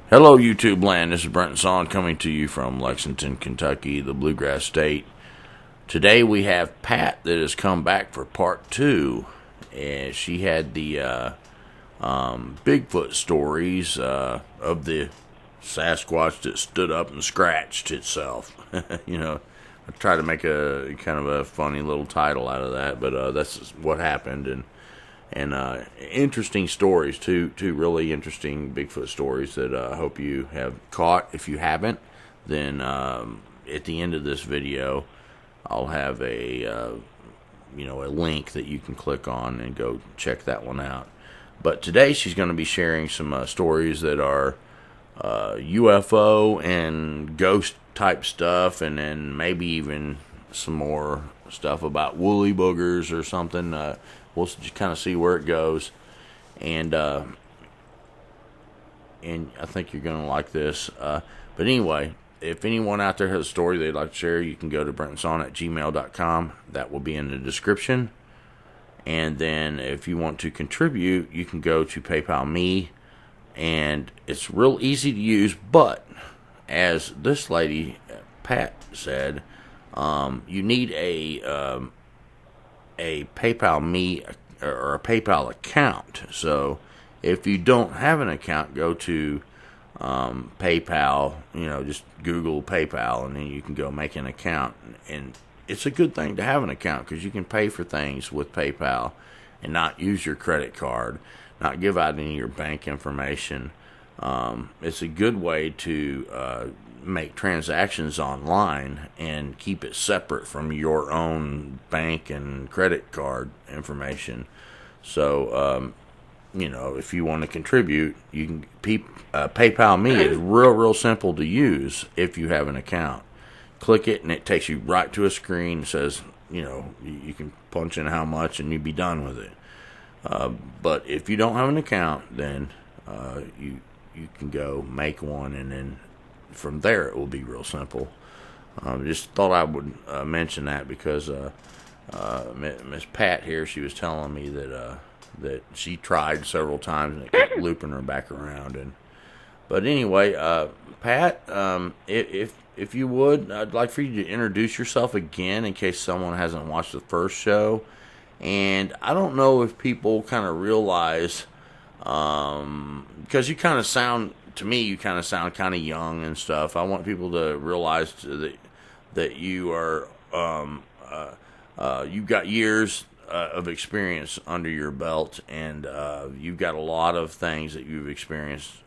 Hello, YouTube land. This is Brenton coming to you from Lexington, Kentucky, the Bluegrass State. Today we have Pat that has come back for part 2, and she had the Bigfoot stories of the Sasquatch that stood up and scratched itself. I tried to make a kind of a funny little title out of that, but that's what happened, and interesting stories, two really interesting Bigfoot stories that I hope you have caught. If you haven't, then at the end of this video, I'll have a link that you can click on and go check that one out. But today she's going to be sharing some stories that are UFO and ghost type stuff, and then maybe even some more stuff about woolly boogers or something. We'll just kind of see where it goes, and I think you're going to like this. But anyway, if anyone out there has a story they'd like to share, you can go to brentonsawin@gmail.com. That will be in the description. And then if you want to contribute, you can go to PayPal Me, and it's real easy to use. But as this lady Pat said, you need a PayPal Me or a PayPal account. So if you don't have an account, go to PayPal. Just Google PayPal, and then you can go make an account. And it's a good thing to have an account because you can pay for things with PayPal and not use your credit card, not give out any of your bank information. It's a good way to make transactions online and keep it separate from your own bank and credit card information. So, if you want to contribute, you can. PayPal Me is real simple to use if you have an account. Click it, and it takes you right to a screen that says, you can punch in how much, and you'd be done with it. But if you don't have an account, then you can go make one, and then from there it will be real simple. Just thought I would mention that because Miss Pat here, she was telling me that she tried several times and it kept looping her back around. But anyway, Pat, if you would, I'd like for you to introduce yourself again in case someone hasn't watched the first show. And I don't know if people kind of realize, because you kind of sound, to me, you kind of sound kind of young and stuff. I want people to realize that you are, you've got years of experience under your belt, and you've got a lot of things that you've experienced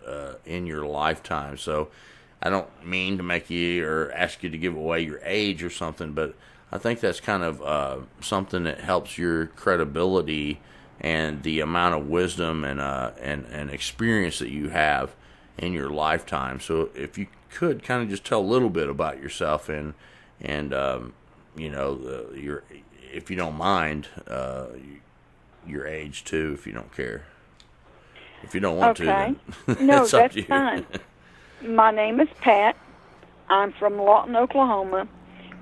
in your lifetime. So I don't mean to make you or ask you to give away your age or something, but I think that's kind of something that helps your credibility and the amount of wisdom and experience that you have in your lifetime. So if you could kind of just tell a little bit about yourself and your, if you don't mind, your age too, if you don't care. If you don't want to, then no, it's up that's to you. Fine. My name is Pat. I'm from Lawton, Oklahoma,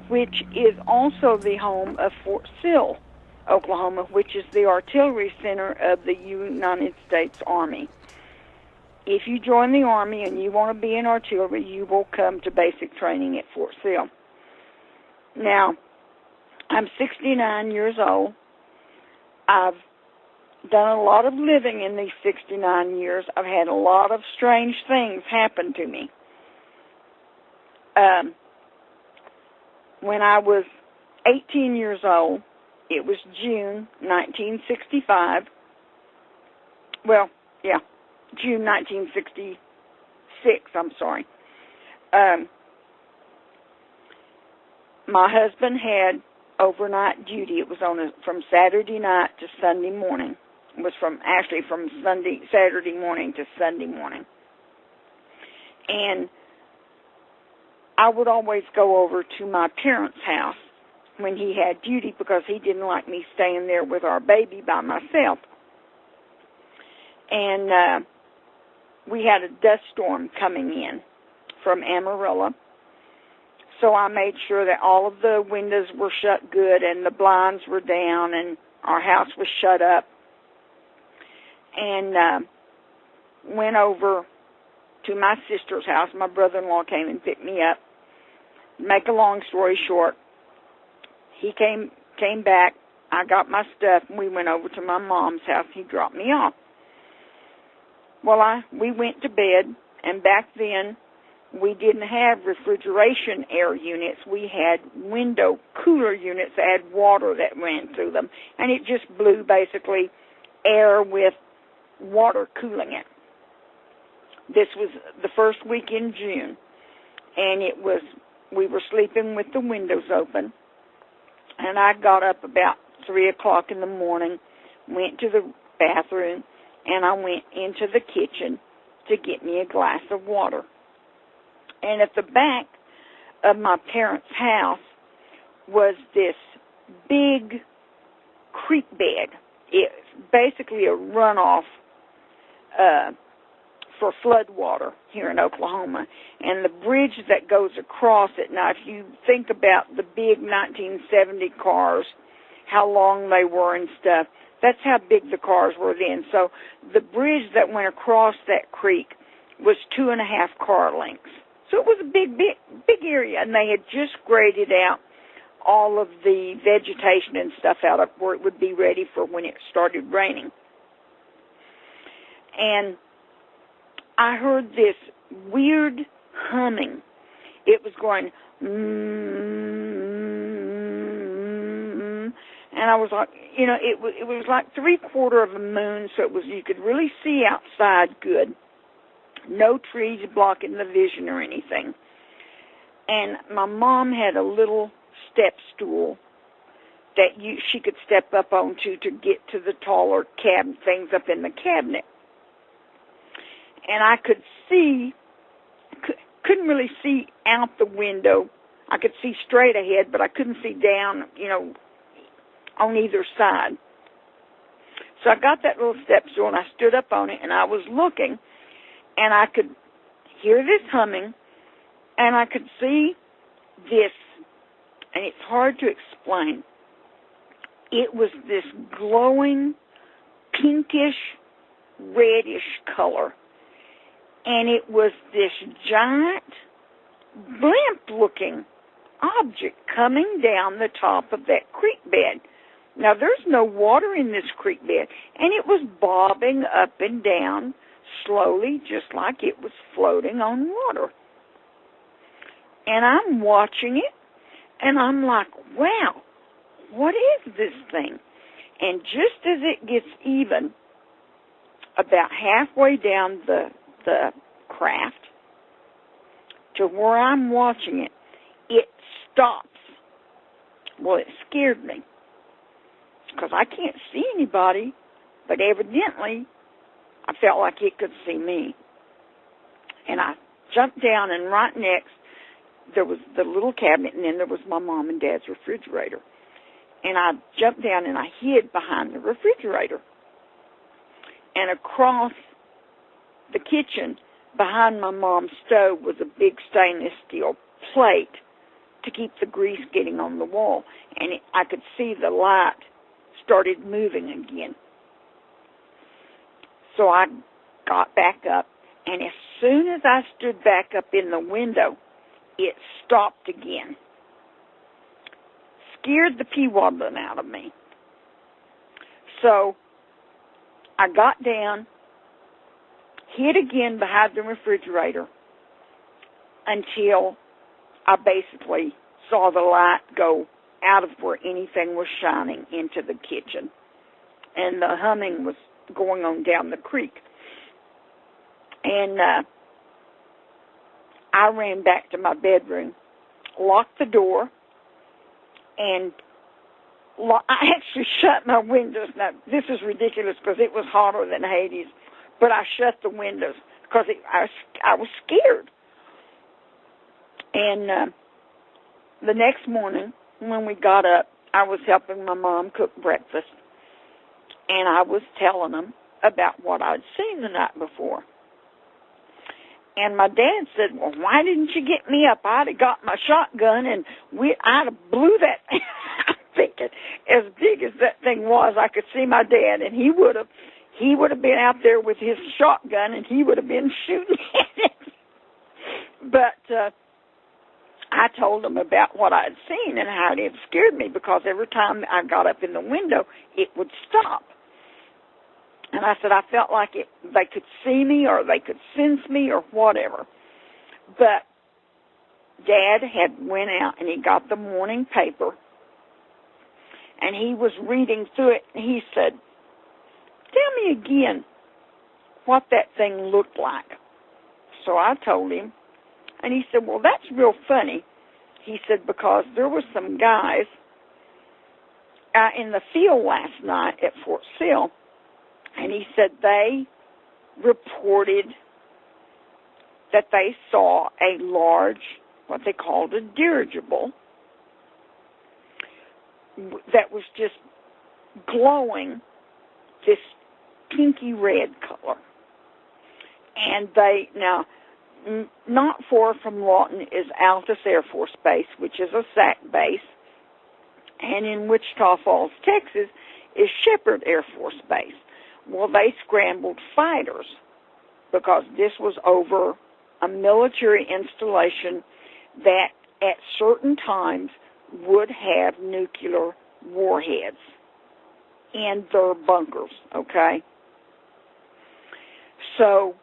which is also the home of Fort Sill, Oklahoma, which is the artillery center of the United States Army. If you join the Army and you want to be in artillery, you will come to basic training at Fort Sill. Now, I'm 69 years old. I've done a lot of living in these 69 years. I've had a lot of strange things happen to me. When I was 18 years old, it was June 1965. Well, yeah, June 1966, I'm sorry. My husband had overnight duty. It was from Saturday night to Sunday morning. It was from Saturday morning to Sunday morning. And I would always go over to my parents' house when he had duty because he didn't like me staying there with our baby by myself. And we had a dust storm coming in from Amarillo. So I made sure that all of the windows were shut good and the blinds were down and our house was shut up. And went over to my sister's house. My brother-in-law came and picked me up. Make a long story short, he came back. I got my stuff, and we went over to my mom's house. He dropped me off. Well, we went to bed, and back then, we didn't have refrigeration air units. We had window cooler units that had water that ran through them, and it just blew basically air with water cooling it. This was the first week in June, and we were sleeping with the windows open, and I got up about 3 o'clock in the morning, went to the bathroom, and I went into the kitchen to get me a glass of water. And at the back of my parents' house was this big creek bed. It's basically a runoff for flood water here in Oklahoma. And the bridge that goes across it, now if you think about the big 1970 cars, how long they were and stuff, that's how big the cars were then. So the bridge that went across that creek was 2.5 car lengths. So it was a big area, and they had just graded out all of the vegetation and stuff out of where it would be ready for when it started raining. And I heard this weird humming. It was going, and I was like, it was like 3/4 of a moon, so you could really see outside good. No trees blocking the vision or anything. And my mom had a little step stool that she could step up onto to get to the taller things up in the cabinet. And I couldn't really see out the window. I could see straight ahead, but I couldn't see down, on either side. So I got that little step stool, and I stood up on it, and I was looking, and I could hear this humming, and I could see this, and it's hard to explain. It was this glowing, pinkish, reddish color, and it was this giant, blimp-looking object coming down the top of that creek bed. Now, there's no water in this creek bed, and it was bobbing up and down slowly, just like it was floating on water. And I'm watching it, and I'm like, wow, what is this thing? And just as it gets even, about halfway down the craft to where I'm watching it, it stops. Well, it scared me because I can't see anybody, but evidently I felt like it could see me. And I jumped down, and right next there was the little cabinet, and then there was my mom and dad's refrigerator. And I jumped down and I hid behind the refrigerator. And across the kitchen, behind my mom's stove, was a big stainless steel plate to keep the grease getting on the wall. And I could see the light started moving again. So I got back up, and as soon as I stood back up in the window, it stopped again. Scared the pee-waddling out of me. So I got down, hid again behind the refrigerator until I basically saw the light go out of where anything was shining into the kitchen. And the humming was going on down the creek. And I ran back to my bedroom, locked the door, and I actually shut my windows. Now, this is ridiculous because it was hotter than Hades, but I shut the windows because I was scared. And the next morning, when we got up, I was helping my mom cook breakfast, and I was telling them about what I'd seen the night before. And my dad said, well, why didn't you get me up? I'd have got my shotgun, and I'd have blew that thing. I'm thinking, as big as that thing was, I could see my dad, and he would have been out there with his shotgun, and he would have been shooting at it. But I told them about what I had seen and how it had scared me, because every time I got up in the window, it would stop. And I said I felt like they could see me or they could sense me or whatever. But Dad had went out and he got the morning paper, and he was reading through it, and he said, "Tell me again what that thing looked like." So I told him, and he said, "Well, that's real funny." He said, "Because there were some guys in the field last night at Fort Sill," and he said they reported that they saw a large, what they called a dirigible, that was just glowing this pinky red color. And now, not far from Lawton is Altus Air Force Base, which is a SAC base, and in Wichita Falls, Texas, is Shepherd Air Force Base. Well, they scrambled fighters because this was over a military installation that at certain times would have nuclear warheads in their bunkers, okay? So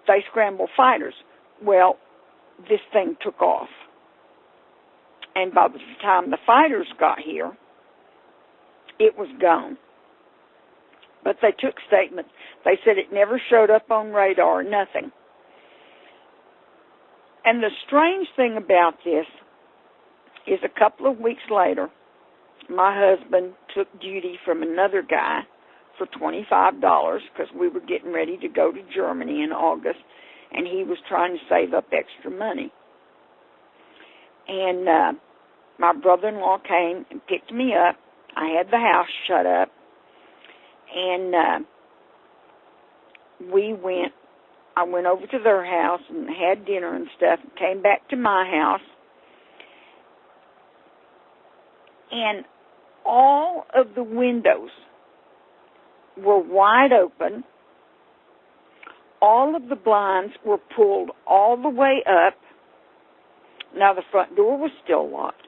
they scrambled fighters. Well, this thing took off. And by the time the fighters got here, it was gone. But they took statements. They said it never showed up on radar, nothing. And the strange thing about this is a couple of weeks later, my husband took duty from another guy for $25 because we were getting ready to go to Germany in August, and he was trying to save up extra money. And my brother-in-law came and picked me up. I had the house shut up, and I went over to their house and had dinner and stuff, and came back to my house, and all of the windows were wide open. All of the blinds were pulled all the way up. Now, the front door was still locked.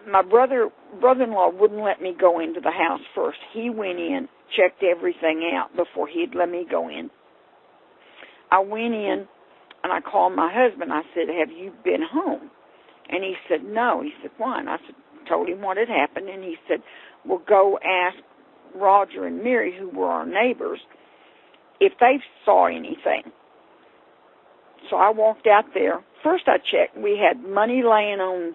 My brother-in-law wouldn't let me go into the house first. He went in, checked everything out before he'd let me go in. I went in, and I called my husband. I said, "Have you been home?" And he said, "No." He said, "Why?" And I told him what had happened, and he said, "Well, go ask Roger and Mary, who were our neighbors, if they saw anything." So I walked out there. First I checked. We had money laying on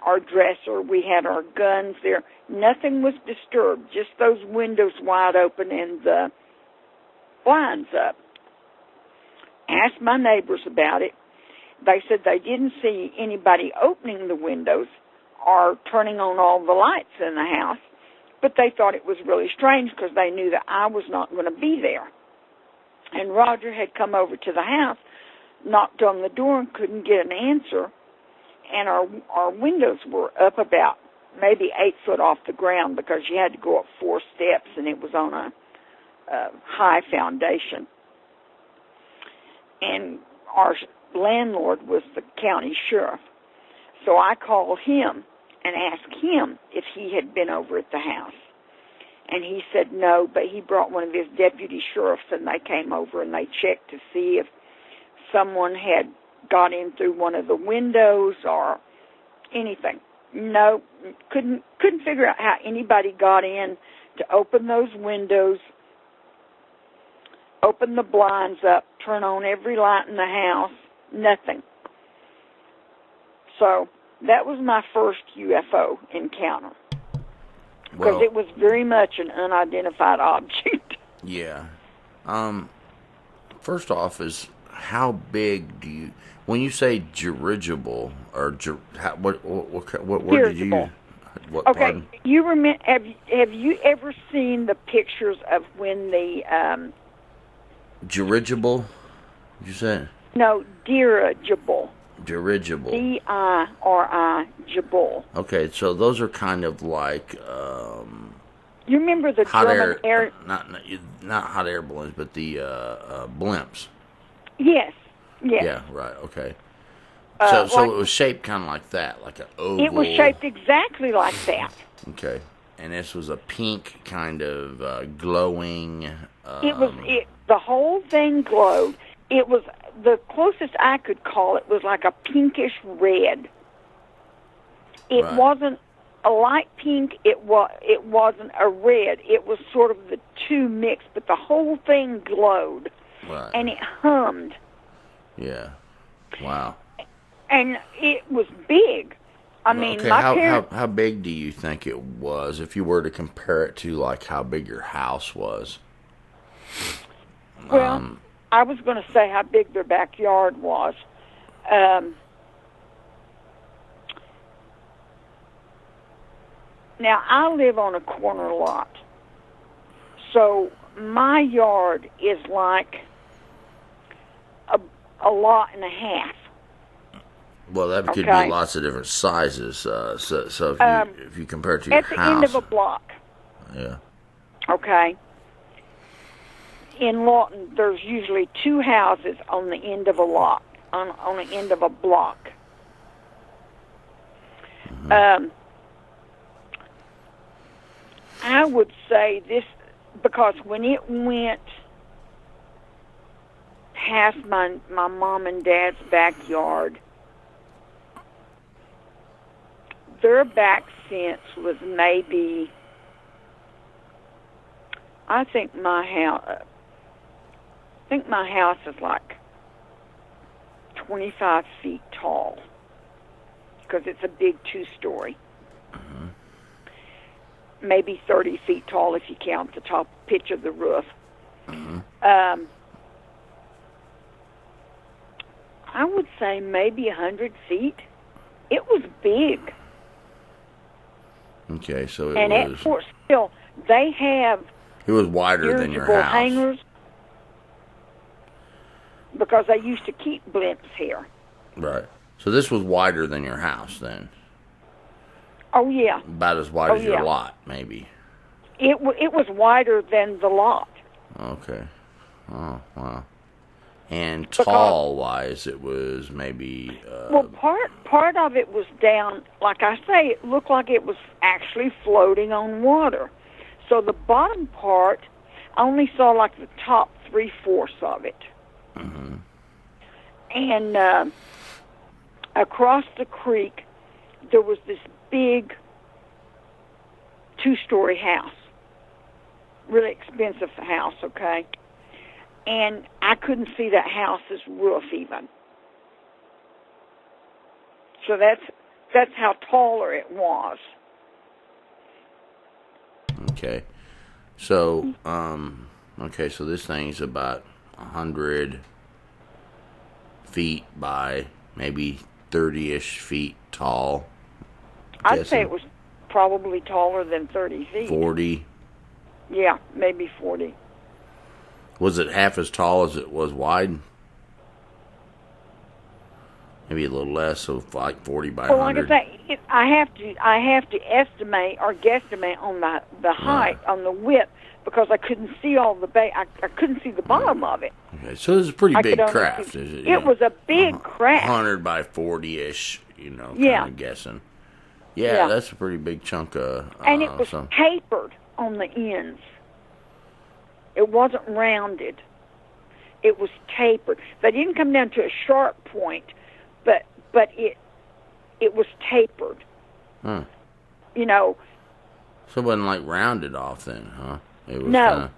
our dresser. We had our guns there. Nothing was disturbed, just those windows wide open and the blinds up. Asked my neighbors about it. They said they didn't see anybody opening the windows or turning on all the lights in the house, but they thought it was really strange because they knew that I was not going to be there. And Roger had come over to the house, knocked on the door and couldn't get an answer, and our windows were up about maybe 8 foot off the ground because you had to go up 4 steps, and it was on a high foundation. And our landlord was the county sheriff. So I called him and asked him if he had been over at the house. And he said no, but he brought one of his deputy sheriffs, and they came over and they checked to see if someone had got in through one of the windows or anything. No, couldn't figure out how anybody got in to open those windows, open the blinds up, turn on every light in the house, nothing. So that was my first UFO encounter. Because it was very much an unidentified object. Yeah. First off, is how big do you, when you say dirigible, or what word did you use? What, okay, pardon? You remember? Have you ever seen the pictures of when the dirigible? Did you say? No, dirigible. Dirigible. D-I-R-I-gible. Okay, so those are kind of like you remember the hot German air, not hot air balloons, but the blimps. Yes. Yes. Yeah, right, okay. So Like, it was shaped kind of like that, like an oval. it was shaped exactly like that. Okay. And this was a pink kind of glowing. The whole thing glowed. It was, the closest I could call it was like a pinkish red. It Right. wasn't a light pink. It wasn't a red. It was sort of the two mixed, but the whole thing glowed. Right. And it hummed. Yeah. Wow. And it was big. I mean, okay, my parents... how big do you think it was if you were to compare it to like how big your house was? Well, I was going to say how big their backyard was. Now, I live on a corner lot. So my yard is like a lot and a half. Well, that could Okay. be lots of different sizes. So if you compare it to your At the house, end of a block, yeah, okay? In Lawton, there's usually two houses on the end of a lot, on the end of a block. I would say this, because when it went past my mom and dad's backyard, their back fence was maybe, I think my house is like 25 feet tall, because it's a big two-story. Maybe 30 feet tall if you count the top pitch of the roof. I would say maybe 100 feet. It was big. okay, so And at Fort Sill, they have it was wider than your dirigible house. hangars, because they used to keep blimps here. Right. So this was wider than your house then. Oh, yeah. About as wide as your yeah. lot, maybe. It was wider than the lot. Okay. Oh, wow. And tall-wise, it was maybe... well, part of it was down, like I say, it looked like it was actually floating on water. So the bottom part, I only saw like the top 3/4 of it. And across the creek, there was this big two-story house. Really expensive house, okay? And I couldn't see that house's roof even. So that's how taller it was. Okay. So, so this thing's about 100 feet by maybe 30-ish feet tall. I'd say it was probably taller than 30 feet. 40. Yeah, maybe 40. Was it half as tall as it was wide? Maybe a little less, so like 40 by 100. Well, like I say, I have to estimate or guesstimate on the height, on the width, because I couldn't see all the I couldn't see the bottom of it. Okay, so it's a pretty big craft. It was a big craft. 100 by 40-ish, kind of guessing. Yeah, that's a pretty big chunk of... and it was tapered on the ends. It wasn't rounded. It was tapered. They didn't come down to a sharp point, but it was tapered. Huh. So it wasn't like rounded off then, huh? It was no.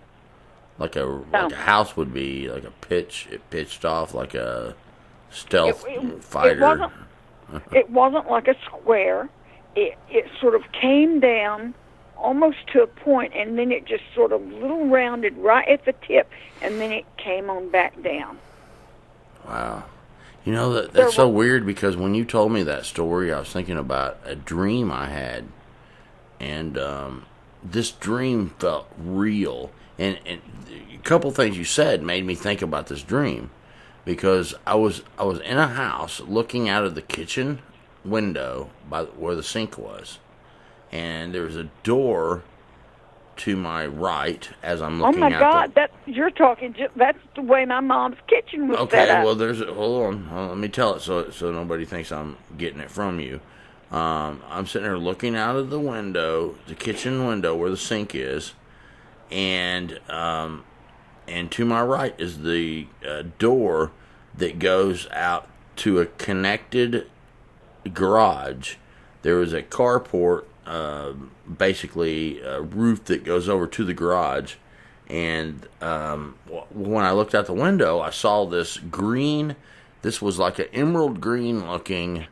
Like a house would be, like it pitched off like a stealth fighter. It wasn't like a square. It sort of came down almost to a point, and then it just sort of little rounded right at the tip, and then it came on back down. Wow. That's so weird, because when you told me that story, I was thinking about a dream I had, and this dream felt real. And a couple things you said made me think about this dream, because I was in a house looking out of the kitchen window by where the sink was, and there was a door to my right as I'm Oh looking my out. God, you're talking. That's the way my mom's kitchen was set up. Well, hold on. Let me tell it so nobody thinks I'm getting it from you. I'm sitting there looking out of the window, the kitchen window where the sink is, and to my right is the door that goes out to a connected garage. There was a carport, basically a roof that goes over to the garage. And when I looked out the window, I saw this green. This was like an emerald green looking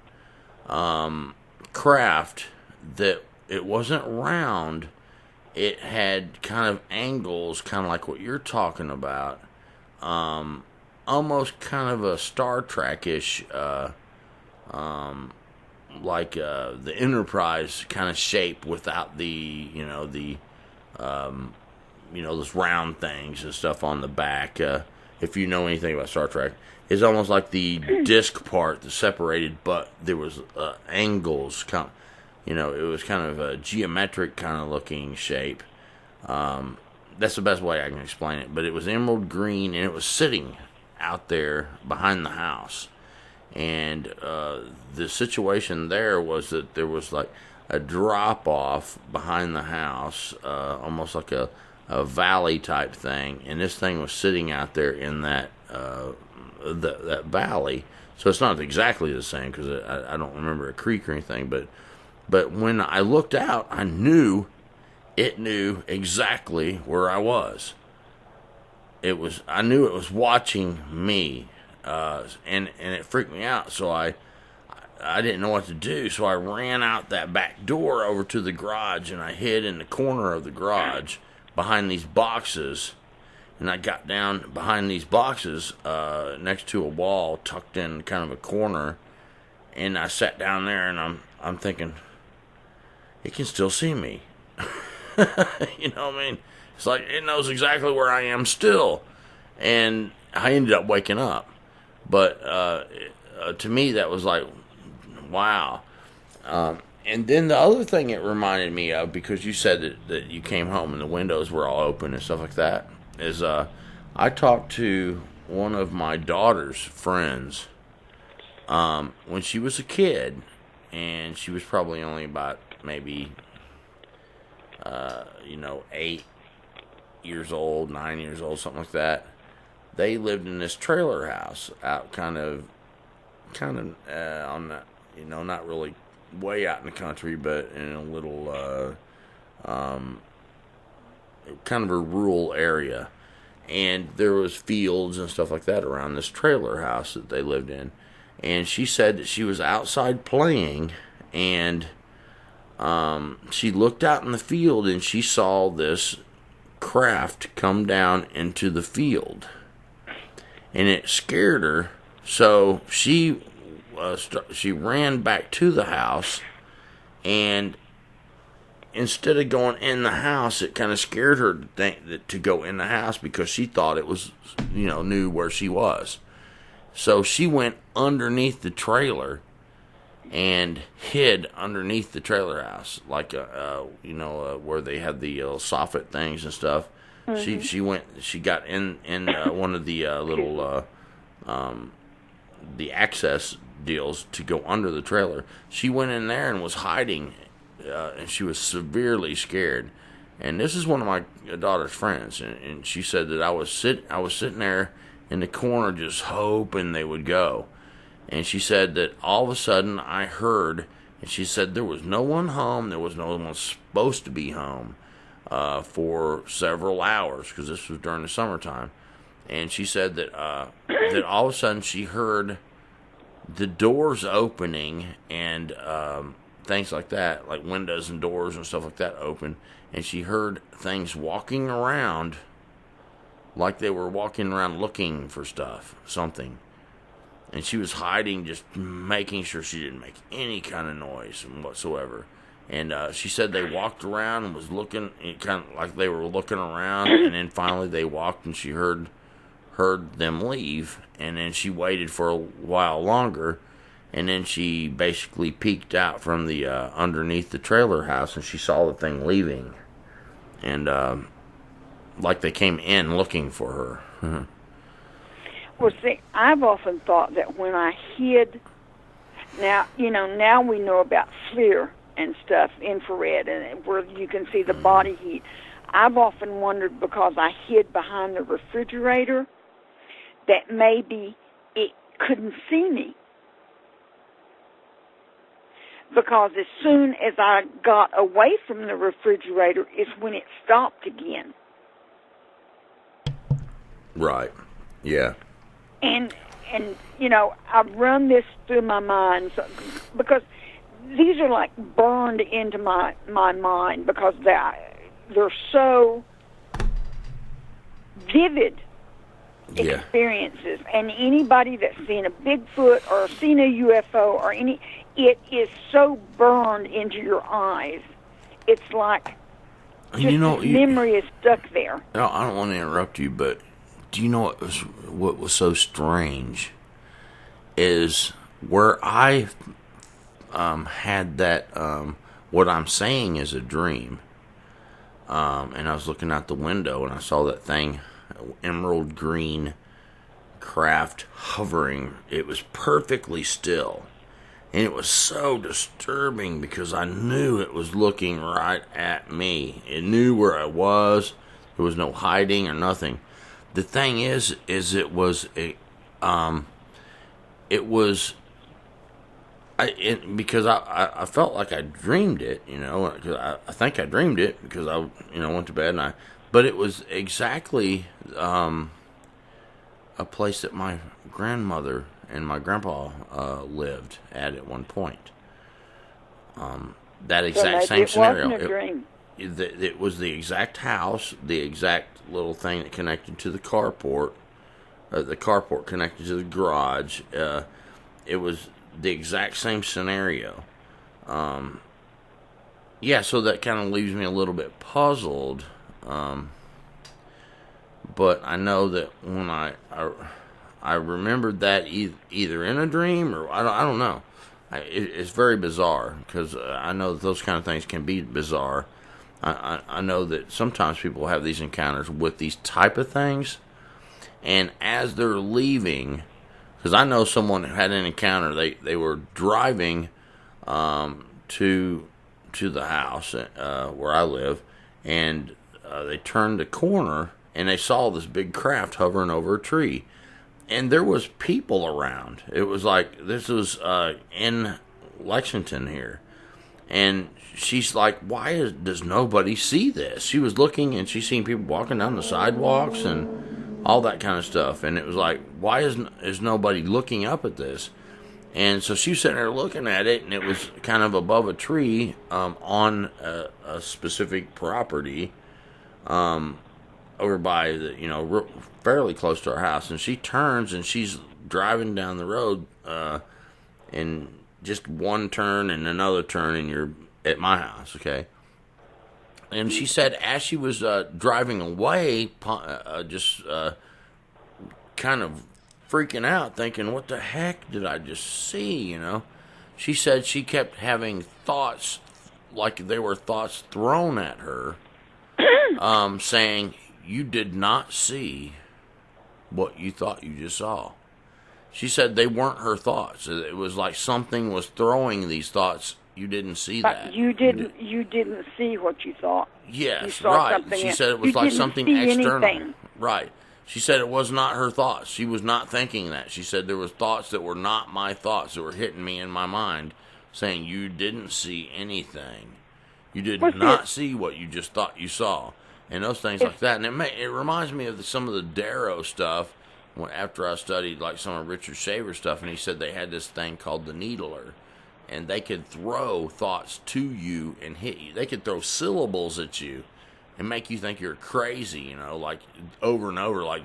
craft that it wasn't round. It had kind of angles, kind of like what you're talking about. Almost kind of a Star Trek-ish, like the Enterprise kind of shape without those round things and stuff on the back. If you know anything about Star Trek, it's almost like the disc part that separated, but there was angles. It was kind of a geometric kind of looking shape. That's the best way I can explain it. But it was emerald green, and it was sitting out there behind the house. And the situation there was that there was like a drop off behind the house, almost like a valley type thing, and this thing was sitting out there in that valley. So it's not exactly the same because I don't remember a creek or anything, but when I looked out, I knew it knew exactly where I was. I knew it was watching me, and it freaked me out. So I didn't know what to do, so I ran out that back door over to the garage, and I hid in the corner of the garage behind these boxes, and I got down behind these boxes next to a wall, tucked in kind of a corner, and I sat down there, and I'm thinking, it can still see me. You know what I mean? It's like it knows exactly where I am still, and I ended up waking up. But to me, that was like, wow. And then the other thing it reminded me of, because you said that you came home and the windows were all open and stuff like that, is I talked to one of my daughter's friends when she was a kid, and she was probably only about maybe 8 years old, 9 years old, something like that. They lived in this trailer house out kind of on the, not really way out in the country, but in a little kind of a rural area. And there was fields and stuff like that around this trailer house that they lived in. And she said that she was outside playing, and she looked out in the field and she saw this craft come down into the field, and it scared her. So she ran back to the house, and instead of going in the house, it kind of scared her to go in the house, because she thought it was, knew where she was. So she went underneath the trailer and hid underneath the trailer house, like where they had the soffit things and stuff. Mm-hmm. She got in one of the little the access deals to go under the trailer. She went in there and was hiding, and she was severely scared. And this is one of my daughter's friends, and she said that I was sitting there in the corner just hoping they would go. And she said that all of a sudden I heard, and she said there was no one home, there was no one supposed to be home for several hours, because this was during the summertime. And she said that that all of a sudden she heard the doors opening and things like that, like windows and doors and stuff like that open, and she heard things walking around like they were walking around looking for something. And she was hiding, just making sure she didn't make any kind of noise whatsoever. And she said they walked around and was looking, kind of like they were looking around, and then finally they walked, and she heard them leave, and then she waited for a while longer, and then she basically peeked out from the underneath the trailer house, and she saw the thing leaving. and like they came in looking for her. Well, see, I've often thought that when I hid, now we know about FLIR and stuff, infrared, and where you can see the body heat. I've often wondered, because I hid behind the refrigerator, that maybe it couldn't see me. Because as soon as I got away from the refrigerator is when it stopped again. Right. Yeah. And I've run this through my mind, because these are like burned into my mind, because they're so vivid experiences. And anybody that's seen a Bigfoot or seen a UFO or it is so burned into your eyes. It's like just memory is stuck there. No, I don't want to interrupt you, but do you know what was so strange is where I had that what I'm saying is a dream, and I was looking out the window and I saw that thing, emerald green craft hovering. It was perfectly still, and it was so disturbing because I knew it was looking right at me. It knew where I was. There was no hiding or nothing. The thing is it was because I felt like I dreamed it, because I think I dreamed it because I went to bed but it was exactly a place that my grandmother and my grandpa lived at one point. That exact same scenario. It wasn't a dream. It was the exact house, the exact little thing that connected to the carport connected to the garage. It was the exact same scenario. So that kind of leaves me a little bit puzzled. But I know that when I remembered that either in a dream or I don't know. It's very bizarre because I know that those kind of things can be bizarre. I know that sometimes people have these encounters with these type of things, and as they're leaving, because I know someone had an encounter. They were driving to the house where I live, and they turned a corner and they saw this big craft hovering over a tree, and there was people around. It was like this was in Lexington here. And she's like, does nobody see this? She was looking and she's seen people walking down the sidewalks and all that kind of stuff. And it was like, why is nobody looking up at this? And so she was sitting there looking at it, and it was kind of above a tree on a specific property over by fairly close to our house. And she turns and she's driving down the road and just one turn and another turn, and you're at my house, okay? And she said as she was driving away, just kind of freaking out, thinking, what the heck did I just see, She said she kept having thoughts, like they were thoughts thrown at her, saying, you did not see what you thought you just saw. She said they weren't her thoughts. It was like something was throwing these thoughts. You didn't see that. You didn't see what you thought. Yes, right. She said it was like something external. Anything. Right. She said it was not her thoughts. She was not thinking that. She said there was thoughts that were not my thoughts that were hitting me in my mind, saying you didn't see anything. You did not see what you just thought you saw, and those things like that. And it reminds me of some of the Darrow stuff. After I studied like some of Richard Shaver's stuff, and he said they had this thing called the needler, and they could throw thoughts to you and hit you. They could throw syllables at you and make you think you're crazy, like over and over, like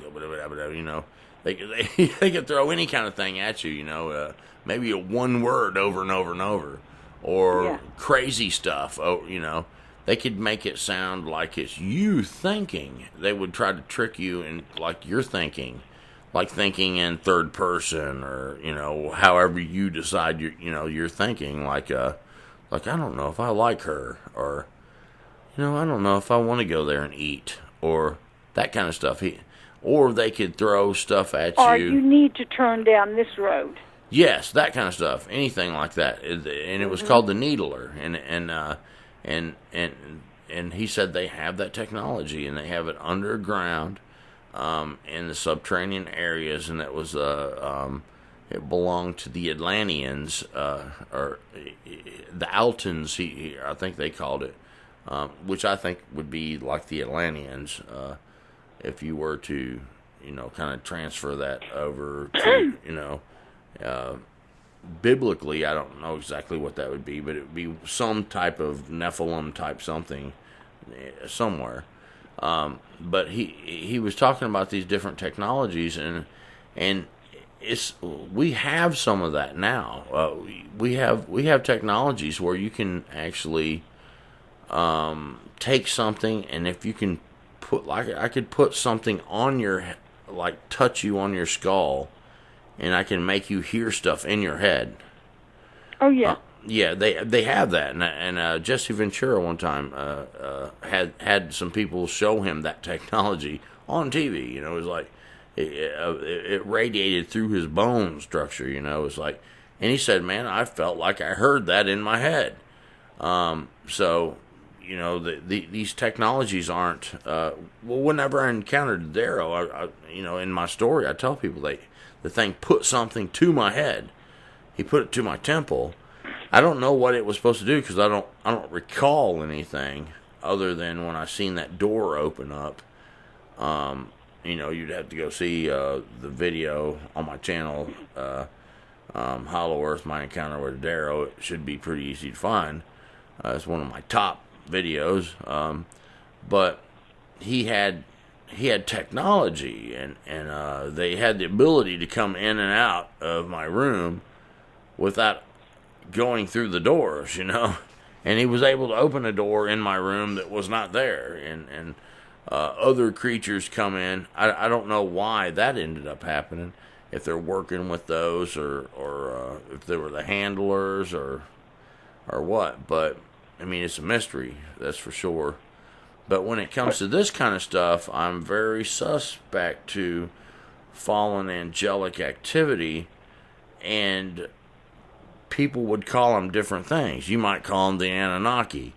they could throw any kind of thing at you, maybe a one word over and over and over, or crazy stuff, They could make it sound like it's you thinking. They would try to trick you in like you're thinking. Like thinking in third person, or however you decide you're thinking. Like I don't know if I like her, or I don't know if I want to go there and eat, or that kind of stuff. Or they could throw stuff at Or you. you need to turn down this road. Yes, that kind of stuff. Anything like that. And it was called the Needler. And he said they have that technology, and they have it underground in the subterranean areas, and that was it belonged to the Atlanteans, or the Altons, I think they called it, which I think would be like the Atlanteans, if you were to, kind of transfer that over to, biblically, I don't know exactly what that would be, but it would be some type of Nephilim type something somewhere. But he was talking about these different technologies, and we have some of that now. We have technologies where you can actually take something, and if you can put, like, I could put something on touch you on your skull, and I can make you hear stuff in your head. Oh yeah. Yeah, they have that, and Jesse Ventura one time had some people show him that technology on TV. It was like it radiated through his bone structure. It was like, and he said, "Man, I felt like I heard that in my head." So, these technologies aren't. Whenever I encountered Darrow, in my story, I tell people the thing put something to my head. He put it to my temple. I don't know what it was supposed to do, because I don't recall anything other than when I seen that door open up. You'd have to go see the video on my channel, Hollow Earth, My Encounter with Darrow. It should be pretty easy to find. It's one of my top videos. But he had technology, and they had the ability to come in and out of my room without going through the doors, and he was able to open a door in my room that was not there, and other creatures come in. I don't know why that ended up happening, if they're working with those, or if they were the handlers, or what, but I mean, it's a mystery, that's for sure. But when it comes to this kind of stuff, I'm very suspect to fallen angelic activity, and people would call them different things. You might call them the Anunnaki,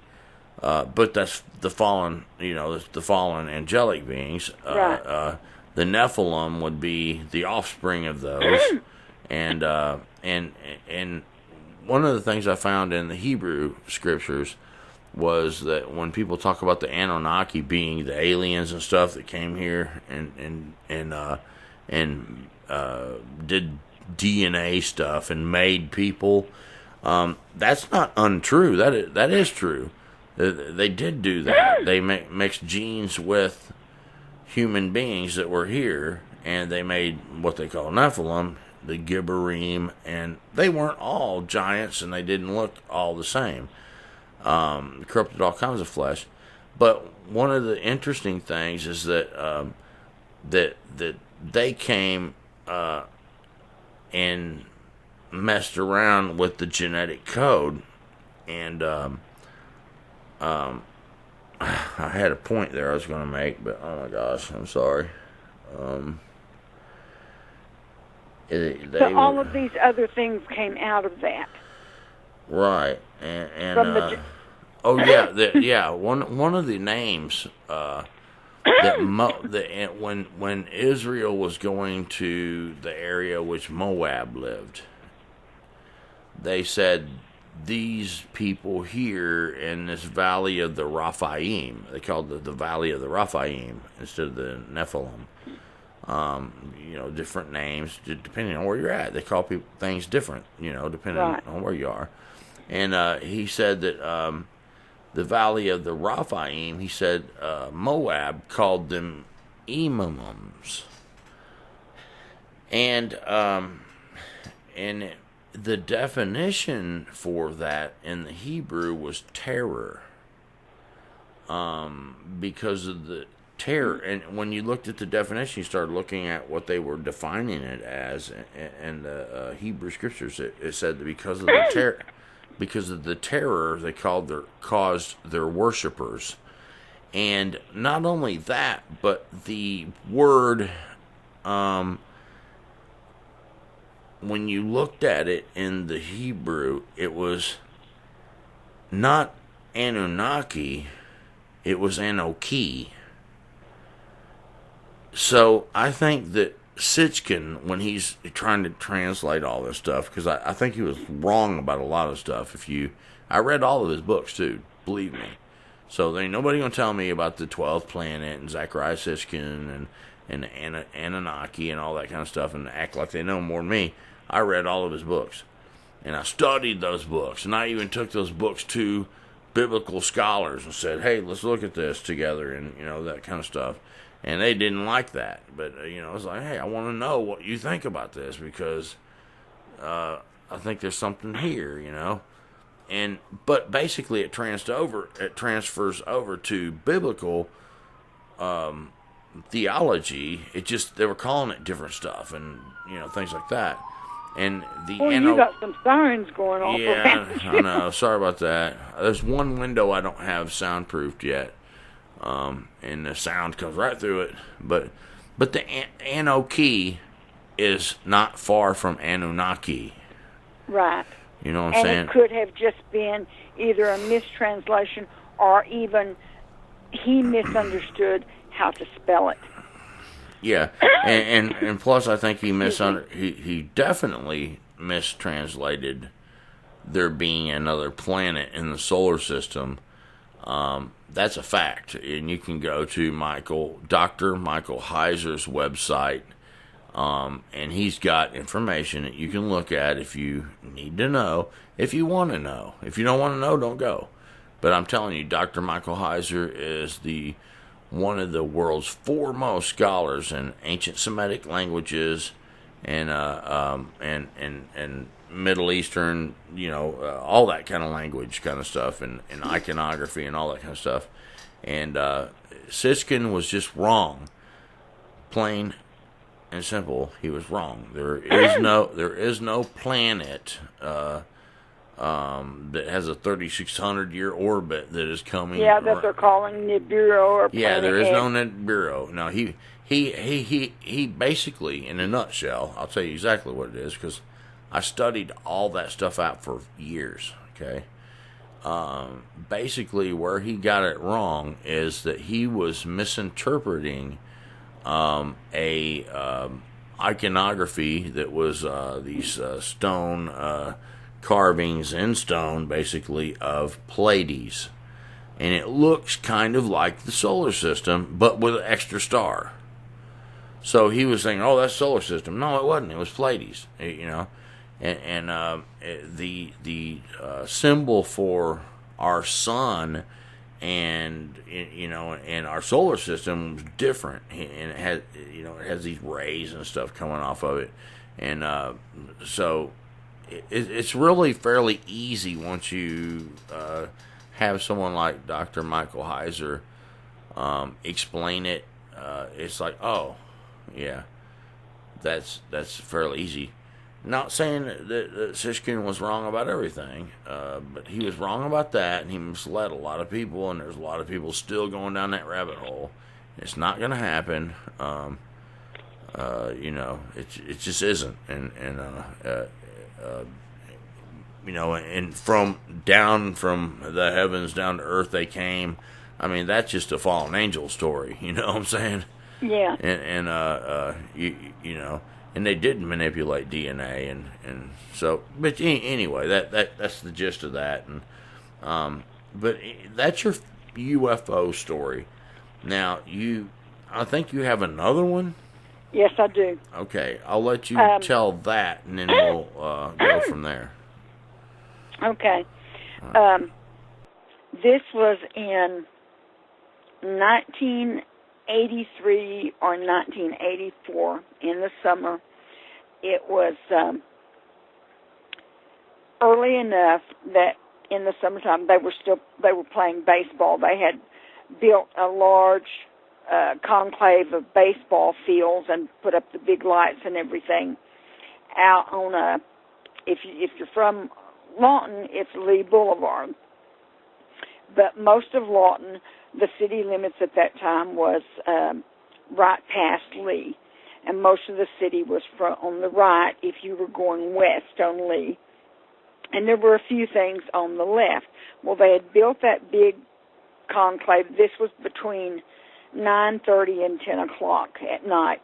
but that's the fallen, the fallen angelic beings. Right. The Nephilim would be the offspring of those, and one of the things I found in the Hebrew scriptures was that when people talk about the Anunnaki being the aliens and stuff that came here and did DNA stuff and made people, that's not untrue. That is true. They did do that. They mixed genes with human beings that were here, and they made what they call Nephilim, the Gibborim, and they weren't all giants, and they didn't look all the same. Corrupted all kinds of flesh. But one of the interesting things is that that they came and messed around with the genetic code, and I had a point there I was going to make, but oh my gosh, I'm sorry. So all of these other things came out of that. Right, and From the oh yeah, one of the names when Israel was going to the area which Moab lived, they said these people here in this valley of the Rephaim, they called it the valley of the Rephaim instead of the Nephilim. Different names depending on where you're at. They call people things different, depending on where you are. And he said that the valley of the Rephaim, he said Moab called them Emimims. And the definition for that in the Hebrew was terror. Because of the terror, and when you looked at the definition, you started looking at what they were defining it as, and the Hebrew scriptures, it said that because of the terror, they caused their worshipers And not only that, but the word, when you looked at it in the Hebrew, it was not Anunnaki, it was Anoki. So I think that Sitchin, when he's trying to translate all this stuff, because I think he was wrong about a lot of stuff. I read all of his books too, believe me. So there ain't nobody gonna tell me about the 12th planet and Zachariah Sitchin and Anunnaki and all that kind of stuff and act like they know more than me. I read all of his books. And I studied those books. And I even took those books to biblical scholars and said, hey, let's look at this together and, that kind of stuff. And they didn't like that. But, it's like, hey, I want to know what you think about this because I think there's something here. But basically it transfers over to biblical theology. They were calling it different stuff and, things like that. And you got some sirens going off. Yeah, I know. Sorry about that. There's one window I don't have soundproofed yet, and the sound comes right through it. But the Anoki is not far from Anunnaki. Right. You know what I'm saying? And it could have just been either a mistranslation or even he misunderstood how to spell it. Yeah, and plus I think he definitely mistranslated there being another planet in the solar system. That's a fact, and you can go to Dr. Michael Heiser's website, and he's got information that you can look at if you need to know, if you want to know. If you don't want to know, don't go. But I'm telling you, Dr. Michael Heiser is one of the world's foremost scholars in ancient Semitic languages and Middle Eastern, all that kind of language kind of stuff and iconography and all that kind of stuff. And Sitchin was just wrong, plain and simple. He was wrong. There is no planet that has a 3,600 year orbit that is coming. Yeah, that they're calling Nibiru or Planet there is no Nibiru. No, he basically, in a nutshell, I'll tell you exactly what it is because I studied all that stuff out for years. Okay, basically where he got it wrong is that he was misinterpreting a iconography that was these stone carvings in stone, basically, of Pleiades. And it looks kind of like the solar system, but with an extra star. So he was saying, oh, that's solar system. No, it wasn't. It was Pleiades, And the symbol for our sun and our solar system was different. And it has these rays and stuff coming off of it. And so it's really fairly easy once you have someone like Dr. Michael Heiser explain it. It's like, oh, yeah, that's fairly easy. Not saying that Sitchin was wrong about everything, but he was wrong about that, and he misled a lot of people, and there's a lot of people still going down that rabbit hole. It's not going to happen. It just isn't. And from the heavens down to earth they came. I mean, that's just a fallen angel story. You know what I'm saying? Yeah. And they did manipulate DNA, and so. But anyway, that's the gist of that. And but that's your UFO story. Now I think you have another one. Yes, I do. Okay, I'll let you tell that, and then we'll go from there. Okay. This was in 1983 or 1984 in the summer. It was early enough that in the summertime they were playing baseball. They had built a large conclave of baseball fields and put up the big lights and everything out on if you're from Lawton, it's Lee Boulevard. but most of Lawton, the city limits at that time was right past Lee, and most of the city was on the right if you were going west on Lee. And there were a few things on the left. Well, they had built that big conclave. This was between 9:30 and 10 o'clock at night.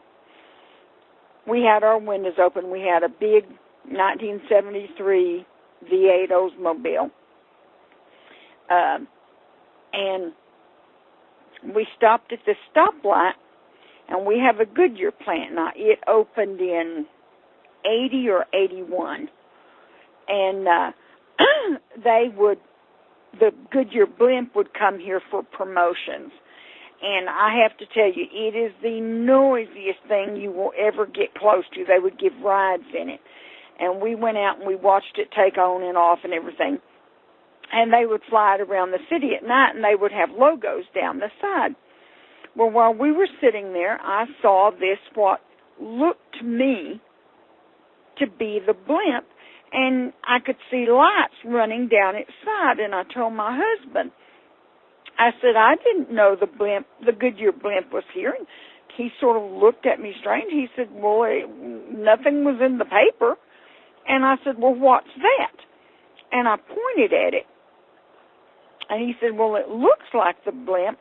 We had our windows open. We had a big 1973 V8 Oldsmobile. And we stopped at this stoplight, and we have a Goodyear plant. Now, it opened in 80 or 81. And the Goodyear blimp would come here for promotions. And I have to tell you, it is the noisiest thing you will ever get close to. They would give rides in it. And we went out and we watched it take on and off and everything. And they would fly it around the city at night, and they would have logos down the side. Well, while we were sitting there, I saw this, what looked to me to be the blimp, and I could see lights running down its side. And I told my husband, I said, I didn't know the Goodyear blimp was here. And he sort of looked at me strange. He said, well, nothing was in the paper. And I said, well, what's that? And I pointed at it. And he said, well, it looks like the blimp.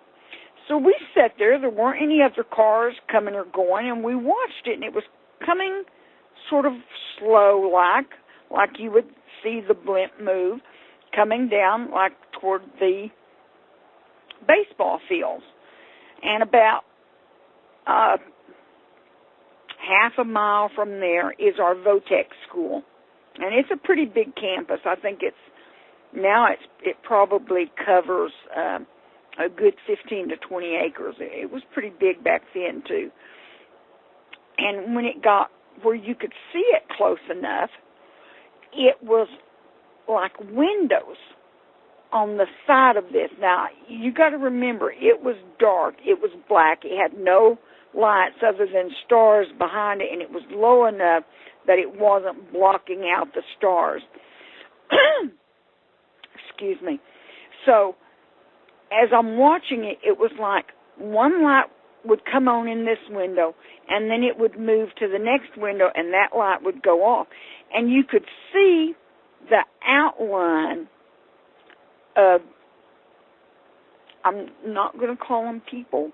So we sat there. There weren't any other cars coming or going, and we watched it, and it was coming sort of slow, like you would see the blimp move, coming down like toward the baseball fields. And about half a mile from there is our Votech school. And it's a pretty big campus. I think it probably covers a good 15 to 20 acres. It was pretty big back then, too. And when it got where you could see it close enough, it was like windows on the side of this. Now, you got to remember, it was dark. It was black. It had no lights other than stars behind it, and it was low enough that it wasn't blocking out the stars. Excuse me. So, as I'm watching it, it was like one light would come on in this window, and then it would move to the next window, and that light would go off. And you could see the outline of, I'm not going to call them people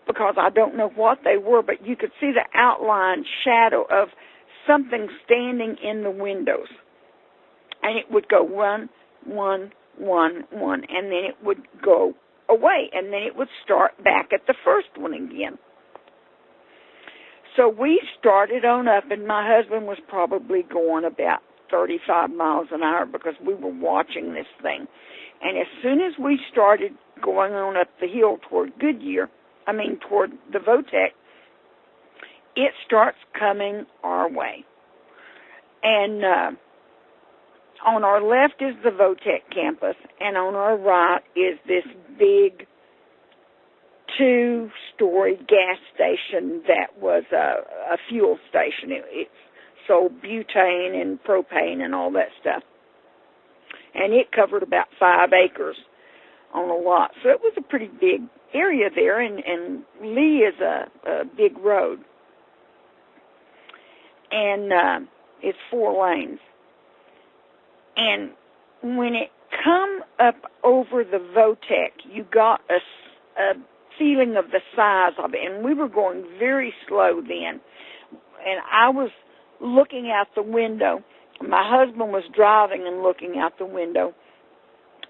because I don't know what they were, but you could see the outline shadow of something standing in the windows. And it would go one, one, one, one, and then it would go away, and then it would start back at the first one again. So we started on up, and my husband was probably going about 35 miles an hour because we were watching this thing. And as soon as we started going on up the hill toward toward the Votech, it starts coming our way. And on our left is the Votech campus, and on our right is this big 2-story gas station that was a fuel station. It sold butane and propane and all that stuff. And it covered about 5 acres on a lot. So it was a pretty big area there, and Lee is a big road. And it's 4 lanes. And when it come up over the Votech, you got a feeling of the size of it. And we were going very slow then. And I was looking out the window. My husband was driving and looking out the window.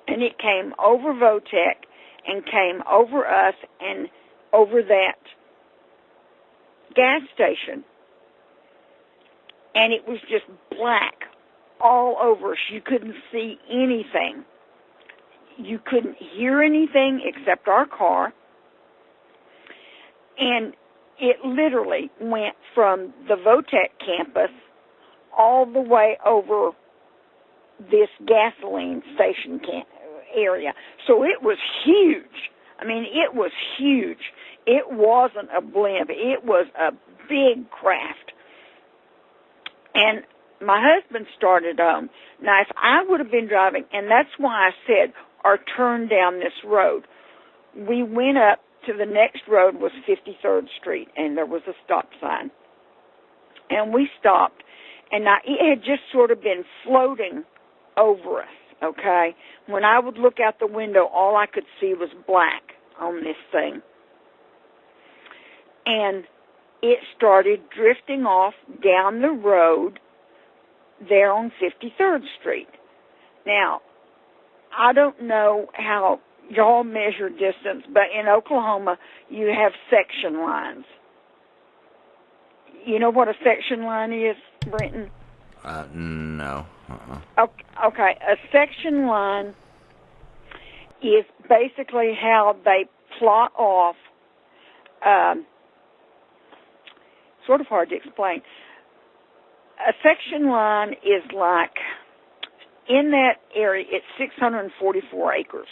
And it came over Votech and came over us and over that gas station. And it was just black all over us. You couldn't see anything. You couldn't hear anything except our car. And it literally went from the Votech campus all the way over this gasoline station area. So it was huge. I mean, it was huge. It wasn't a blimp. It was a big craft. And my husband started on. Now, if I would have been driving, and that's why I said, or turned down this road, we went up to the next road was 53rd Street, and there was a stop sign. And we stopped, and now it had just sort of been floating over us, okay? When I would look out the window, all I could see was black on this thing. And it started drifting off down the road there on 53rd Street. Now, I don't know how y'all measure distance, but in Oklahoma, you have section lines. You know what a section line is, Brenton? No. Okay, a section line is basically how they plot off, sort of hard to explain. A section line is like, in that area, it's 644 acres.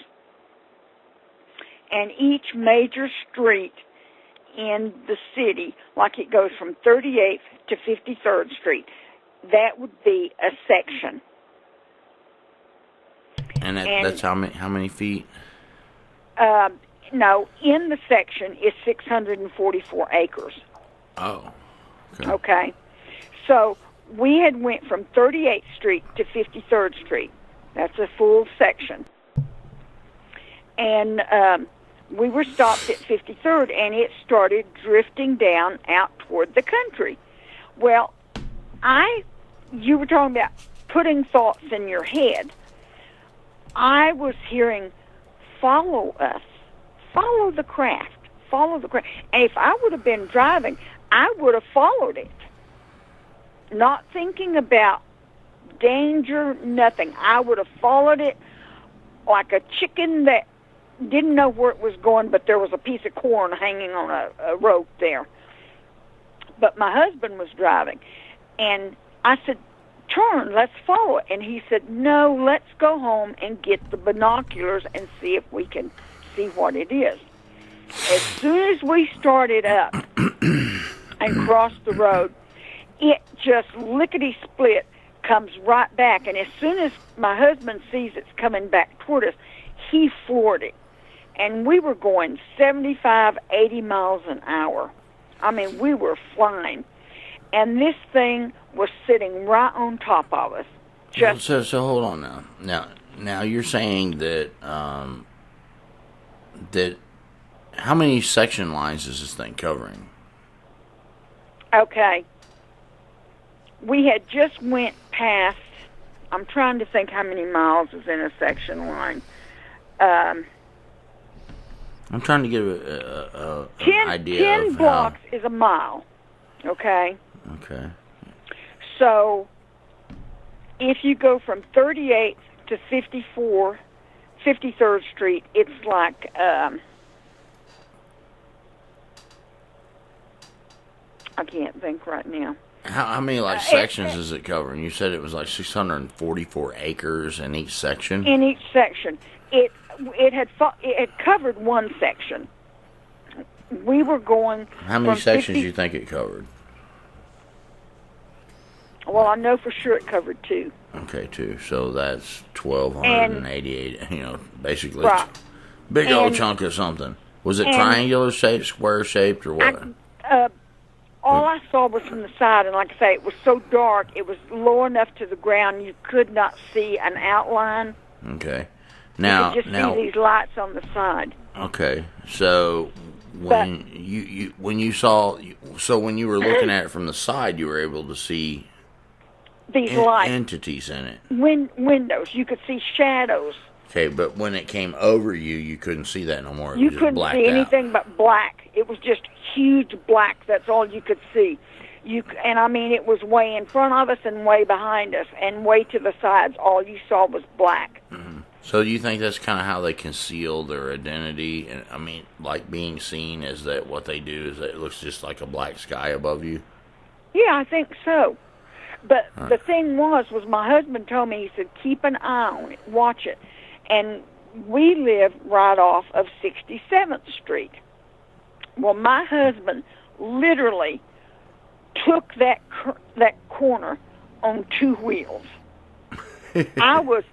And each major street in the city, like it goes from 38th to 53rd Street, that would be a section. And that's how many feet? No, in the section is 644 acres. Oh. Okay. So we had went from 38th Street to 53rd Street. That's a full section. And we were stopped at 53rd, and it started drifting down out toward the country. Well, you were talking about putting thoughts in your head. I was hearing, follow us, follow the craft, follow the craft. And if I would have been driving, I would have followed it. Not thinking about danger, nothing. I would have followed it like a chicken that didn't know where it was going, but there was a piece of corn hanging on a rope there. But my husband was driving, and I said, turn, let's follow it. And he said, no, let's go home and get the binoculars and see if we can see what it is. As soon as we started up and crossed the road, it just lickety-split comes right back. And as soon as my husband sees it's coming back toward us, he floored it. And we were going 75, 80 miles an hour. I mean, we were flying. And this thing was sitting right on top of us. So hold on now. Now you're saying that how many section lines is this thing covering? Okay. We had just went past, I'm trying to think how many miles is in a section line. I'm trying to get an idea 10 of blocks is a mile, okay? Okay. So if you go from 38th to 53rd Street, it's like, I can't think right now. How many sections is it covering? You said it was like 644 acres in each section? In each section. It had covered one section. We were going. How many sections do you think it covered? Well, I know for sure it covered 2. Okay, 2. So that's 1,288. Basically, right. Big old chunk of something. Was it triangular shaped, square shaped, or what? All I saw was from the side, and like I say, it was so dark, it was low enough to the ground you could not see an outline. Okay. You could just see these lights on the side. Okay. So when you were looking at it from the side, you were able to see these lights, entities in it. Windows. You could see shadows. Okay, but when it came over you, you couldn't see that no more. You couldn't see anything but black. It was just huge black. That's all you could see. And I mean, it was way in front of us and way behind us and way to the sides. All you saw was black. Mm-hmm. So do you think that's kind of how they conceal their identity? And I mean, like being seen, is that what they do? Is that it looks just like a black sky above you? Yeah, I think so. But the thing was my husband told me, he said, keep an eye on it, watch it. And we live right off of 67th Street. Well, my husband literally took that corner on two wheels. I was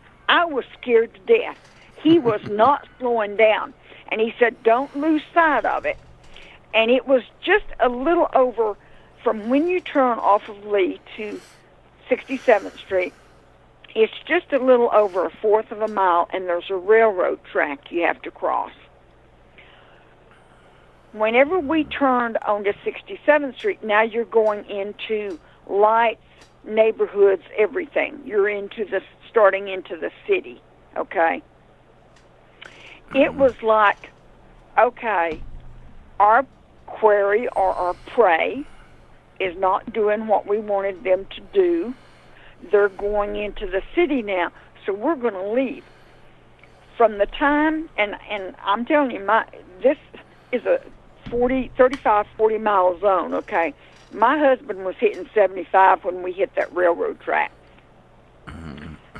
scared to death. He was not slowing down, and he said, "Don't lose sight of it." And it was just a little over from when you turn off of Lee to 67th Street. It's just a little over a fourth of a mile, and there's a railroad track you have to cross. Whenever we turned onto 67th Street, now you're going into lights, neighborhoods, everything. You're starting into the city, okay? It was like, okay, our quarry or our prey is not doing what we wanted them to do. They're going into the city now, so we're going to leave. From the time, and I'm telling you, this is a 35, 40 mile zone, okay? My husband was hitting 75 when we hit that railroad track.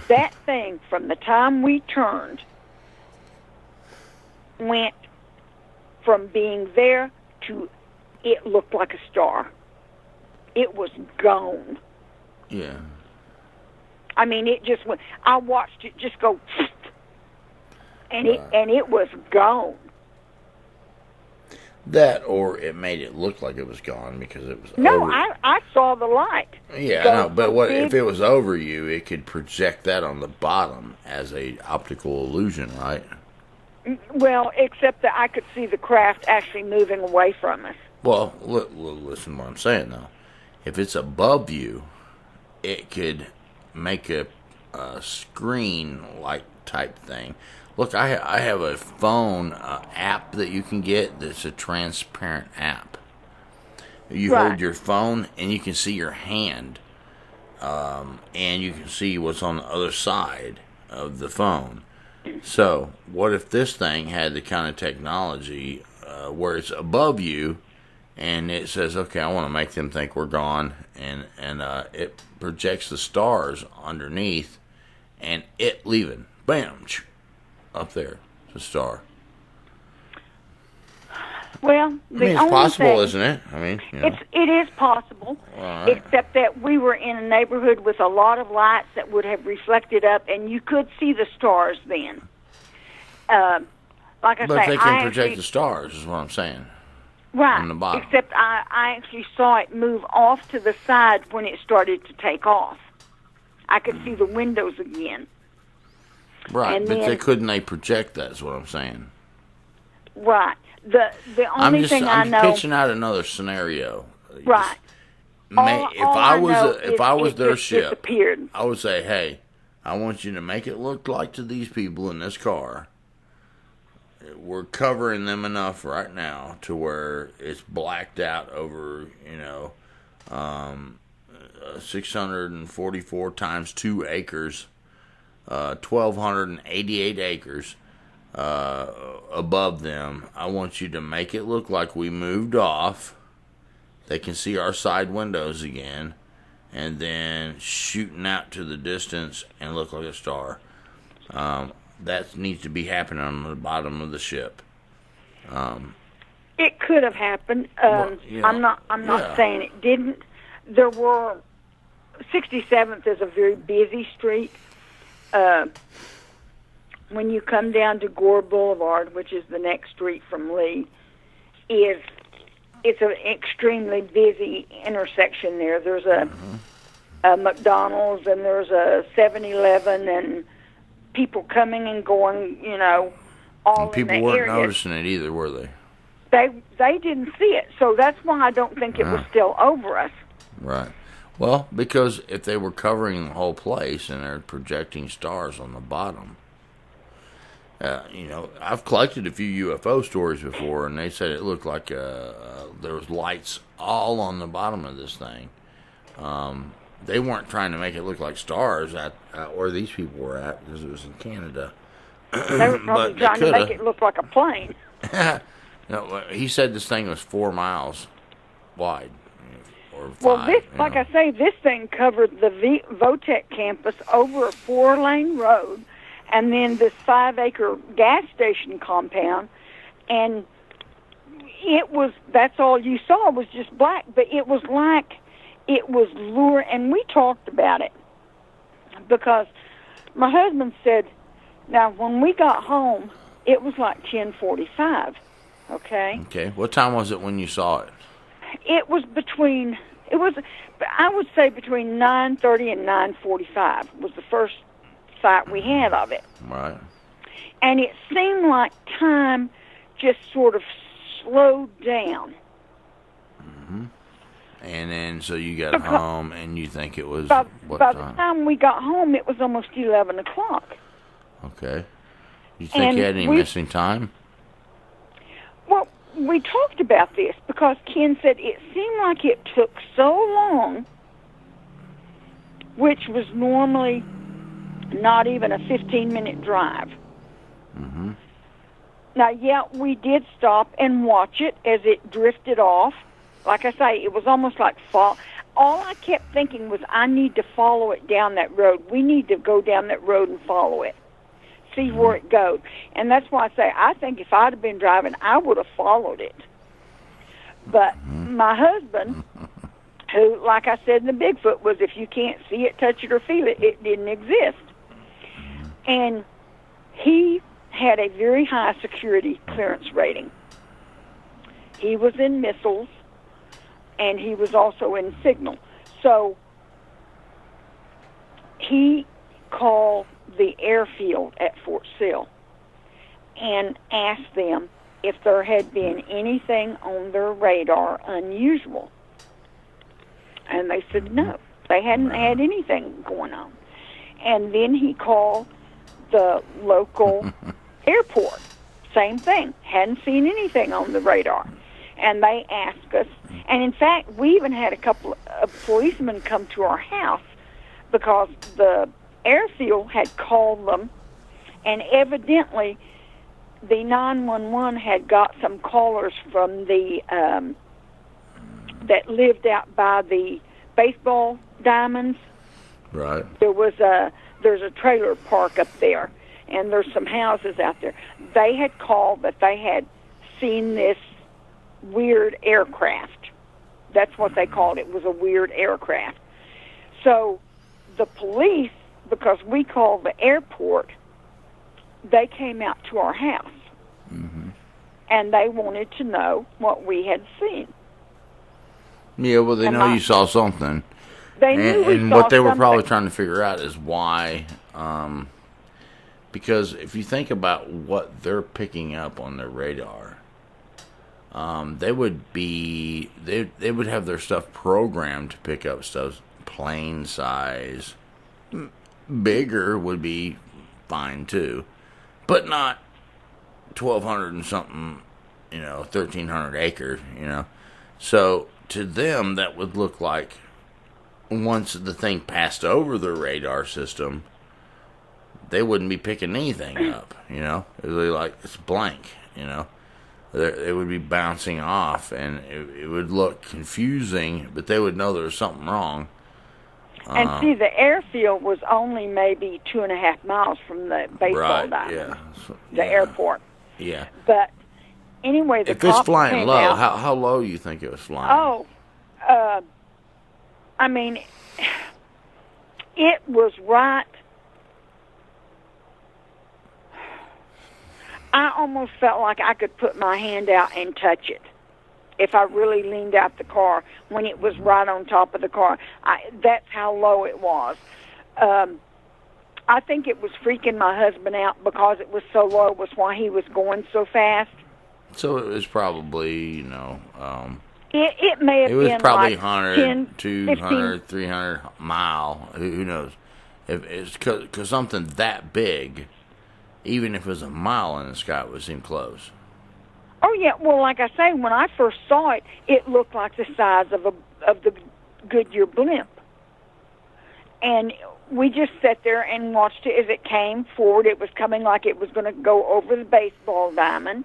That thing, from the time we turned, went from being there to it looked like a star. It was gone. Yeah. I mean, it just went. I watched it just go, and it was gone. That, or it made it look like it was gone because it was No, over. I saw the light. Yeah, I know, but what if it was over you? It could project that on the bottom as a optical illusion, right? Well, except that I could see the craft actually moving away from us. Well, listen to what I'm saying, though. If it's above you, it could make a screen-like type thing. Look, I have a phone app that you can get that's a transparent app. You hold your phone, and you can see your hand, and you can see what's on the other side of the phone. So, what if this thing had the kind of technology where it's above you, and it says, okay, I want to make them think we're gone, and it projects the stars underneath, and it leaving, bam, up there, it's a star. Well, it's possible, isn't it? I mean, it is possible, right. Except that we were in a neighborhood with a lot of lights that would have reflected up, and you could see the stars then. Like I say, but they can project the stars, is what I'm saying. Right. On the bottom. Except I actually saw it move off to the side when it started to take off. I could see the windows again. Right, and but then, couldn't project that, is what I'm saying. Right. The only thing I know... I'm pitching out another scenario. Right. If I was their ship, disappeared. I would say, hey, I want you to make it look like to these people in this car, we're covering them enough right now to where it's blacked out over, 644 times 2 acres, 1,288 acres above them. I want you to make it look like we moved off. They can see our side windows again, and then shooting out to the distance and look like a star. That needs to be happening on the bottom of the ship. It could have happened. I'm not saying it didn't. There were 67th is a very busy street. When you come down to Gore Boulevard, which is the next street from Lee, it's an extremely busy intersection there. There's a McDonald's and there's a 7-Eleven and people coming and going, all and people in the weren't area. noticing it either, were they? They didn't see it, so that's why I don't think it was still over us. Right. Well, because if they were covering the whole place and they're projecting stars on the bottom, I've collected a few UFO stories before, and they said it looked like there was lights all on the bottom of this thing. They weren't trying to make it look like stars at where these people were at, because it was in Canada. They were probably trying to make it look like a plane. No, he said this thing was 4 miles wide. Or 5, well, like I say, this thing covered the Votech campus over a 4-lane road, and then this 5-acre gas station compound, and that's all you saw was just black, but it was like it was lure, and we talked about it because my husband said, now when we got home, it was like 10:45. Okay. Okay. What time was it when you saw it? It was I would say between 9:30 and 9:45 was the first sight we had of it. Right. And it seemed like time just sort of slowed down. Mm-hmm. And then, so you got home, and you think it was what by time? the time we got home, it was almost 11 o'clock. Okay. You think you had any missing time? Well, we talked about this because Ken said it seemed like it took so long, which was normally not even a 15-minute drive. Mm-hmm. Now, yeah, we did stop and watch it as it drifted off. Like I say, it was almost like fall. All I kept thinking was, I need to follow it down that road. We need to go down that road and follow it, see where it goes. And that's why I say, I think if I'd have been driving, I would have followed it. But my husband, who, like I said in the Bigfoot, was if you can't see it, touch it, or feel it, it didn't exist. And he had a very high security clearance rating. He was in missiles, and he was also in signal. So he called the airfield at Fort Sill and asked them if there had been anything on their radar unusual. And they said no, they hadn't had anything going on. And then he called the local airport. Same thing, hadn't seen anything on the radar. And they asked us, and in fact, we even had a couple of policemen come to our house because the airfield had called them, and evidently the 911 had got some callers from the that lived out by the baseball diamonds. Right. There's a trailer park up there, and there's some houses out there. They had called that they had seen this weird aircraft. That's what they called it, was a weird aircraft. So the police, because we called the airport, they came out to our house. Mm-hmm. And they wanted to know what we had seen. Yeah, well, they know you saw something. They knew we saw and what they were something. probably trying to figure out is why, because if you think about what they're picking up on their radar, they would have their stuff programmed to pick up stuff plane size. Bigger would be fine too, but not 1,200 and something, 1,300 acres, So to them, that would look like once the thing passed over their radar system, they wouldn't be picking anything up, It would be like it's blank, It would be bouncing off, and it would look confusing, but they would know there was something wrong. And see, the airfield was only maybe 2.5 miles from the baseball diamond, the airport. Yeah. But anyway, the if it's cops flying came low, out. how low you think it was flying? Oh, I mean, it was right. I almost felt like I could put my hand out and touch it if I really leaned out the car when it was right on top of the car. That's how low it was. I think it was freaking my husband out because it was so low, was why he was going so fast. So it was probably, it may have been, it was probably like 100, 10, 200, 15. 300 mile. Who knows? If it's because something that big, even if it was a mile in the sky, it would seem close. Oh yeah, well, like I say, when I first saw it, it looked like the size of the Goodyear blimp, and we just sat there and watched it as it came forward. It was coming like it was going to go over the baseball diamond,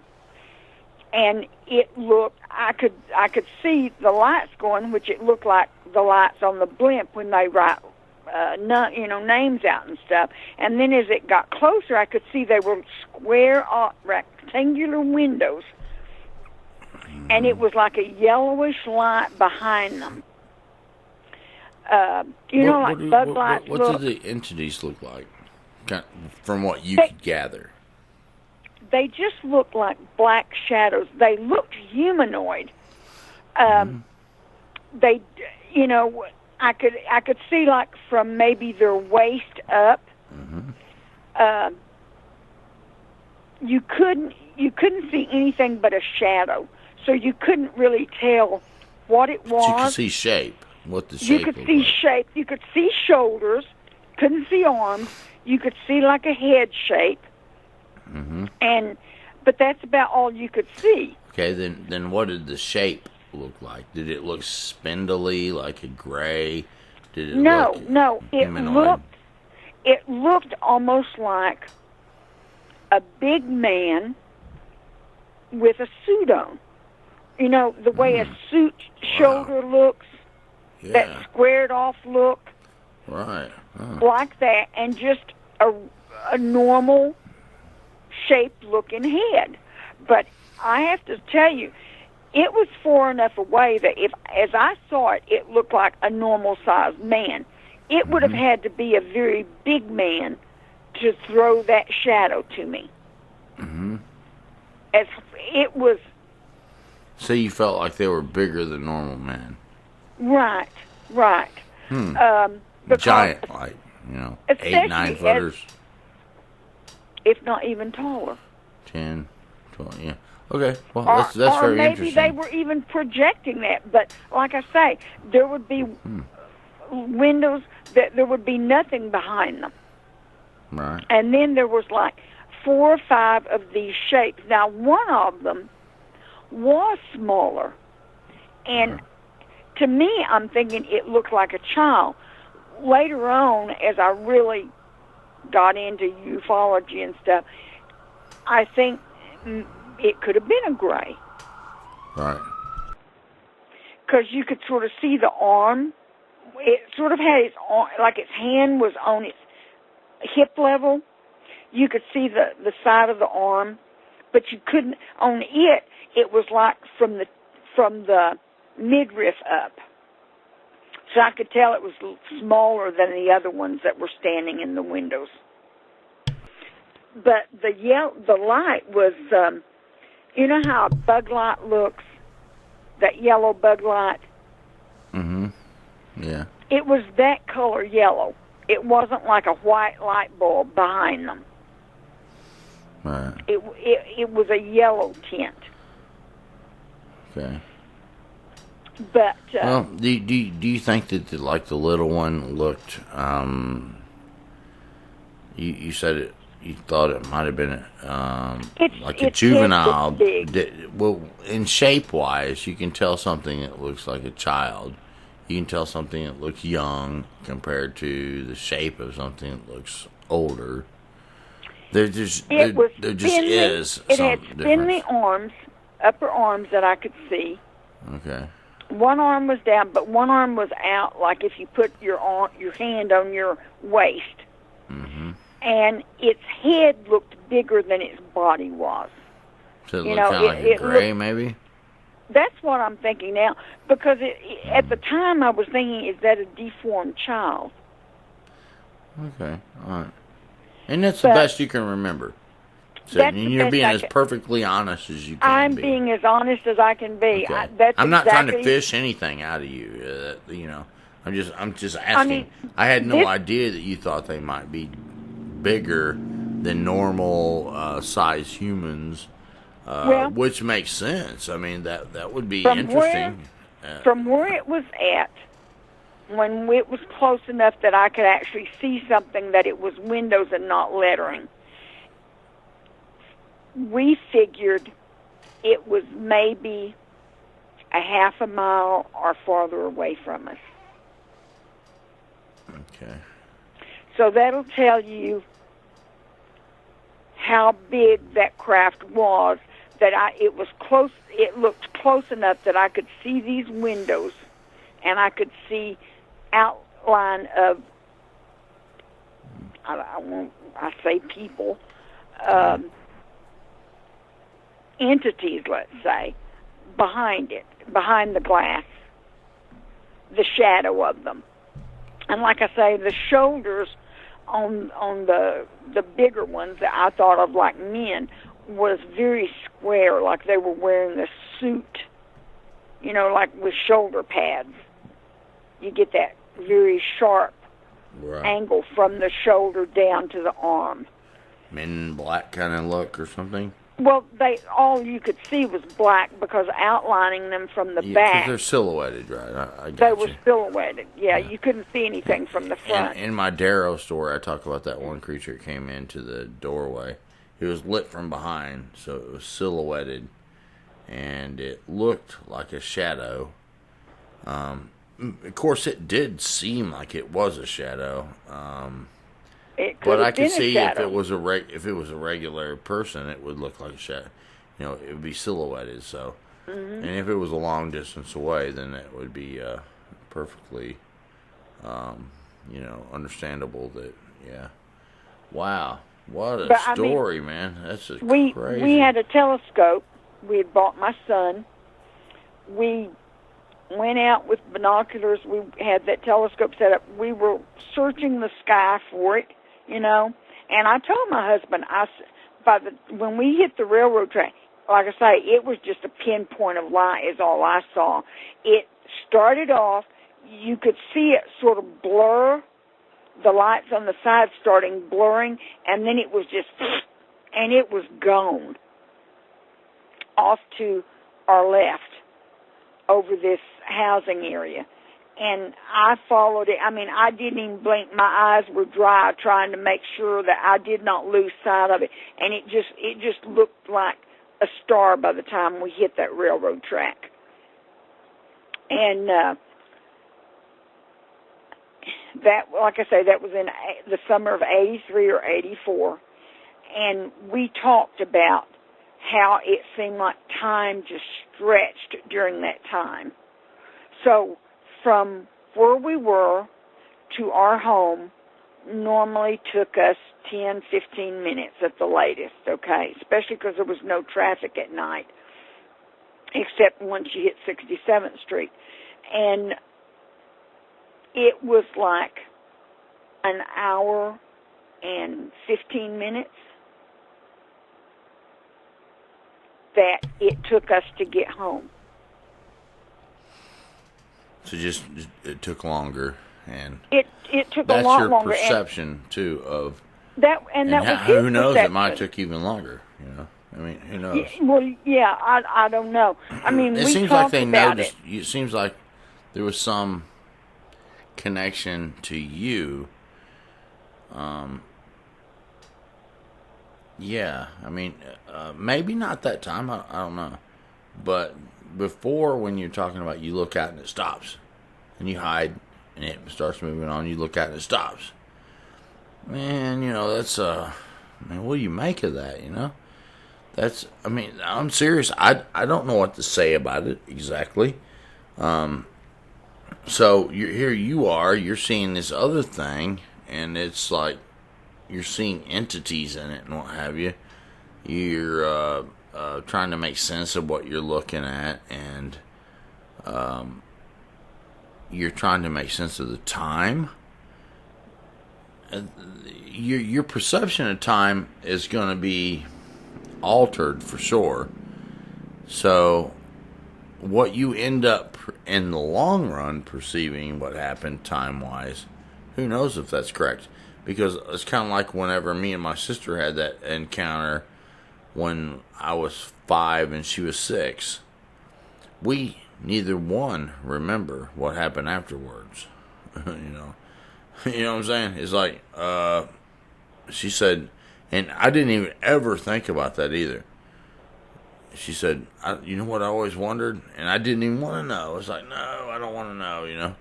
and it looked. I could see the lights going, which it looked like the lights on the blimp when they write, names out and stuff. And then as it got closer, I could see they were square, rectangular windows, and it was like a yellowish light behind them. like bug lights what look. do the entities look like, from what you could gather? They just look like black shadows. They looked humanoid. They, I could see like from maybe their waist up. You couldn't see anything but a shadow, so you couldn't really tell what it was. But you could see shape. What the shape? You could see shape. You could see shoulders. Couldn't see arms. You could see like a head shape. But that's about all you could see. Okay, then what did the shape look like? Did it look spindly, like a gray? Did it No. humanoid? It looked almost like a big man with a suit on. The way a suit shoulder looks, that squared off look. Right. Like that, and just a normal shaped looking head. But I have to tell you, it was far enough away that as I saw it, it looked like a normal sized man. It would have had to be a very big man to throw that shadow to me. As it was. So you felt like they were bigger than normal men. Right. Giant, like 8, 9 footers. If not even taller. 10, 12, yeah. Okay, well, that's or very maybe interesting. they were even projecting that. But like I say, there would be windows that there would be nothing behind them. Right. And then there was like 4 or 5 of these shapes. Now, one of them was smaller. And to me, I'm thinking it looked like a child. Later on, as I really got into ufology and stuff, I think it could have been a gray. Right. Because you could sort of see the arm. It sort of had its arm, like its hand was on its hip level. You could see the side of the arm, but you couldn't, on it, it was like from the midriff up. So I could tell it was smaller than the other ones that were standing in the windows. But the light was, you know how a bug light looks? That yellow bug light? Yeah. It was that color yellow. It wasn't like a white light bulb behind them. Right. It was a yellow tint. Okay. But well, do you think that the little one looked? You said it. You thought it might have been like a juvenile. Well, in shape wise, you can tell something that looks like a child. You can tell something that looks young compared to the shape of something that looks older. There just is It some had difference. spindly arms, upper arms that I could see. Okay. One arm was down, but one arm was out, like if you put your hand on your waist. And its head looked bigger than its body was. So it looked kind of like a gray, maybe? That's what I'm thinking now. Because at the time I was thinking, is that a deformed child? Okay, all right. And that's the best you can remember. So you're being as perfectly honest as you can be. I'm being as honest as I can be. Okay. I'm not trying to fish anything out of you. I'm just asking. I mean, I had no idea that you thought they might be bigger than normal size humans, which makes sense. I mean, that would be interesting. From where it was at, when it was close enough that I could actually see something, that it was windows and not lettering, we figured it was maybe a half a mile or farther away from us. Okay. So that'll tell you how big that craft was, that it was close. It looked close enough that I could see these windows, and I could see outline of, I say people, entities, let's say, behind it, behind the glass, the shadow of them. And like I say, the shoulders on the bigger ones that I thought of like men was very square, like they were wearing a suit, you know, like with shoulder pads. You get that very sharp angle from the shoulder down to the arm. Men in Black kind of look or something? Well, all you could see was black because outlining them from the back. Because they're silhouetted, right? I got they you. were silhouetted. Yeah, you couldn't see anything from the front. In my Darrow story, I talk about that one creature that came into the doorway. It was lit from behind, so it was silhouetted, and it looked like a shadow. Of course, it did seem like it was a shadow. But I could see if it was a regular person, it would look like a shadow. You know, it would be silhouetted. So, and if it was a long distance away, then it would be perfectly, understandable. That wow, what a story, man! That's just crazy. We had a telescope. We had bought my son. We went out with binoculars. We had that telescope set up. We were searching the sky for it. You know, and I told my husband, when we hit the railroad track, like I say, it was just a pinpoint of light is all I saw. It started off, you could see it sort of blur, the lights on the side starting blurring, and then it was just, and it was gone off to our left over this housing area. And I followed it. I mean, I didn't even blink. My eyes were dry trying to make sure that I did not lose sight of it. And it just looked like a star by the time we hit that railroad track. And that, like I say, that was in the summer of 83 or 84. And we talked about how it seemed like time just stretched during that time. So from where we were to our home normally took us 10, 15 minutes at the latest, okay? Especially because there was no traffic at night, except once you hit 67th Street. And it was like an hour and 15 minutes that it took us to get home. So just it took longer, and it took a lot longer. That's your perception too of that, and that was his who knows? perception. It might took even longer. You know, I mean, who knows? I don't know. I mean, it seems like they noticed. It seems like there was some connection to you. Yeah, I mean, maybe not that time. I don't know, but before, when you're talking about, you look out and it stops, and you hide and it starts moving on. You look out and it stops. Man, you know, that's man, what do you make of that? You know, that's. I mean, I'm serious. I don't know what to say about it exactly. So you are. You're seeing this other thing, and it's like you're seeing entities in it and what have you. You're trying to make sense of what you're looking at, and you're trying to make sense of the time. Your perception of time is going to be altered for sure. So what you end up in the long run perceiving what happened time-wise, who knows if that's correct? Because it's kind of like whenever me and my sister had that encounter when I was 5 and she was 6. We neither one remember what happened afterwards. You know what I'm saying? It's like she said, and I didn't even ever think about that either. She said, you know what I always wondered? And I didn't even want to know. It's like, no, I don't want to know, you know.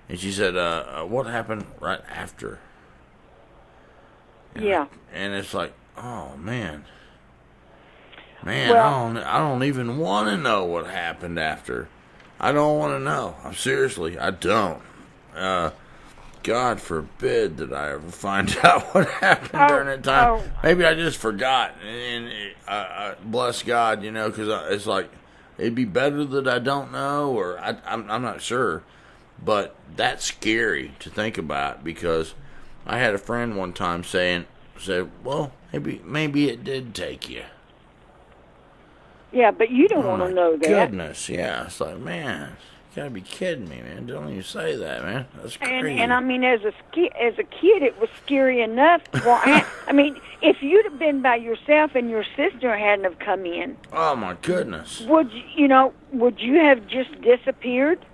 And she said, what happened right after? Yeah. And it's like, oh, man. Man, I don't even want to know what happened after. I don't want to know. Seriously, I don't. God forbid that I ever find out what happened during that time. Maybe I just forgot. And bless God, you know, because it's like, it'd be better that I don't know, or I'm not sure. But that's scary to think about, because I had a friend one time said, well, maybe it did take you. Yeah, but you don't want to know that. Goodness, yeah. It's like, man, you gotta be kidding me, man. Don't even say that, man. That's crazy. And I mean, as a kid, it was scary enough. Well, I mean, if you'd have been by yourself and your sister hadn't have come in, oh my goodness, would you have just disappeared?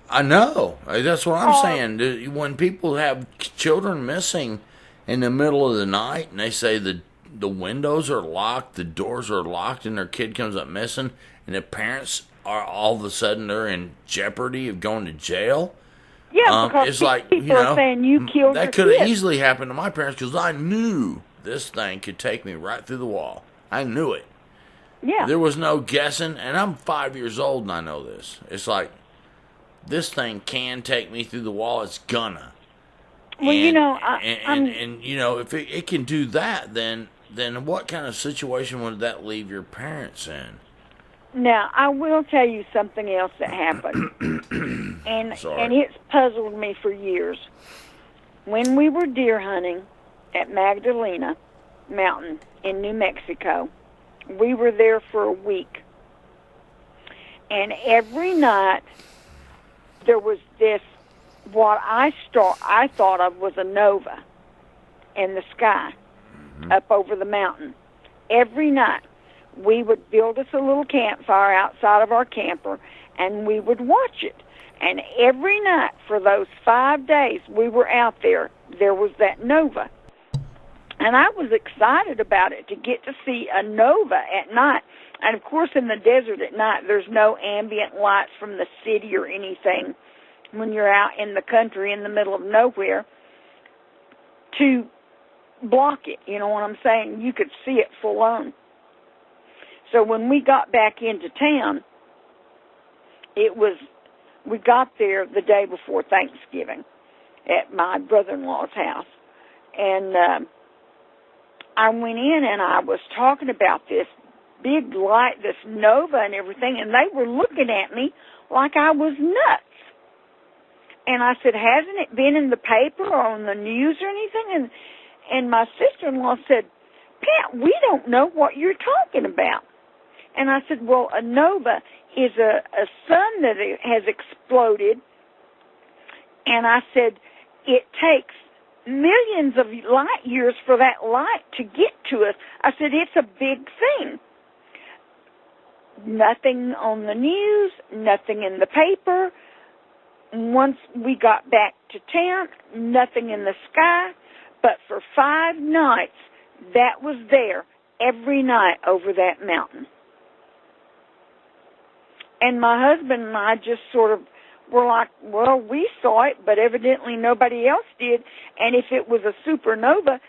I know. That's what I'm saying. When people have children missing in the middle of the night, and they say the windows are locked, the doors are locked, and their kid comes up missing, and the parents are all of a sudden they're in jeopardy of going to jail. Yeah, because it's like, people are saying you killed that could have easily happened to my parents, because I knew this thing could take me right through the wall. I knew it. Yeah. There was no guessing, and I'm 5 years old and I know this. It's like, this thing can take me through the wall. It's gonna. Well, and if it can do that, then what kind of situation would that leave your parents in? Now, I will tell you something else that happened, and it's puzzled me for years. When we were deer hunting at Magdalena Mountain in New Mexico, we were there for a week, and every night there was this, what I thought of was a nova in the sky up over the mountain. Every night we would build us a little campfire outside of our camper, and we would watch it. And every night for those 5 days we were out there, there was that nova. And I was excited about it, to get to see a nova at night. And, of course, in the desert at night, there's no ambient lights from the city or anything when you're out in the country in the middle of nowhere to block it. You know what I'm saying? You could see it full on. So when we got back into town, we got there the day before Thanksgiving at my brother-in-law's house. And I went in and I was talking about this big light, this nova and everything, and they were looking at me like I was nuts. And I said, hasn't it been in the paper or on the news or anything? And my sister-in-law said, Pat, we don't know what you're talking about. And I said, well, a nova is a sun that has exploded. And I said, it takes millions of light years for that light to get to us. I said, it's a big thing. Nothing on the news, nothing in the paper. Once we got back to town, nothing in the sky. But for 5 nights, that was there every night over that mountain. And my husband and I just sort of were like, well, we saw it, but evidently nobody else did. And if it was a supernova,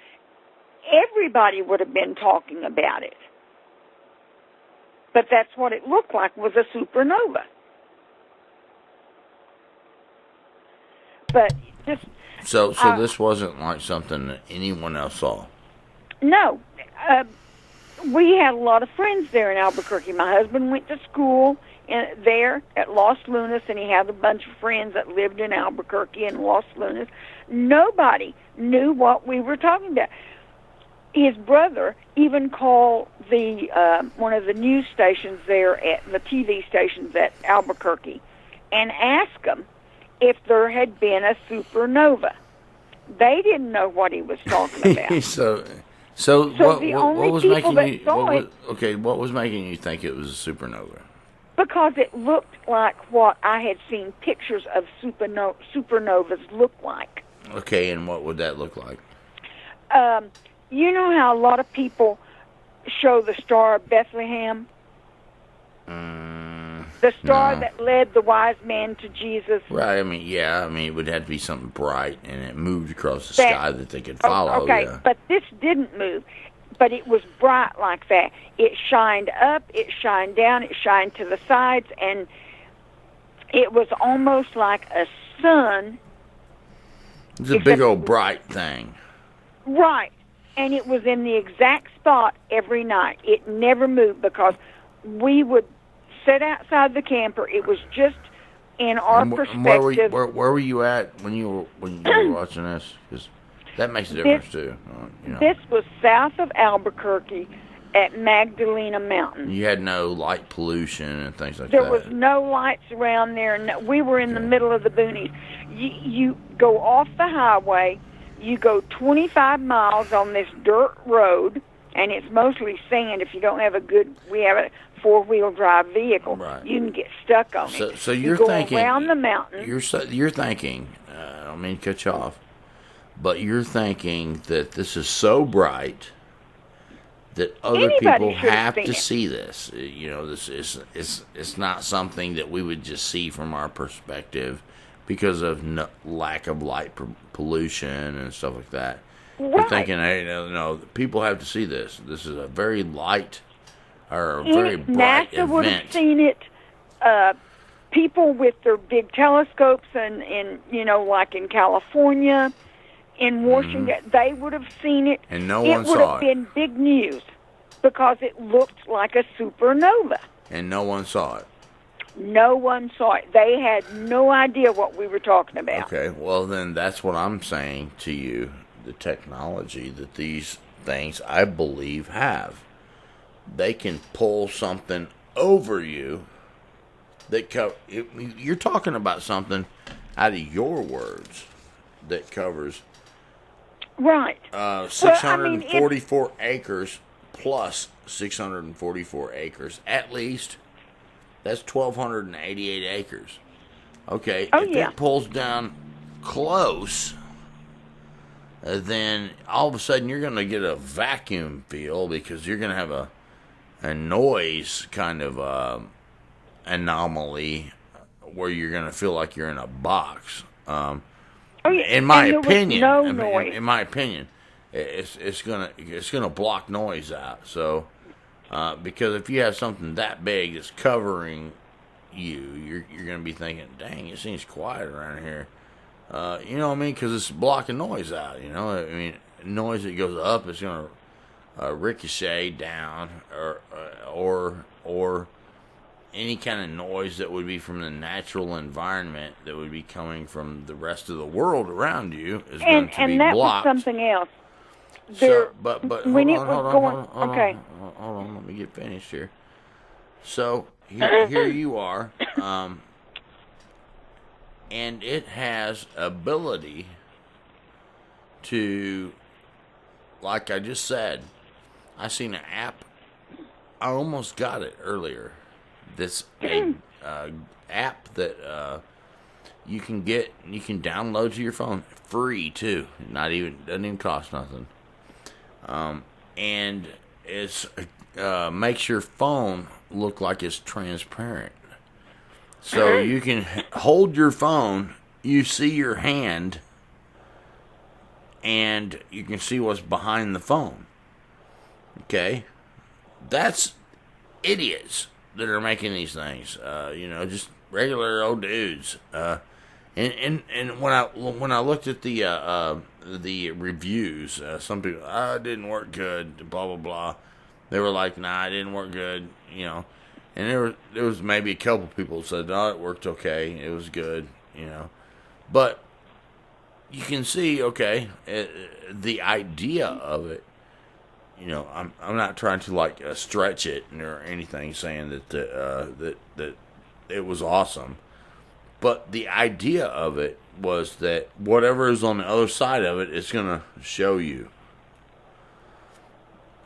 everybody would have been talking about it. But that's what it looked like, was a supernova. But just... So this wasn't like something that anyone else saw? No. We had a lot of friends there in Albuquerque. My husband went to school there at Los Lunas, and he had a bunch of friends that lived in Albuquerque and Los Lunas. Nobody knew what we were talking about. His brother even called the one of the news stations there, at the TV stations at Albuquerque, and asked them if there had been a supernova. They didn't know what he was talking about. So what was making what was making you think it was a supernova? Because it looked like what I had seen pictures of supernovas look like. Okay, and what would that look like? You know how a lot of people show the Star of Bethlehem? The star that led the wise man to Jesus. Right, it would have to be something bright, and it moved across the sky that they could follow. Okay, yeah. But this didn't move. But it was bright like that. It shined up, it shined down, it shined to the sides, and it was almost like a sun. It's a big old bright thing. Right. And it was in the exact spot every night. It never moved, because we would sit outside the camper. It was just in our And perspective, where were you at when you were watching this? 'Cause that makes a difference too. this was south of Albuquerque at Magdalena Mountain. You had no light pollution and things like There that. was no lights around there. No, we were in the middle of the boonies. You go off the highway, you go 25 miles on this dirt road, and it's mostly sand. If you don't have we have a 4-wheel drive vehicle, Right. you can get stuck on it. So you're you go thinking around the mountain. You're thinking. I don't mean to cut you off, but you're thinking that this is so bright that other Anybody people should have seen to it. see this. This is it's not something that we would just see from our perspective because of lack of light pollution and stuff like that. You're Right. thinking, hey, no, people have to see this. This is a very light or a very bright NASA would have event. seen it. People with their big telescopes and like in California, in Washington, they would have seen it. And no it one would saw have it. been big news because it looked like a supernova. And no one saw it. No one saw it. They had no idea what we were talking about. Okay, well then that's what I'm saying to you. The technology that these things, I believe, have. They can pull something over you that you're talking about something out of your words that covers Right. 644 acres plus 644 acres at least. That's 1,288 acres. Okay, if it pulls down close, then all of a sudden you're going to get a vacuum feel because you're going to have a noise kind of anomaly where you're going to feel like you're in a box. In my opinion, no noise. in my opinion, it's gonna block noise out. So because if you have something that big that's covering you're gonna be thinking, dang, it seems quiet around here. You know what I mean? Because it's blocking noise out. I mean, noise that goes up is gonna ricochet down, or any kind of noise that would be from the natural environment that would be coming from the rest of the world around you is going to be and that blocked. was something else. But when hold okay. on, let me get finished here. So here you are, and it has ability to, like I just said, I seen an app. I almost got it earlier. This app that you can download to your phone, free too. Doesn't even cost nothing. And it's makes your phone look like it's transparent. So you can hold your phone, you see your hand, and you can see what's behind the phone. Okay, that's idiots that are making these things, just regular old dudes. And when I looked at the reviews, some people, it didn't work good, blah blah blah. They were like, nah, it didn't work good, And there was maybe a couple people that said, no, it worked okay, it was good, But you can see, okay, the idea of it. I'm not trying to stretch it or anything, saying that it was awesome, but the idea of it was that whatever is on the other side of it, it's gonna show you.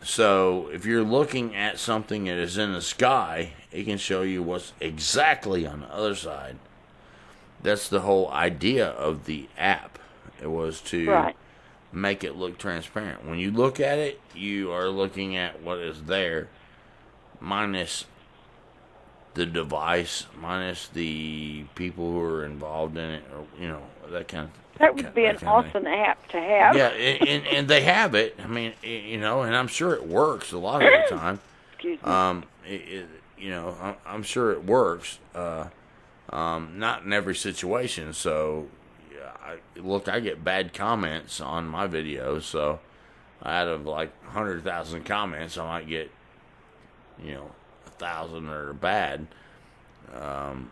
So if you're looking at something that is in the sky, it can show you what's exactly on the other side. That's the whole idea of the app. It was to make it look transparent. When you look at it, you are looking at what is there, minus the device, minus the people who are involved in it, or that kind of. That would be an awesome app to have. Yeah, and they have it. I mean, and I'm sure it works a lot of the time. Excuse me. I'm sure it works. Not in every situation. So, I get bad comments on my videos. So, out of 100,000 comments, I might get, 1,000 that are bad. I'm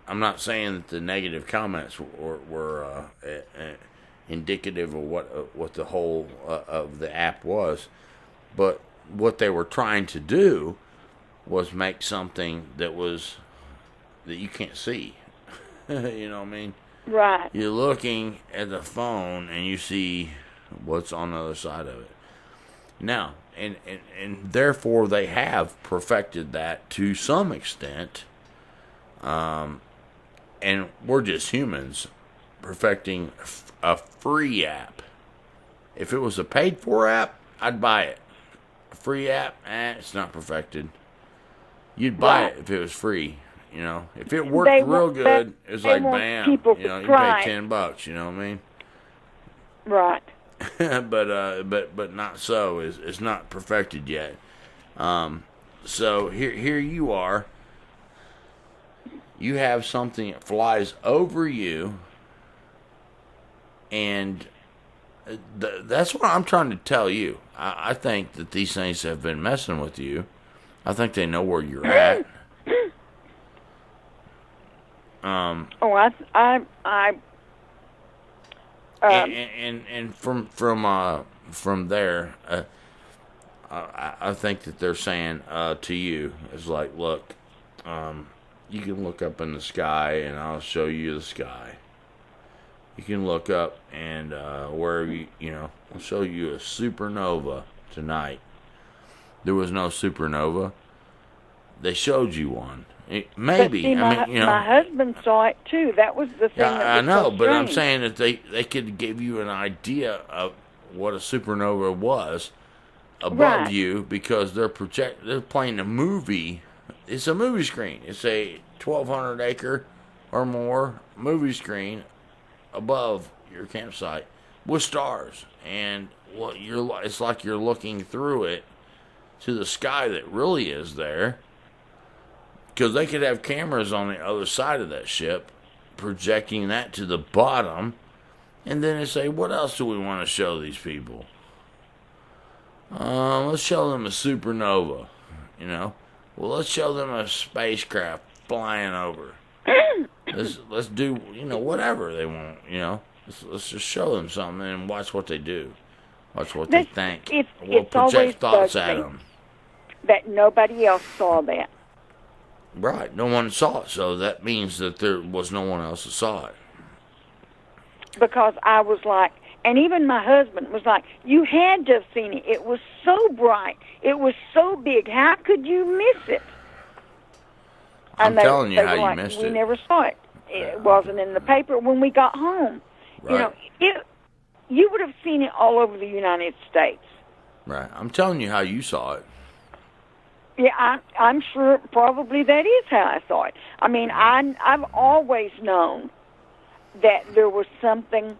not saying that the negative comments were indicative of what the whole of the app was, but what they were trying to do was make something that you can't see. You know what I mean? Right. You're looking at the phone and you see what's on the other side of it. Now, and therefore they have perfected that to some extent. And we're just humans perfecting a free app. If it was a paid for app, I'd buy it. A free app, it's not perfected. You'd buy it if it was free. You know, if it worked real good, it's like bam. You know, you pay $10. You know what I mean? Right. but not so. It's not perfected yet. So here you are. You have something that flies over you, and that's what I'm trying to tell you. I think that these things have been messing with you. I think they know where you're at. And from there, I think that they're saying to you, it's like, look, you can look up in the sky, and I'll show you the sky. You can look up and wherever I'll show you a supernova tonight. There was no supernova. They showed you one. Maybe. See, my husband saw it too. That was the thing. I know, but I'm saying that they could give you an idea of what a supernova was above you, because they're playing a movie. It's a movie screen. It's a 1,200 acre or more movie screen above your campsite with stars, and it's like you're looking through it to the sky that really is there. Because they could have cameras on the other side of that ship, projecting that to the bottom, and then they say, what else do we want to show these people? Let's show them a supernova, Well, let's show them a spacecraft flying over. Let's do, whatever they want, Let's just show them something and watch what they do. Watch what they think. We'll project thoughts at them. That nobody else saw that. Right, no one saw it, so that means that there was no one else that saw it. Because I was like, and even my husband was like, you had to have seen it. It was so bright. It was so big. How could you miss it? I'm telling you how you missed it. We never saw it. It wasn't in the paper when we got home. Right. You would have seen it all over the United States. Right. I'm telling you how you saw it. Yeah, I'm sure probably that is how I saw it. I mean, I've always known that there was something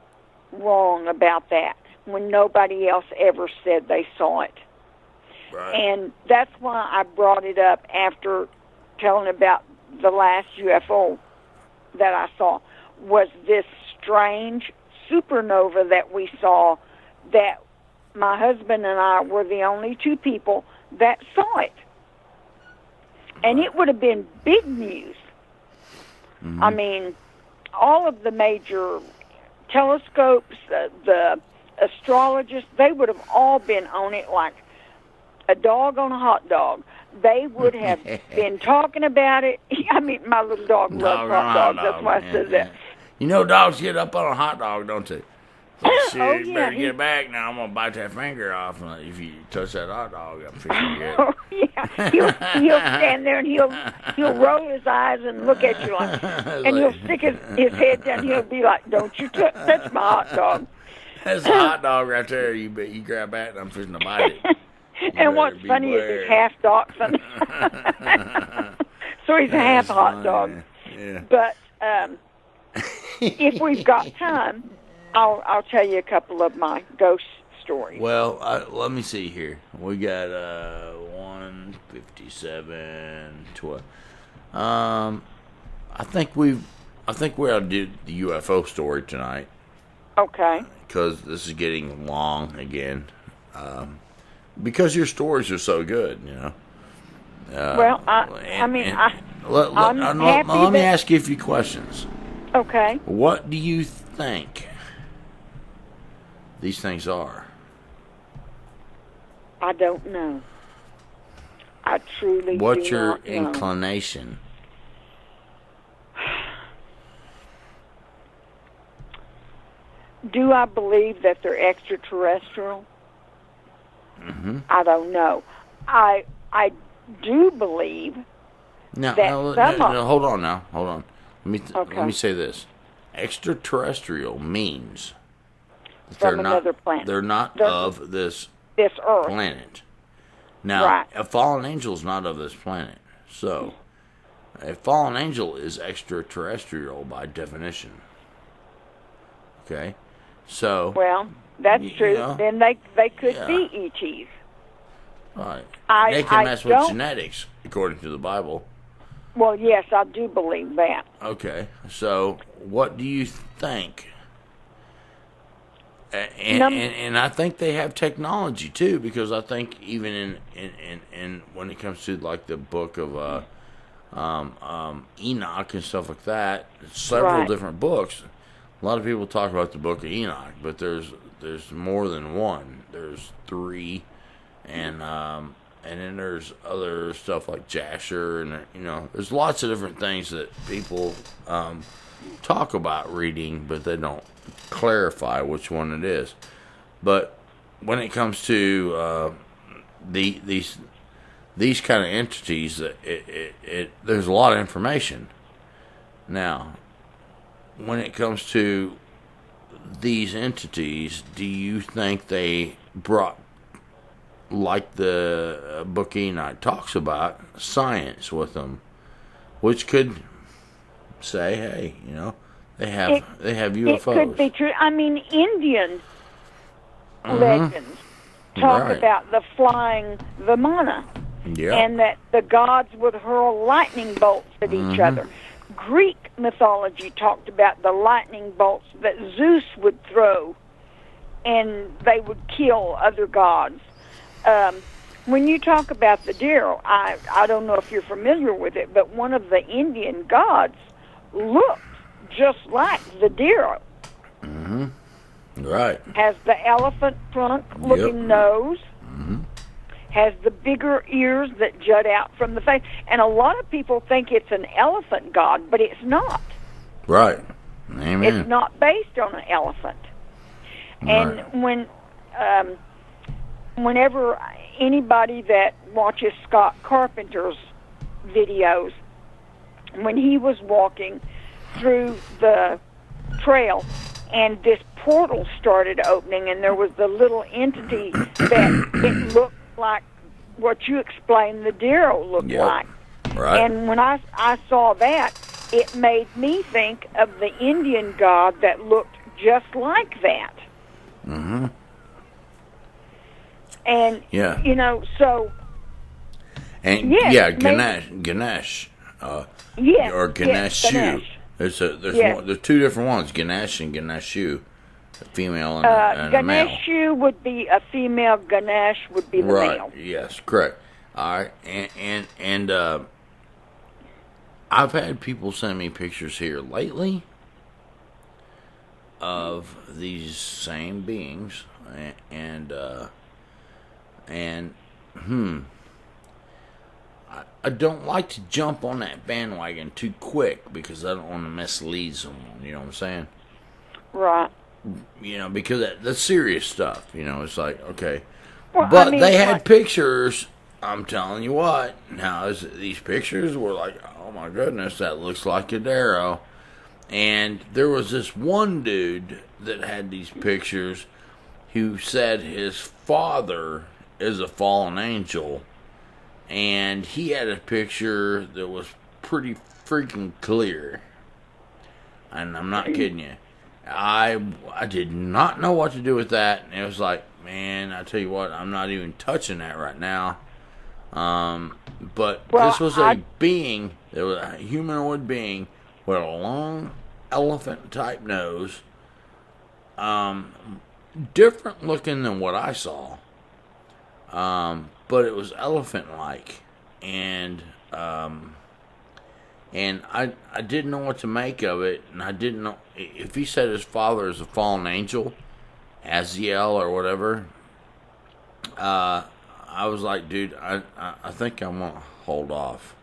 wrong about that when nobody else ever said they saw it. Right. And that's why I brought it up after telling about the last UFO that I saw, was this strange supernova that we saw, that my husband and I were the only two people that saw it. And it would have been big news. Mm-hmm. I mean, all of the major telescopes, the astrologists, they would have all been on it like a dog on a hot dog. They would have been talking about it. I mean, my little dog loves hot dogs. That's why I said that. Dogs get up on a hot dog, don't they? Shit, oh, you yeah, better get back now. I'm going to bite that finger off if you touch that hot dog. I'm fixing to get. Oh, yeah. He'll stand there and he'll roll his eyes and look at you like, and he'll stick his head down. He'll be like, don't you touch my hot dog. That's a hot dog right there. You grab that and I'm fixing to bite it. And what's funny is he's half dachshund. So he's a half hot dog. Yeah. But if we've got time, I'll tell you a couple of my ghost stories. Well, let me see here. We got 157, 12. I think we ought to do the UFO story tonight. Okay. Because this is getting long again. Because your stories are so good, Well, I'm happy let me that- ask you a few questions. Okay. What do you think these things are? I don't know. I truly What's do your not know. inclination? Do I believe that they're extraterrestrial? Mm-hmm. I don't know. I do believe No, that hold on now. Hold on. Let Okay. me say this. Extraterrestrial means that from another planet. they're not of this Earth. planet. Now, Right. a fallen angel is not of this planet. So, a fallen angel is extraterrestrial by definition. Okay? So, Well, that's true. know, Then they could yeah. be ETs. right. I- They can I mess with don't- genetics, according to the Bible. Well, yes, I do believe that. Okay, so what do you think? Num- And I think they have technology too, because I think even in when it comes to like the book of Enoch and stuff like that, several Right. different books. A lot of people talk about the book of Enoch, but there's more than one. There's three, and then there's other stuff like Jasher, and there's lots of different things that people talk about reading, but they don't clarify which one it is. But when it comes to these kind of entities, there's a lot of information. Now, when it comes to these entities, do you think they brought, like the book Enoch talks about, science with them, which could say, hey, they have UFOs. It could be true. I mean, Indian legends talk Right. about the flying Vimana, Yeah. and that the gods would hurl lightning bolts at each other. Greek mythology talked about the lightning bolts that Zeus would throw, and they would kill other gods. When you talk about the deer, I don't know if you're familiar with it, but one of the Indian gods looked just like the deer. Right. Has the elephant trunk-looking nose. Has the bigger ears that jut out from the face. And a lot of people think it's an elephant god, but it's not. Right. Amen. It's not based on an elephant. And Right. whenever anybody that watches Scott Carpenter's videos, when he was walking through the trail and this portal started opening and there was the little entity that it looked like what you explained the deer looked Yep. like. Right. And when I saw that, it made me think of the Indian god that looked just like that. And, Yeah. so... And Yes, Ganesh, Yes, or yes, Ganeshu. Ganesh. There's two different ones, Ganesh and Ganeshu, a female and a male. Ganeshu would be a female, Ganesh would be the Right. male. Yes. Correct. All right. And I've had people send me pictures here lately of these same beings, and I don't like to jump on that bandwagon too quick because I don't want to mislead someone. You know what I'm saying? Right. Because that's serious stuff. It's like, okay. Well, But I mean, they had like- pictures. I'm telling you what. Now, these pictures were like, oh my goodness, that looks like a Darrow. And there was this one dude that had these pictures who said his father is a fallen angel. And he had a picture that was pretty freaking clear. And I'm not kidding you. I did not know what to do with that. And it was like, man, I tell you what, I'm not even touching that right now. But Well, this was a being, there was a humanoid being with a long elephant type nose. Different looking than what I saw. But it was elephant like. and I didn't know what to make of it, and I didn't know if he said his father is a fallen angel, Aziel or whatever. I was like, dude, I think I'm gonna hold off.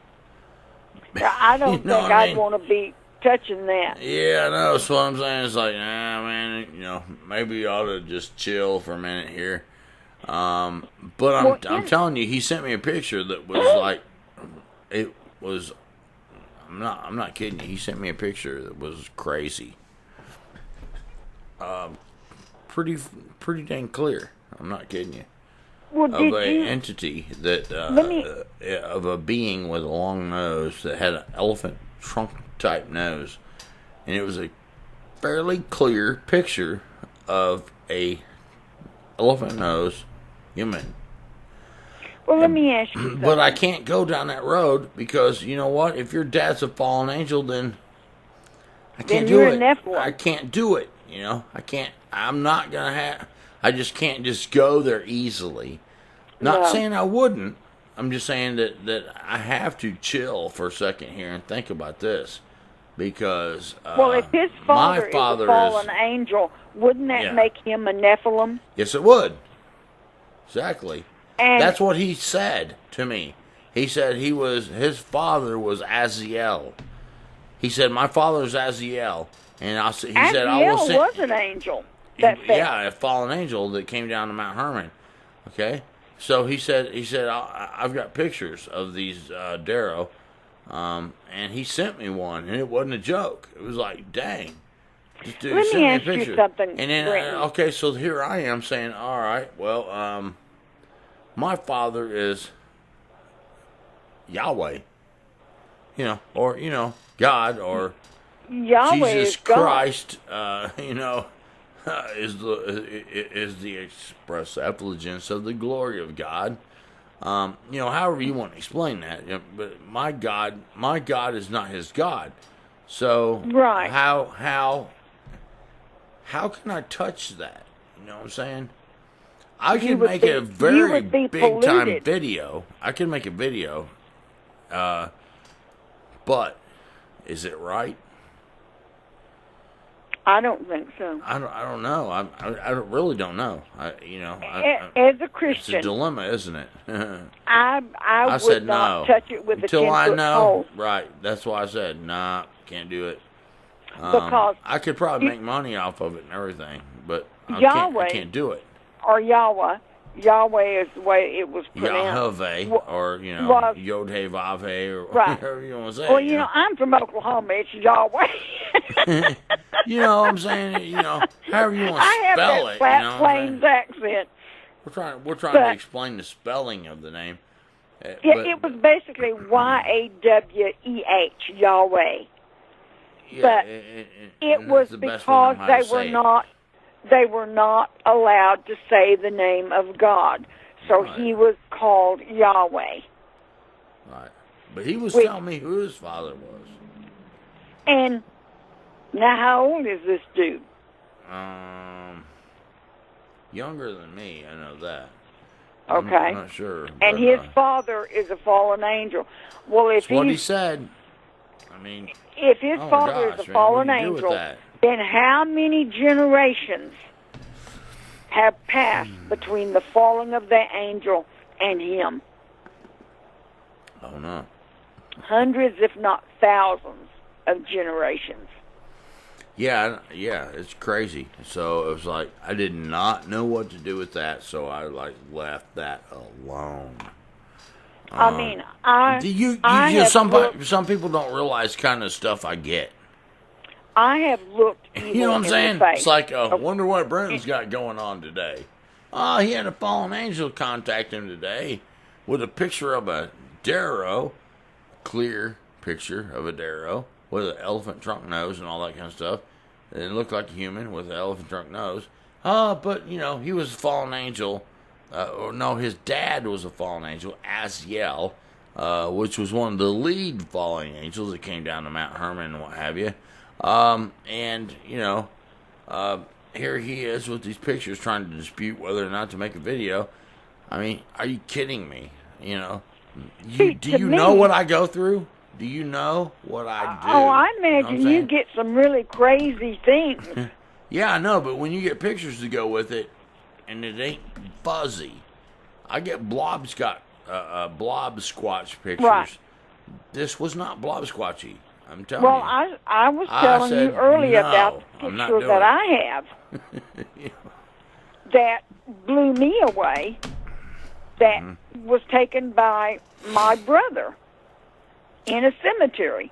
Yeah, I don't think I'd want to be touching that. Yeah, I know. That's what I'm saying. It's like, nah, man, maybe you ought to just chill for a minute here. But I'm telling you, he sent me a picture that was like, it was. I'm not kidding you. He sent me a picture that was crazy. Pretty dang clear. I'm not kidding you. Well, of an entity that of a being with a long nose that had an elephant trunk type nose, and it was a fairly clear picture of a elephant nose human. Well, let me ask you something. But I can't go down that road because you know what? If your dad's a fallen angel, then I can't do it. I can't do it. I can't. I'm not gonna have. I just can't just go there easily. Not saying I wouldn't. I'm just saying that I have to chill for a second here and think about this. Because well, if his father is a fallen angel, wouldn't that make him a Nephilim? Yes, it would. Exactly. And that's what he said to me. He said his father was Aziel. He said, my father's Aziel. And he said, I will send... was an angel. A fallen angel that came down to Mount Hermon. Okay? So he said, I've got pictures of these Darrow, and he sent me one, and it wasn't a joke. It was like, dang. This dude Let sent me me a ask picture. You something, and then, okay, so here I am saying, all right, well, my father is Yahweh, or, God, or Yahweh Jesus is God. Christ, is the express effulgence of the glory of God. However you want to explain that. But my God is not his God. So right. How can I touch that? You know what I'm saying? I can make a very big time video. I can make a video. But is it right? I don't think so. I don't know. I really don't know. As a Christian, it's a dilemma, isn't it? I would not touch it with until a 10-foot I know. pole. Right. That's why I said, nah, can't do it. Because I could probably make money off of it and everything, but I can't do it. Or Yahweh. Yahweh is the way it was pronounced. Yahweh, or, Yod-Heh-Vav-Heh, or whatever you want to say. Well, I'm from Oklahoma. It's Yahweh. You know what I'm saying? However you want to spell it. I have that flat Plains accent. We're trying to explain the spelling of the name. It was basically Yahweh, Yahweh. Yeah, but it was because they were not allowed to say the name of God. So he was called Yahweh. Right. But he was telling me who his father was. And now how old is this dude? Younger than me, I know that. Okay. I'm not sure. And his father is a fallen angel. Well, if that's what he said. I mean, if his father is a fallen angel, then how many generations have passed between the falling of that angel and him? Oh, no. Hundreds, if not thousands, of generations. Yeah, it's crazy. So it was like, I did not know what to do with that, so I, left that alone. Some people don't realize kind of stuff I get. I have looked. You know what I'm saying? It's like, wonder what Brenton's got going on today. He had a fallen angel contact him today with a picture of a Darrow, clear picture of a Darrow with an elephant trunk nose and all that kind of stuff. It looked like a human with an elephant trunk nose. But he was a fallen angel. His dad was a fallen angel, Aziel, which was one of the lead fallen angels that came down to Mount Hermon and what have you. Here he is with these pictures trying to dispute whether or not to make a video. I mean, are you kidding me? Do you know what I go through? Do you know what I do? Oh, I imagine you get some really crazy things. Yeah, I know, but when you get pictures to go with it, and it ain't fuzzy, I get blob squatch pictures. Right. This was not blob squatchy. I'm telling Well, you. I was telling you earlier about the picture that I have that blew me away. That was taken by my brother in a cemetery.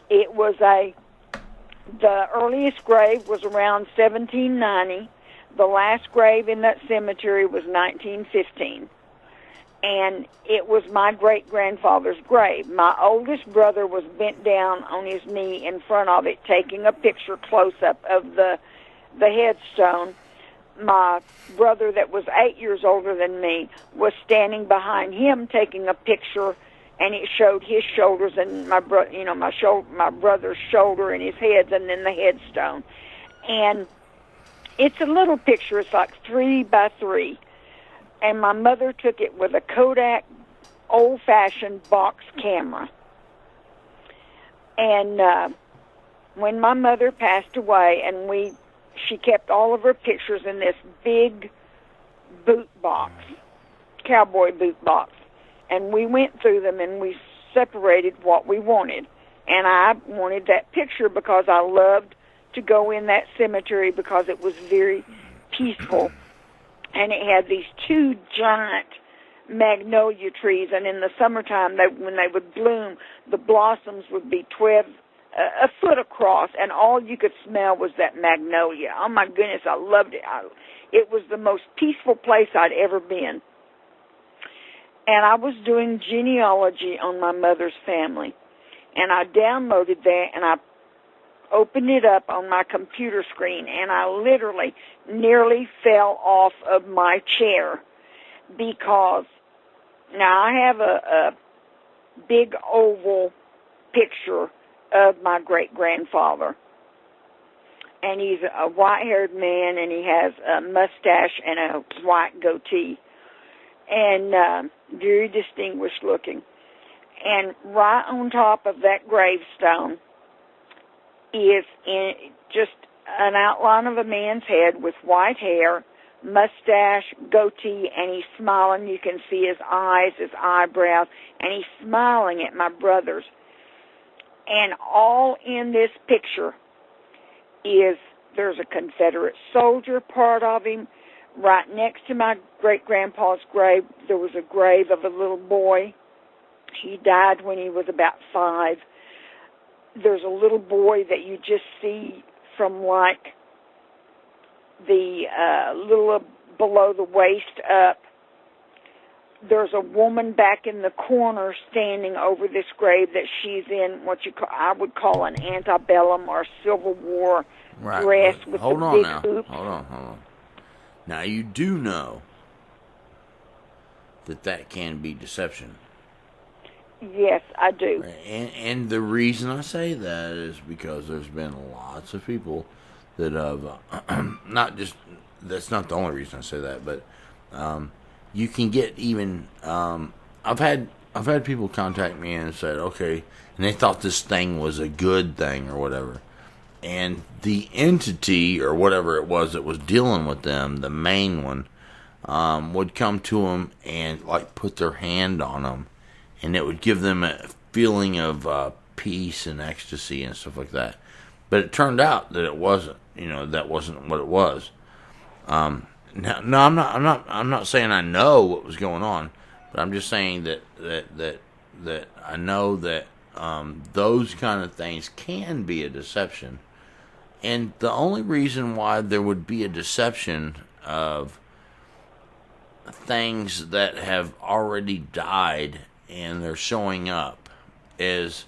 It was the earliest grave was around 1790. The last grave in that cemetery was 1915. And it was my great-grandfather's grave. My oldest brother was bent down on his knee in front of it, taking a picture close-up of the headstone. My brother that was 8 years older than me was standing behind him taking a picture, and it showed his shoulders and my brother's shoulder and his head, and then the headstone. And it's a little picture. It's like 3 by 3. And my mother took it with a Kodak old-fashioned box camera. And when my mother passed away, and she kept all of her pictures in this big boot box, cowboy boot box. And we went through them, and we separated what we wanted. And I wanted that picture because I loved to go in that cemetery because it was very peaceful. And it had these 2 giant magnolia trees, and in the summertime, when they would bloom, the blossoms would be 12 a foot across, and all you could smell was that magnolia. Oh my goodness, I loved it. It was the most peaceful place I'd ever been. And I was doing genealogy on my mother's family, and I downloaded that, and I opened it up on my computer screen, and I literally nearly fell off of my chair because now I have a big oval picture of my great-grandfather, and he's a white-haired man, and he has a mustache and a white goatee, and very distinguished looking. And right on top of that gravestone is just an outline of a man's head with white hair, mustache, goatee, and he's smiling. You can see his eyes, his eyebrows, and he's smiling at my brothers. And all in this picture there's a Confederate soldier part of him. Right next to my great-grandpa's grave, there was a grave of a little boy. He died when he was about 5. There's a little boy that you just see from like the little below the waist up. There's a woman back in the corner standing over this grave that she's in what I would call an antebellum or Civil War dress with the big hoops. Hold on. Now you do know that can be deception. Yes, I do. And the reason I say that is because there's been lots of people that have that's not the only reason I say that, but you can get even I've had people contact me and said, okay, and they thought this thing was a good thing or whatever, and the entity or whatever it was that was dealing with them, the main one, would come to them and like put their hand on them. And it would give them a feeling of peace and ecstasy and stuff like that. But it turned out that it wasn't. That wasn't what it was. I'm not saying I know what was going on, but I'm just saying that I know that those kind of things can be a deception. And the only reason why there would be a deception of things that have already died and they're showing up is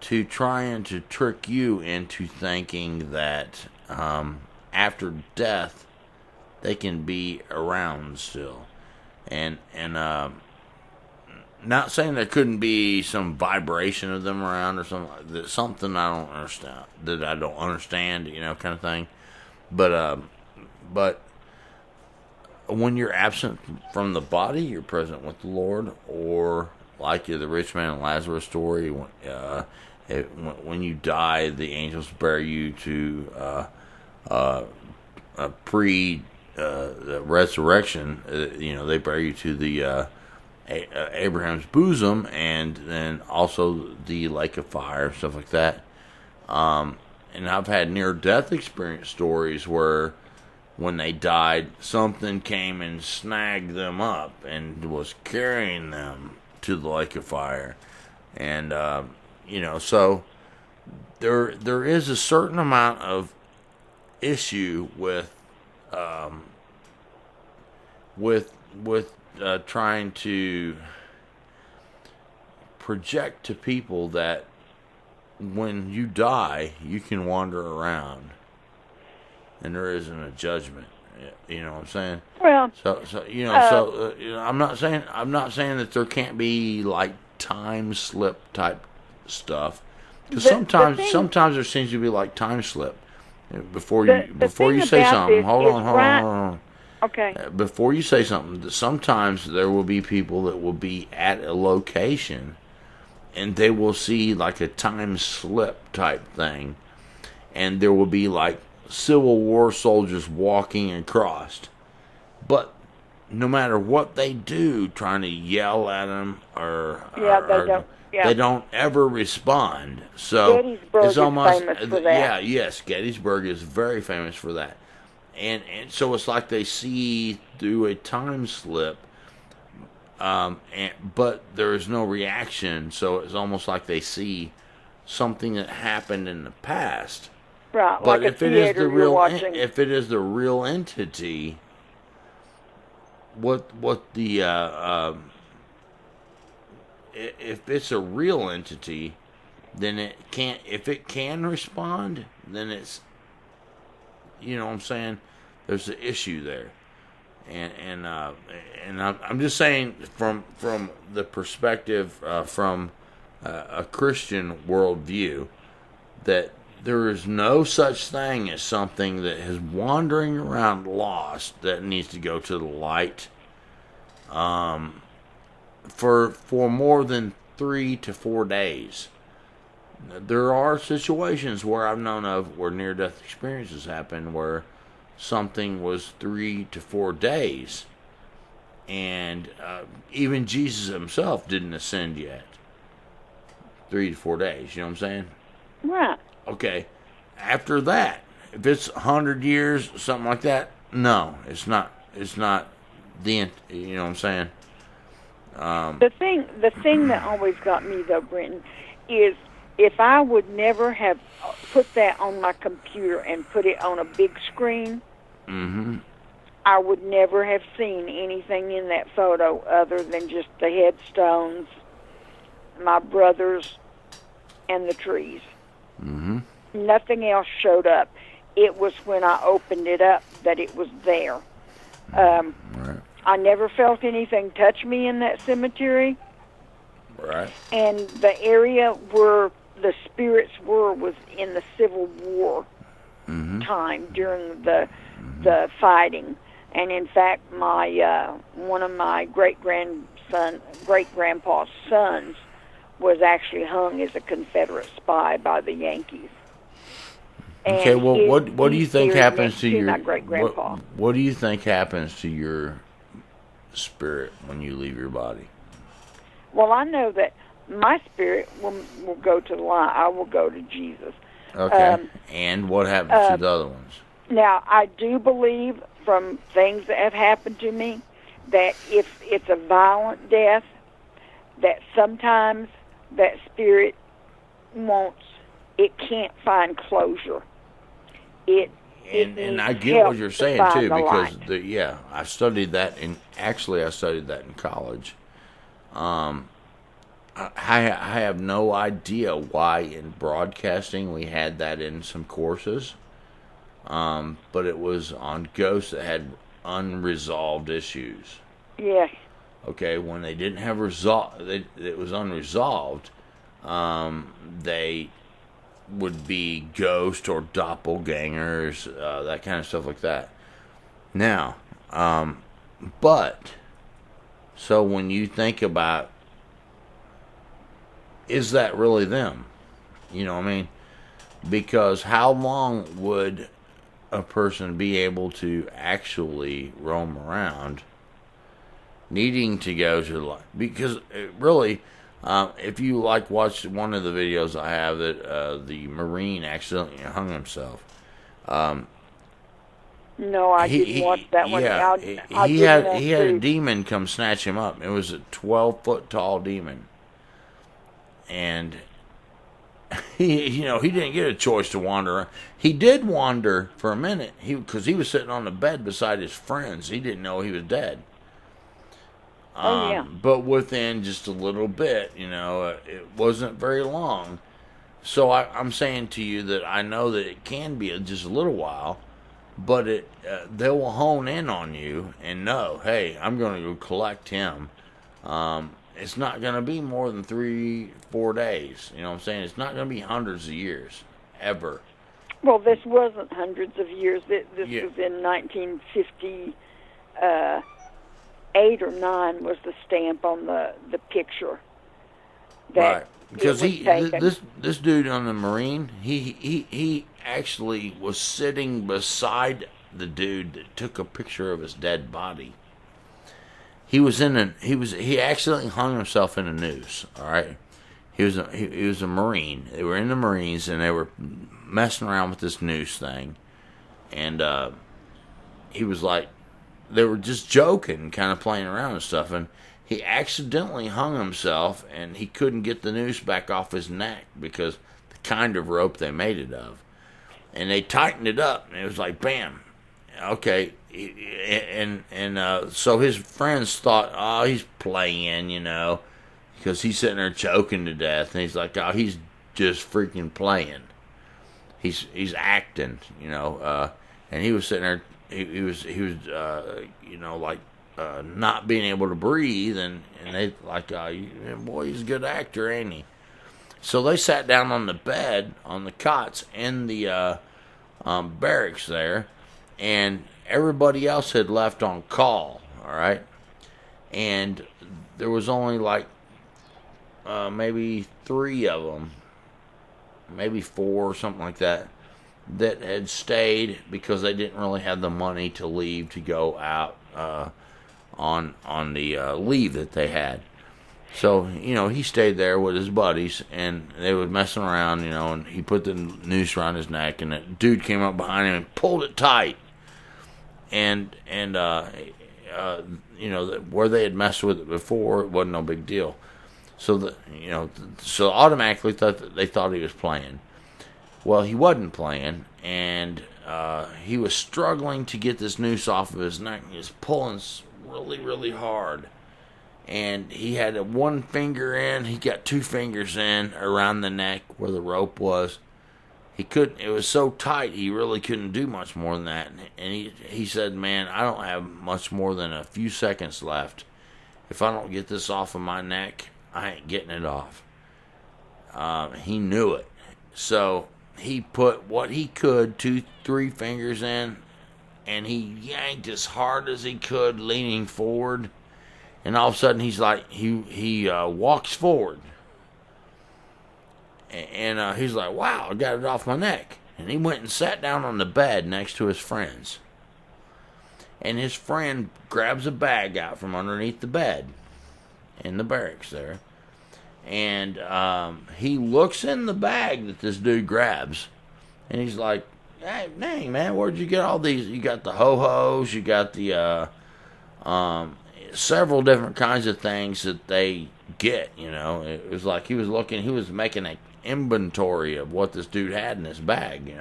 to try and to trick you into thinking that after death they can be around still, and not saying there couldn't be some vibration of them around or something I don't understand, kind of thing, but when you're absent from the body, you're present with the Lord, or like the rich man and Lazarus story, when you die, the angels bear you to pre the resurrection. They bear you to the Abraham's bosom, and then also the lake of fire, stuff like that. And I've had near-death experience stories where when they died, something came and snagged them up and was carrying them to the lake of fire. And, so there is a certain amount of issue with trying to project to people that when you die, you can wander around, and there isn't a judgment. You know what I'm saying? Well, I'm not saying that there can't be like time slip type stuff, because sometimes there seems to be like time slip. Before you say something, hold on. Okay. Before you say something, sometimes there will be people that will be at a location, and they will see like a time slip type thing, and there will be like Civil War soldiers walking across. But no matter what they do, trying to yell at them they don't ever respond. So Gettysburg it's almost, is famous for that. Yes, Gettysburg is very famous for that. And so it's like they see through a time slip, but there is no reaction. So it's almost like they see something that happened in the past. Right, But like if it is the real entity, what the if it's a real entity, then it can't. If it can respond, then it's, you know what I'm saying, there's an issue there, and I'm just saying from the perspective from a Christian worldview, that there is no such thing as something that is wandering around lost that needs to go to the light for more than 3 to 4 days. There are situations where I've known of where near-death experiences happen where something was 3 to 4 days, and even Jesus himself didn't ascend yet. 3 to 4 days, you know what I'm saying? Right. Okay, after that, if it's 100 years, something like that, no, it's not. It's not you know what I'm saying? The thing that always got me though, Brenton, is if I would never have put that on my computer and put it on a big screen, I would never have seen anything in that photo other than just the headstones, my brothers, and the trees. Nothing else showed up. It was when I opened it up that it was there. Right. I never felt anything touch me in that cemetery. Right. And the area where the spirits were was in the Civil War time during the fighting. And in fact, my one of my great grandpa's sons was actually hung as a Confederate spy by the Yankees. And okay, well, what do you think happens to your great-grandpa? What do you think happens to your spirit when you leave your body? Well, I know that my spirit will go to the light. I will go to Jesus. Okay, and what happens to the other ones? Now, I do believe from things that have happened to me that if it's a violent death, that sometimes that spirit can't find closure. And I get what you're saying too, because I studied that I studied that in college. I have no idea why in broadcasting we had that in some courses, but it was on ghosts that had unresolved issues. Yes. Okay, when they didn't have it was unresolved. They would be ghosts or doppelgangers, that kind of stuff like that. Now, But, so when you think about, is that really them? You know what I mean? Because how long would a person be able to actually roam around needing to go to the light? Because really, if you like watch one of the videos I have that the Marine accidentally hung himself. No, I didn't watch that one. Yeah, I he didn't had want a to. demon come snatch him up. It was a 12-foot tall demon, and he didn't get a choice to wander. He did wander for a minute. Because he was sitting on the bed beside his friends. He didn't know he was dead. Oh, yeah. But within just a little bit, it wasn't very long. So I'm saying to you that I know that it can be just a little while, but they will hone in on you and know, hey, I'm going to go collect him. It's not going to be more than 3-4 days. You know what I'm saying? It's not going to be hundreds of years, ever. Well, this wasn't hundreds of years. This Yeah. was in 1958 or 9 was the stamp on the picture. Right. Because taken. this dude on the Marine, he actually was sitting beside the dude that took a picture of his dead body. He accidentally hung himself in a noose. All right, he was a Marine. They were in the Marines and they were messing around with this noose thing, and he was like, they were just joking, kind of playing around and stuff, and he accidentally hung himself, and he couldn't get the noose back off his neck because the kind of rope they made it of, and they tightened it up, and it was like bam, okay. And so his friends thought, oh, he's playing, because he's sitting there choking to death, and he's like, oh, he's just freaking playing. He's acting, and he was sitting there. He was like not being able to breathe, and they like, boy, he's a good actor, ain't he? So they sat down on the bed, on the cots in the barracks there, and everybody else had left on call, all right? And there was only like maybe 3 of them, maybe 4 or something like that had stayed because they didn't really have the money to leave to go out on the leave that they had. So, he stayed there with his buddies, and they were messing around, and he put the noose around his neck, and that dude came up behind him and pulled it tight. And where they had messed with it before, it wasn't no big deal. So so automatically they thought he was playing. Well, he wasn't playing, and he was struggling to get this noose off of his neck. He was pulling really, really hard, and he had 1 finger in. He got 2 fingers in around the neck where the rope was. He couldn't. It was so tight. He really couldn't do much more than that. And he said, "Man, I don't have much more than a few seconds left. If I don't get this off of my neck, I ain't getting it off." He knew it, so he put what he could, 2-3 fingers in, and he yanked as hard as he could, leaning forward. And all of a sudden, he's like, he walks forward. And he's like, wow, I got it off my neck. And he went and sat down on the bed next to his friends. And his friend grabs a bag out from underneath the bed in the barracks there. And he looks in the bag that this dude grabs. And he's like, hey, dang, man, where'd you get all these? You got the ho-hos, you got the several different kinds of things that they get, It was like he was making an inventory of what this dude had in his bag,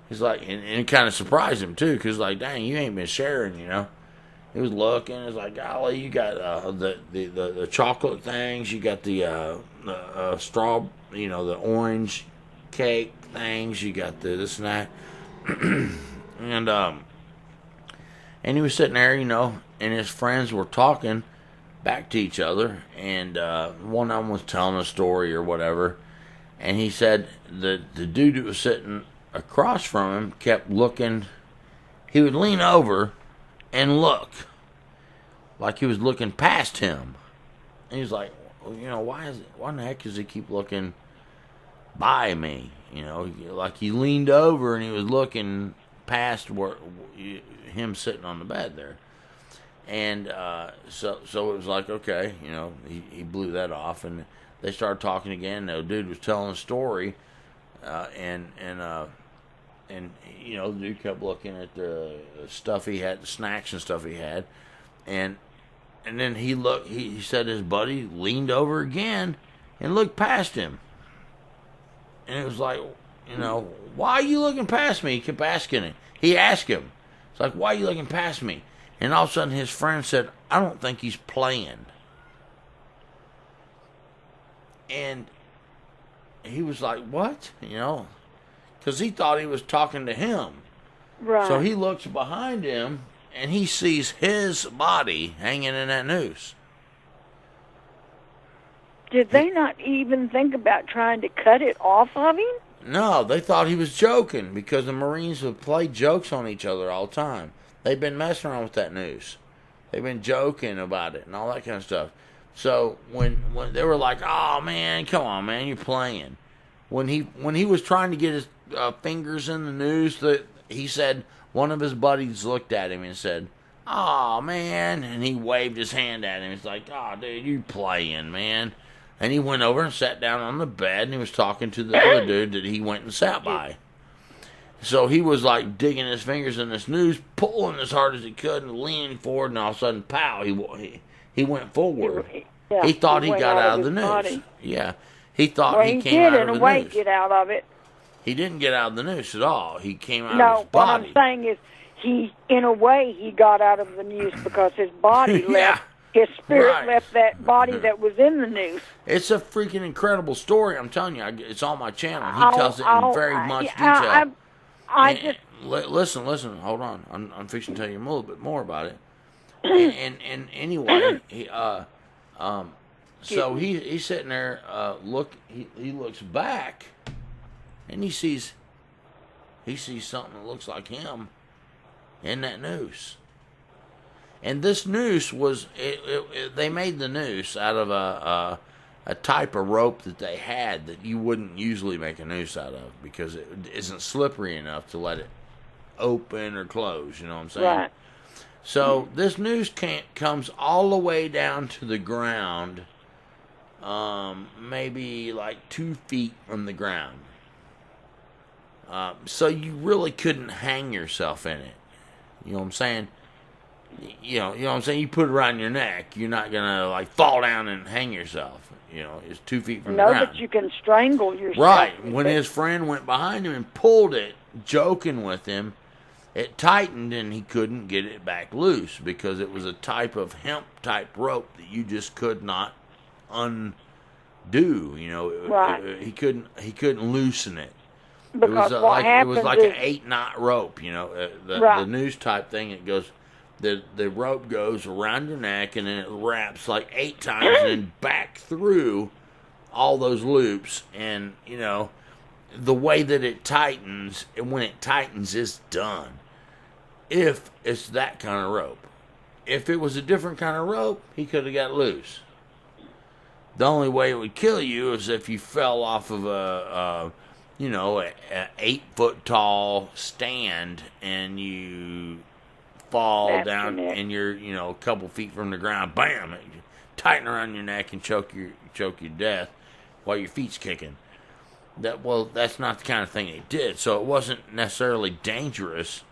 He's like, and it kind of surprised him too, because like, dang, you ain't been sharing, He was looking. It's like, golly, you got the chocolate things, you got the straw, the orange cake things, you got the this and that, and he was sitting there, and his friends were talking back to each other, and one of them was telling a story or whatever. And he said the dude that was sitting across from him kept looking. He would lean over and look. like he was looking past him. And he was like, well, you know, why in the heck does he keep looking by me? You know, like he leaned over and he was looking past him sitting on the bed there. And so it was like, okay, you know, he blew that off, and they started talking again. The dude was telling a story, and you know, the dude kept looking at the stuff he had, the snacks and stuff he had, and then he looked. He said his buddy leaned over again and looked past him, and it was like, you know, why are you looking past me? He kept asking it. He asked him, it's like, why are you looking past me? And all of a sudden his friend said, I don't think he's playing. And he was like, what? You know, because he thought he was talking to him. Right. So he looks behind him and he sees his body hanging in that noose. Did they not even think about trying to cut it off of him? No, they thought he was joking because the Marines would play jokes on each other all the time. They've been messing around with that noose. They've been joking about it and all that kind of stuff. So when they were like, "Oh man, come on, man, you're playing," when he was trying to get his fingers in the noose, that he said one of his buddies looked at him and said, "Oh man," and he waved his hand at him. He's like, "Oh dude, you playing, man." And he went over and sat down on the bed and he was talking to the other dude that he went and sat by. So he was like digging his fingers in this noose, pulling as hard as he could and leaning forward, and all of a sudden, pow, he went forward. Yeah, he thought he got out of the noose. Body. Yeah. He thought he came out of the noose. Well, he did in a way get out of it. He didn't get out of the noose at all. He came out of his No, what body. I'm saying is in a way, he got out of the noose because his body left. His spirit left that body that was in the noose. It's a freaking incredible story. I'm telling you, it's on my channel. He tells it in very much detail. Listen. Hold on. I'm fixing to tell you a little bit more about it. And anyway, so he's sitting there. He looks back, and he sees something that looks like him in that noose. And this noose was, they made the noose out of a type of rope that they had that you wouldn't usually make a noose out of because it isn't slippery enough to let it open or close, you know what I'm saying? Right. So this noose comes all the way down to the ground, maybe like 2 feet from the ground. So you really couldn't hang yourself in it. You know what I'm saying? You know what I'm saying? You put it around your neck, you're not gonna like fall down and hang yourself. You know, it's 2 feet from the ground. No, but you can strangle yourself. Right. When his friend went behind him and pulled it, joking with him, it tightened and he couldn't get it back loose because it was a type of hemp type rope that you just could not undo. You know, right. He couldn't loosen it. Because it was like an 8-knot rope. You know, the noose type thing. It goes. The rope goes around your neck and then it wraps like 8 times and then back through all those loops. And, you know, the way that it tightens, and when it tightens, it's done. If it's that kind of rope. If it was a different kind of rope, he could have got loose. The only way it would kill you is if you fell off of a 8-foot tall stand and you fall down and you're a couple feet from the ground, bam, tighten around your neck and choke you to death while your feet's kicking. That's not the kind of thing they did, so it wasn't necessarily dangerous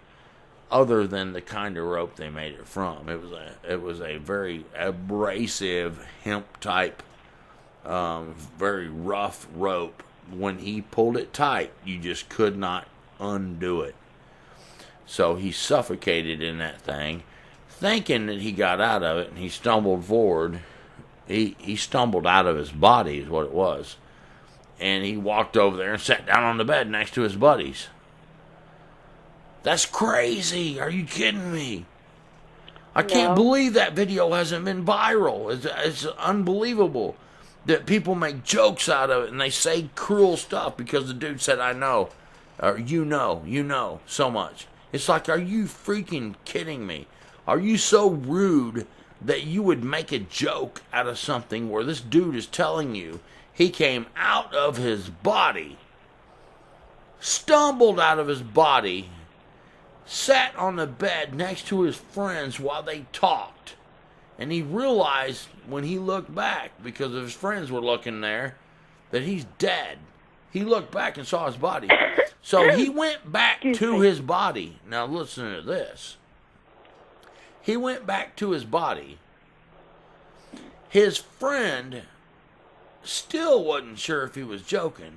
other than the kind of rope they made it from. It was a very abrasive hemp type, very rough rope. When he pulled it tight, you just could not undo it. So he suffocated in that thing, thinking that he got out of it, and he stumbled forward. He stumbled out of his body is what it was. And he walked over there and sat down on the bed next to his buddies. That's crazy. Are you kidding me? I can't believe that video hasn't been viral. It's unbelievable that people make jokes out of it and they say cruel stuff because the dude said, I know, or you know so much. It's like, are you freaking kidding me? Are you so rude that you would make a joke out of something where this dude is telling you he came out of his body, stumbled out of his body, sat on the bed next to his friends while they talked. And he realized when he looked back, because his friends were looking there, that he's dead. He looked back and saw his body. So he went back to his body. Now listen to this. He went back to his body. His friend still wasn't sure if he was joking.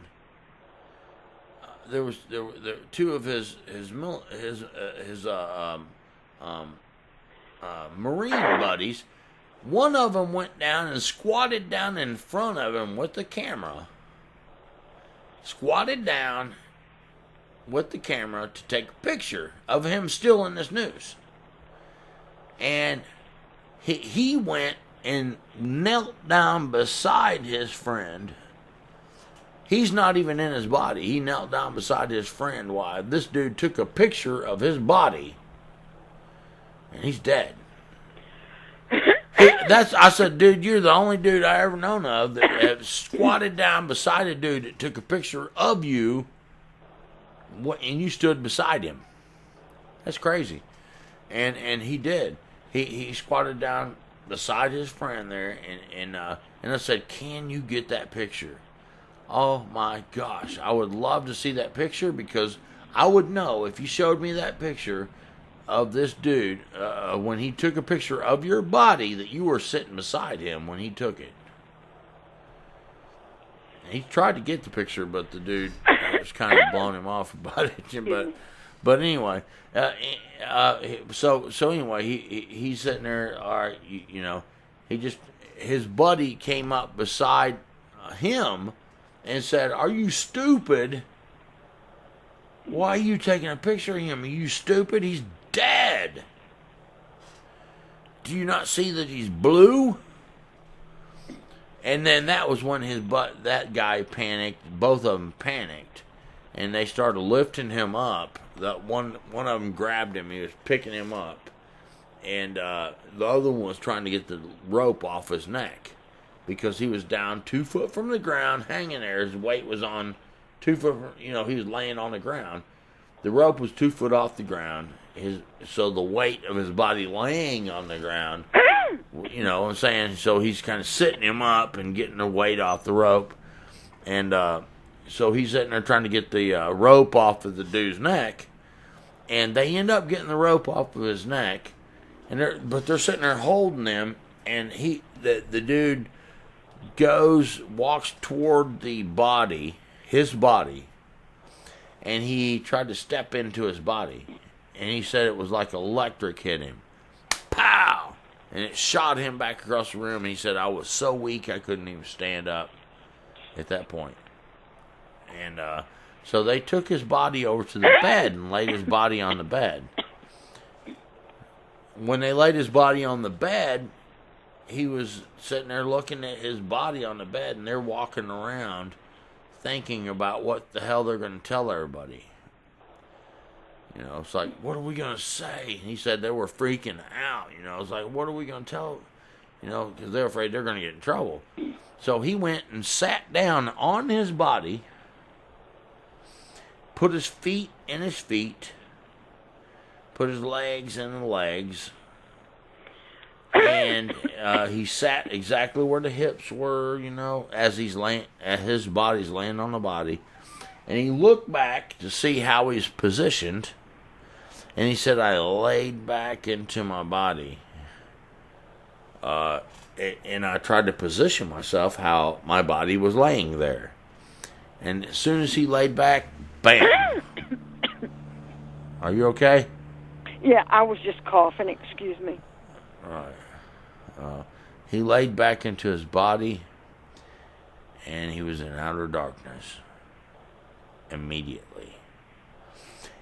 There were two of his Marine buddies. One of them went down and squatted down in front of him with the camera. Squatted down with the camera to take a picture of him still in this noose. And he went and knelt down beside his friend. He's not even in his body. He knelt down beside his friend while this dude took a picture of his body. And he's dead. I said, dude, you're the only dude I ever known of that squatted down beside a dude that took a picture of you, and you stood beside him. That's crazy. And he did. He squatted down beside his friend there, and I said, can you get that picture? Oh my gosh, I would love to see that picture, because I would know if you showed me that picture of this dude when he took a picture of your body that you were sitting beside him when he took it. He tried to get the picture, but the dude was kind of blowing him off about it. But anyway, so anyway, he's sitting there. All right, you know, his buddy came up beside him and said, "Are you stupid? Why are you taking a picture of him? Are you stupid? He's dead. Do you not see that he's blue?" And then that was when that guy panicked. Both of them panicked, and they started lifting him up. That one of them grabbed him. He was picking him up, and the other one was trying to get the rope off his neck, because he was down 2 foot from the ground, hanging there. His weight was on 2 foot. He was laying on the ground. The rope was 2 foot off the ground. So the weight of his body laying on the ground, you know what I'm saying? So he's kind of sitting him up and getting the weight off the rope. And so he's sitting there trying to get the rope off of the dude's neck. And they end up getting the rope off of his neck. But they're sitting there holding him. And the dude walks toward the body, his body. And he tried to step into his body. And he said it was like electric hit him. Pow! And it shot him back across the room. And he said, I was so weak I couldn't even stand up at that point. And so they took his body over to the bed and laid his body on the bed. When they laid his body on the bed, he was sitting there looking at his body on the bed. And they're walking around thinking about what the hell they're going to tell everybody. You know, it's like, what are we going to say? And he said they were freaking out. You know, it's like, what are we going to tell? You know, because they're afraid they're going to get in trouble. So he went and sat down on his body, put his feet in his feet, put his legs in the legs, and he sat exactly where the hips were, you know, as his body's laying on the body. And he looked back to see how he's positioned. And he said, I laid back into my body. And I tried to position myself how my body was laying there. And as soon as he laid back, bam. Are you okay? Yeah, I was just coughing. Excuse me. All right. He laid back into his body. And he was in outer darkness. Immediately.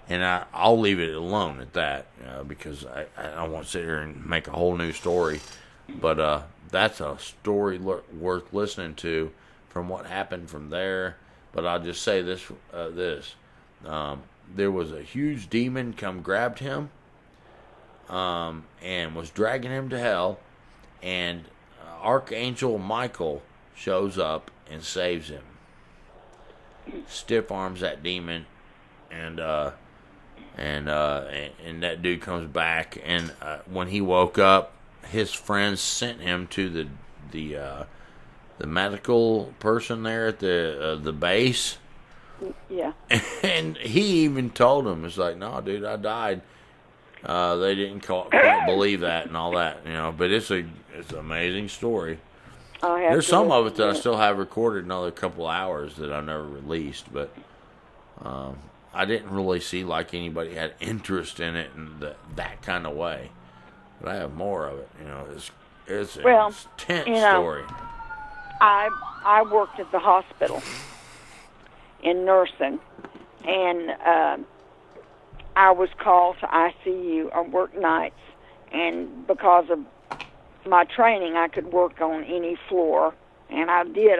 And I'll leave it alone at that, because I don't want to sit here and make a whole new story. But that's a story worth listening to from what happened from there. But I'll just say this. There was a huge demon come grabbed him and was dragging him to hell. and Archangel Michael shows up and saves him. Stiff arms that demon, and that dude comes back. And when he woke up, his friends sent him to the medical person there at the base. Yeah. And he even told him, it's like, no, dude, I died. They didn't quite believe that and all that, But it's an amazing story. There's some of it that I still have recorded another couple hours that I never released, but I didn't really see like anybody had interest in it in that kind of way. But I have more of it. It's an intense story. I worked at the hospital in nursing, and I was called to ICU. I worked nights, and because of my training, I could work on any floor, and I did.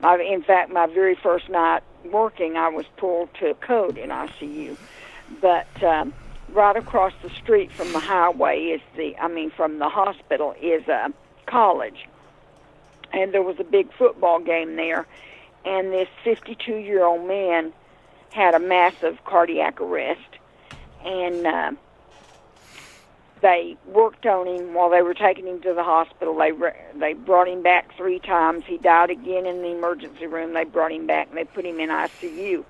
In fact, my very first night working, I was pulled to code in ICU. But right across the street from the highway from the hospital is a college, and there was a big football game there, and this 52-year-old man had a massive cardiac arrest, and they worked on him while they were taking him to the hospital. They brought him back 3 times. He died again in the emergency room. They brought him back, and they put him in ICU.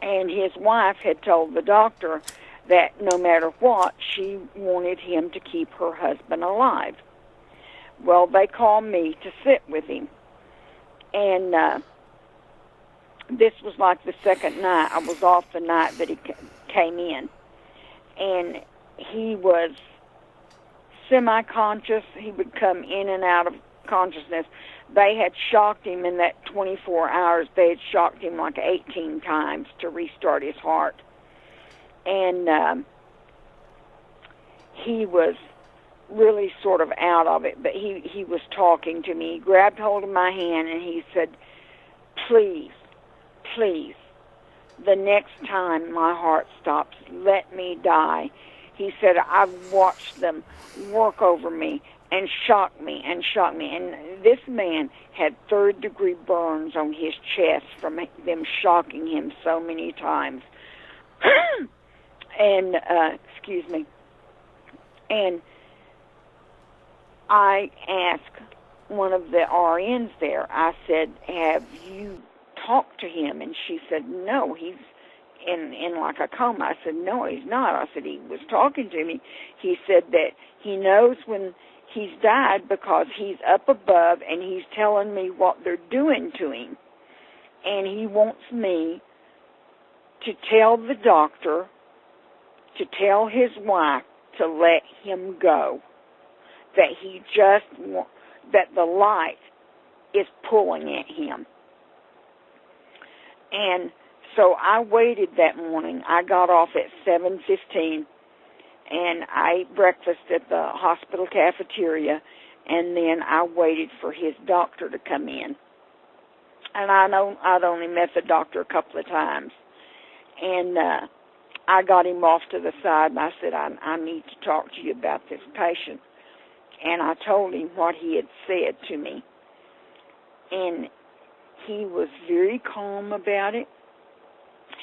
And his wife had told the doctor that no matter what, she wanted him to keep her husband alive. Well, they called me to sit with him. And this was like the second night. I was off the night that he came in. And he was semi-conscious. He would come in and out of consciousness. They had shocked him in that 24 hours. They had shocked him like 18 times to restart his heart. And he was really sort of out of it, but he was talking to me. He grabbed hold of my hand and he said, please, the next time my heart stops, let me die. He said, I've watched them work over me and shock me. And this man had 3rd-degree burns on his chest from them shocking him so many times. And, excuse me. And I asked one of the RNs there, I said, have you talked to him? And she said, no, he's in like a coma. I said, no, he's not. I said, he was talking to me. He said that he knows when he's died because he's up above and he's telling me what they're doing to him. And he wants me to tell the doctor, to tell his wife to let him go. That he just that the light is pulling at him. And so I waited that morning. I got off at 7:15, and I ate breakfast at the hospital cafeteria, and then I waited for his doctor to come in. And I'd only met the doctor a couple of times. And I got him off to the side, and I said, I need to talk to you about this patient. And I told him what he had said to me. And he was very calm about it.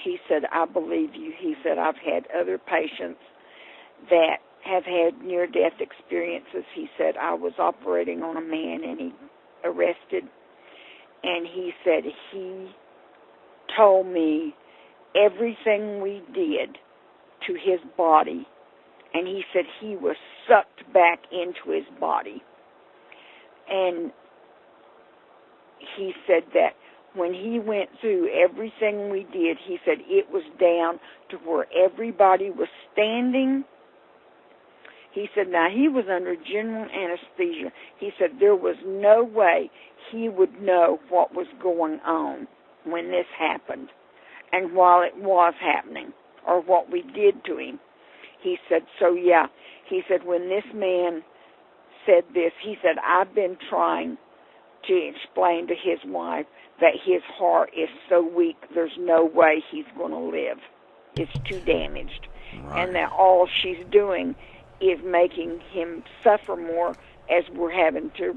He said, I believe you. He said, I've had other patients that have had near-death experiences. He said, I was operating on a man and he arrested. And he said, he told me everything we did to his body. And he said he was sucked back into his body. And he said that when he went through everything we did, he said it was down to where everybody was standing. He said, now he was under general anesthesia. He said there was no way he would know what was going on when this happened and while it was happening or what we did to him. He said, so yeah, he said, when this man said this, he said, I've been trying to explain to his wife that his heart is so weak, there's no way he's going to live. It's too damaged. Right. And that all she's doing is making him suffer more as we're having to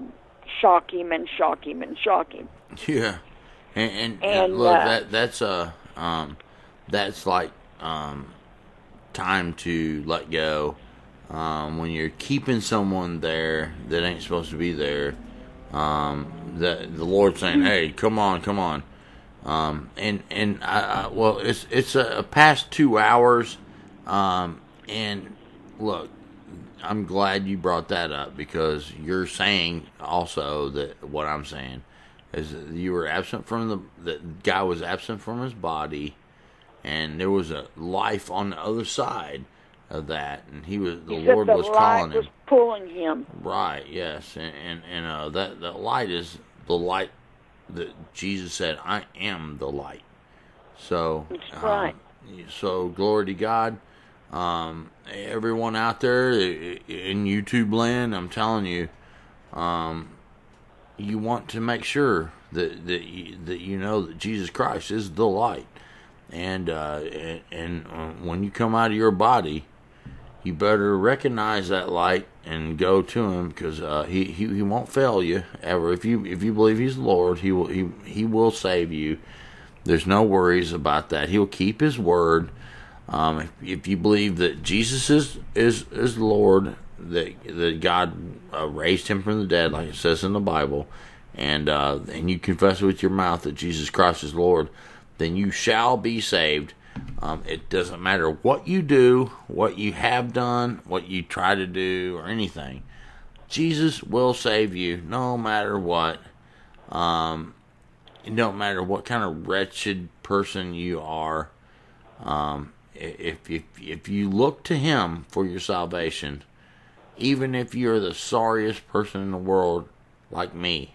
shock him and shock him and shock him. Yeah, and look, that's like time to let go. When you're keeping someone there that ain't supposed to be there, the Lord's saying, "Hey, come on, come on." Well, it's a past 2 hours, and look, I'm glad you brought that up because you're saying also that what I'm saying is that you were absent from the guy was absent from his body, and there was a life on the other side of that, and the Lord was calling him. Was pulling him. Right. Yes, and that light is the light that Jesus said, "I am the light." So, that's right. So glory to God. Everyone out there in YouTube land, I'm telling you, you want to make sure that you know that Jesus Christ is the light, and when you come out of your body, you better recognize that light and go to Him, because he won't fail you ever. If you believe He's Lord, He will save you. There's no worries about that. He'll keep His word. If you believe that Jesus is Lord, that God raised Him from the dead, like it says in the Bible, and you confess with your mouth that Jesus Christ is Lord, then you shall be saved. It doesn't matter what you do, what you have done, what you try to do, or anything. Jesus will save you, no matter what. It don't matter what kind of wretched person you are. If you look to Him for your salvation, even if you're the sorriest person in the world, like me,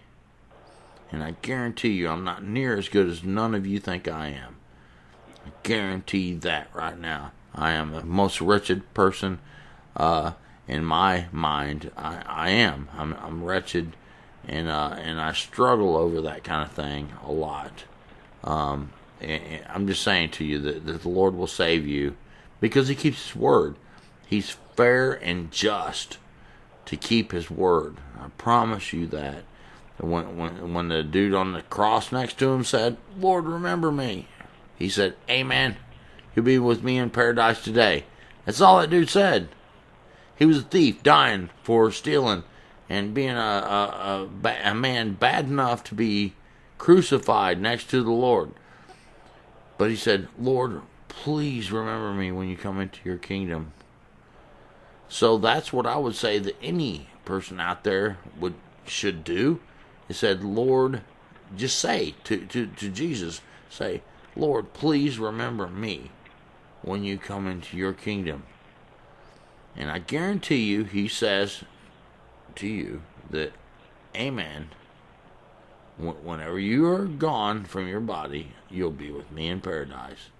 and I guarantee you I'm not near as good as none of you think I am. I guarantee that right now. I am the most wretched person in my mind. I am. I'm wretched, and I struggle over that kind of thing a lot. And I'm just saying to you that the Lord will save you because He keeps His word. He's fair and just to keep His word. I promise you that. When the dude on the cross next to Him said, "Lord, remember me," He said, "Amen. You'll be with me in paradise today." That's all that dude said. He was a thief, dying for stealing and being a man bad enough to be crucified next to the Lord. But he said, "Lord, please remember me when you come into your kingdom." So that's what I would say that any person out there should do. He said, "Lord," just say to Jesus, say, "Lord, please remember me when you come into your kingdom." And I guarantee you, He says to you that, "Amen. Whenever you are gone from your body, you'll be with me in paradise."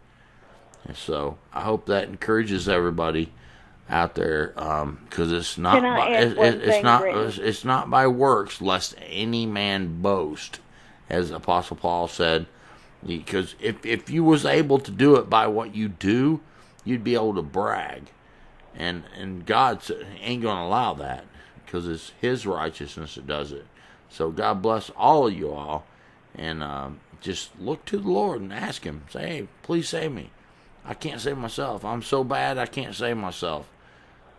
And so I hope that encourages everybody out there, because it's not it's not by works, lest any man boast, as Apostle Paul said. Because if you was able to do it by what you do, you'd be able to brag, and God ain't going to allow that, because it's His righteousness that does it. So God bless all of you all, and just look to the Lord and ask Him. Say, "Hey, please save me. I can't save myself. I'm so bad I can't save myself.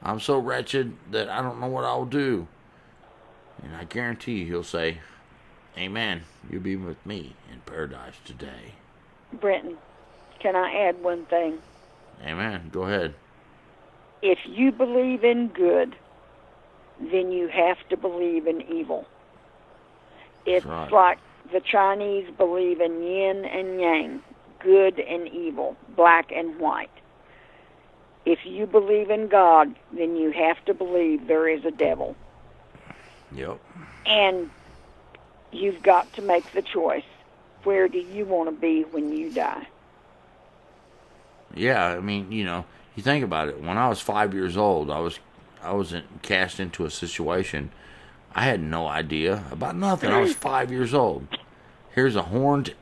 I'm so wretched that I don't know what I'll do." And I guarantee you He'll say, "Amen. You'll be with me in paradise today." Brenton, can I add one thing? Amen. Go ahead. If you believe in good, then you have to believe in evil. It's right. Like the Chinese believe in yin and yang, good and evil, black and white. If you believe in God, then you have to believe there is a devil. Yep. And you've got to make the choice. Where do you want to be when you die? Yeah, I mean, you think about it. When I was 5 years old, I was cast into a situation. I had no idea about nothing. I was 5 years old. Here's a horned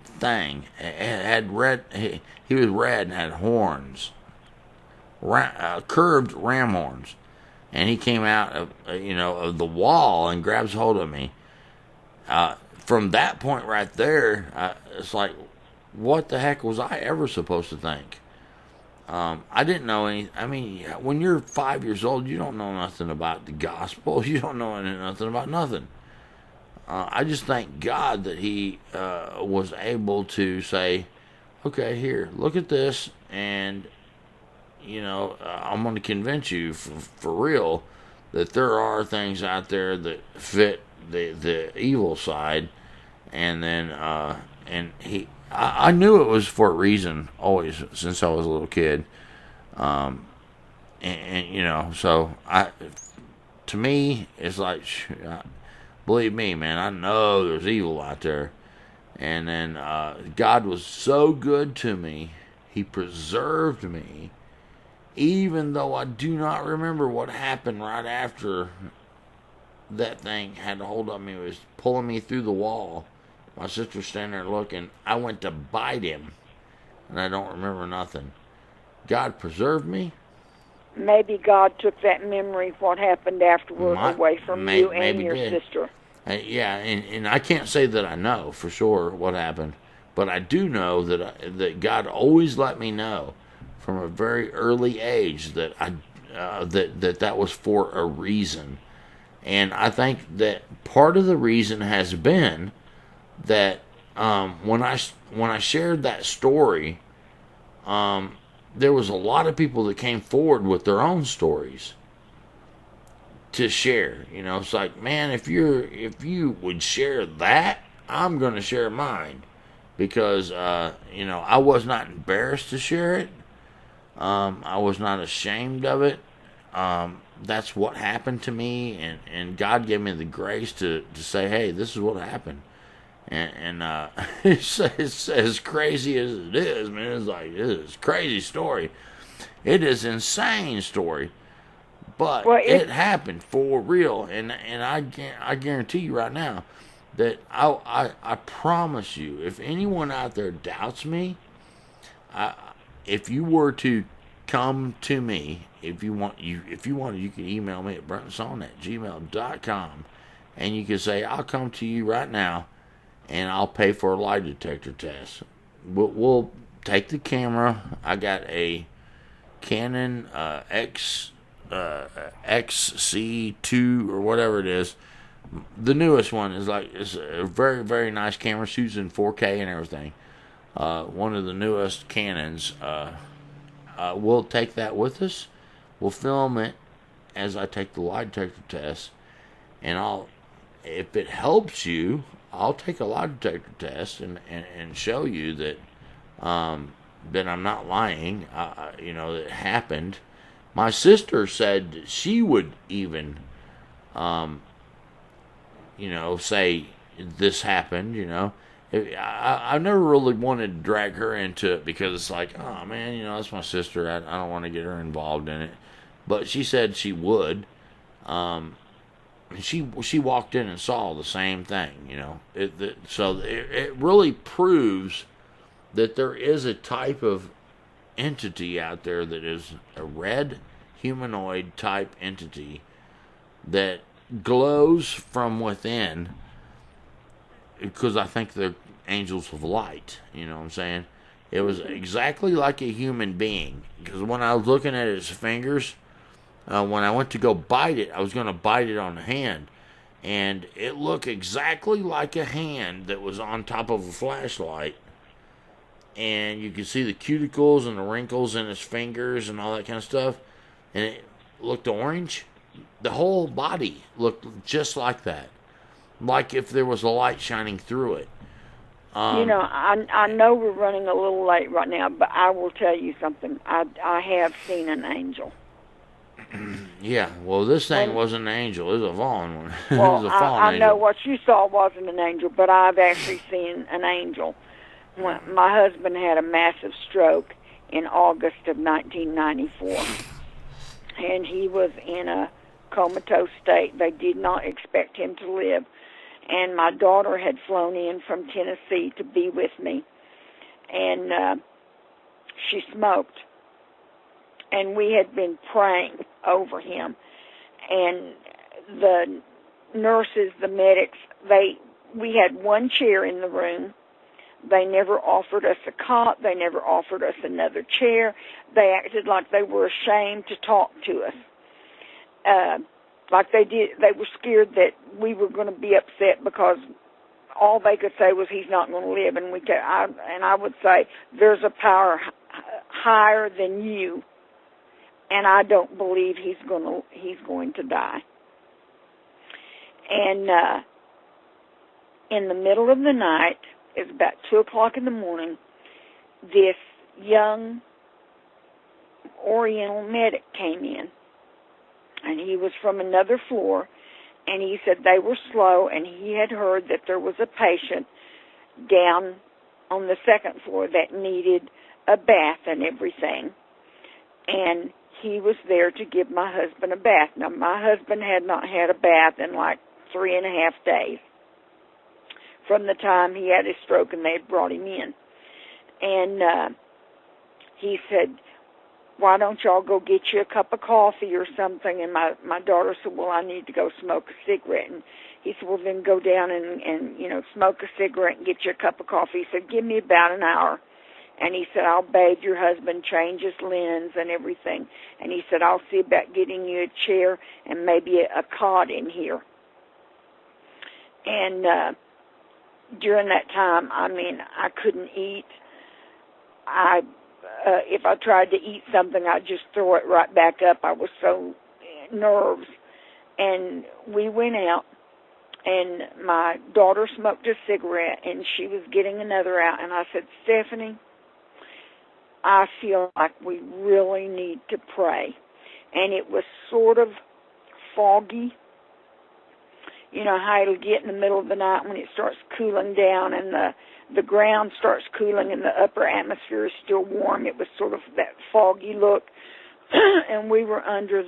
thing. It had red. He was red and had horns. curved ram horns, and he came out of of the wall and grabs hold of me. From that point right there, it's like, what the heck was I ever supposed to think? I didn't know any. I mean, when you're 5 years old, you don't know nothing about the gospel. You don't know nothing about nothing. I just thank God that He was able to say, "Okay, here, look at this," and I'm going to convince you for real that there are things out there that fit the evil side, and then I knew it was for a reason always since I was a little kid, so to me it's like, believe me, man, I know there's evil out there, and then God was so good to me, He preserved me, even though I do not remember what happened right after that thing had a hold of me. It was pulling me through the wall. My sister was standing there looking. I went to bite him, and I don't remember nothing. God preserved me. Maybe God took that memory, what happened afterward, away from you and your sister. And I can't say that I know for sure what happened, but I do know that God always let me know from a very early age that that was for a reason. And I think that part of the reason has been that when I shared that story, there was a lot of people that came forward with their own stories to share. It's like, man, if you would share that, I'm going to share mine, because I was not embarrassed to share it. I was not ashamed of it. That's what happened to me, and God gave me the grace to say, hey, this is what happened. And it's as crazy as it is, man. It's like, it is a crazy story. It is an insane story, but it happened for real. And I guarantee you right now that I promise you, if anyone out there doubts me, if you were to come to me, if you want, you can email me at brentonsawin@gmail.com, and you can say, I'll come to you right now, and I'll pay for a lie detector test. We'll take the camera. I got a Canon XC2 or whatever it is. The newest one is it's a very, very nice camera, shoots in 4K and everything. One of the newest Canons. We'll take that with us. We'll film it as I take the lie detector test, and if it helps you, I'll take a lie detector test and show you that that I'm not lying. It happened. My sister said that she would even, say this happened. I never really wanted to drag her into it, because it's like, oh man, that's my sister. I don't want to get her involved in it. But she said she would. She walked in and saw the same thing. So it really proves that there is a type of entity out there that is a red humanoid type entity that glows from within, because I think they're angels of light. You know what I'm saying? It was exactly like a human being, because when I was looking at his fingers, when I went to go bite it, I was going to bite it on the hand, and it looked exactly like a hand that was on top of a flashlight, and you could see the cuticles and the wrinkles in his fingers and all that kind of stuff, and it looked orange. The whole body looked just like that, like if there was a light shining through it. I know we're running a little late right now, but I will tell you something. I have seen an angel. Yeah, well, this thing wasn't an angel. It was a fallen one. Well, It was a fallen I angel. know what you saw wasn't an angel, but I've actually seen an angel. When my husband had a massive stroke in August of 1994, and he was in a comatose state. They did not expect him to live. And my daughter had flown in from Tennessee to be with me, and she smoked. and we had been praying over him. And the nurses, the medics, we had one chair in the room. They never offered us a cot. They never offered us another chair. They acted like they were ashamed to talk to us. Like they were scared that we were going to be upset because all they could say was he's not going to live. And I would say there's a power higher than you, and I don't believe he's going to die. And in the middle of the night, it was about 2 o'clock in the morning, this young Oriental medic came in, and he was from another floor, and he said they were slow, and he had heard that there was a patient down on the second floor that needed a bath and everything, and he was there to give my husband a bath. Now, my husband had not had a bath in like 3.5 days from the time he had his stroke and they had brought him in. And he said, why don't y'all go get you a cup of coffee or something? And my daughter said, well, I need to go smoke a cigarette. And he said, well, then go down and smoke a cigarette and get you a cup of coffee. He said, give me about an hour. And he said, I'll bathe your husband, change his linens and everything. And he said, I'll see about getting you a chair and maybe a cot in here. And during that time, I couldn't eat. If I tried to eat something, I'd just throw it right back up. I was so nerves. And we went out, and my daughter smoked a cigarette, and she was getting another out. And I said, Stephanie, I feel like we really need to pray. And it was sort of foggy. You know how it'll get in the middle of the night when it starts cooling down and the ground starts cooling and the upper atmosphere is still warm. It was sort of that foggy look. And we were under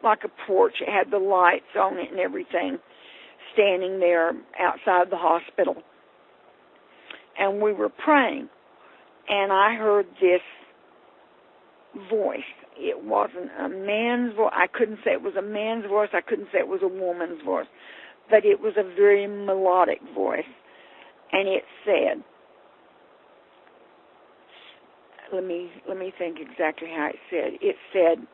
like a porch. It had the lights on it and everything, standing there outside the hospital. And we were praying. And I heard this voice. It wasn't a man's voice. I couldn't say it was a man's voice. I couldn't say it was a woman's voice. But it was a very melodic voice. And it said, let me think exactly how it said. It said,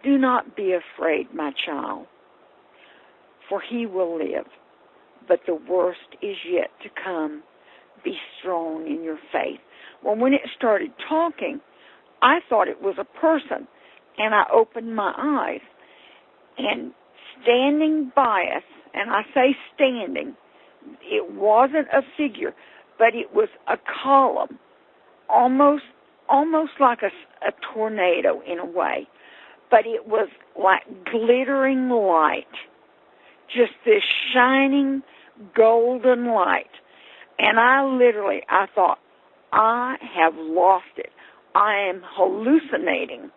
do not be afraid, my child, for he will live. But the worst is yet to come. Be strong in your faith. Well, when it started talking, I thought it was a person, and I opened my eyes, and standing by us, and I say standing, it wasn't a figure, but it was a column, almost like a tornado in a way, but it was like glittering light, just this shining golden light, and I thought, I have lost it. I am hallucinating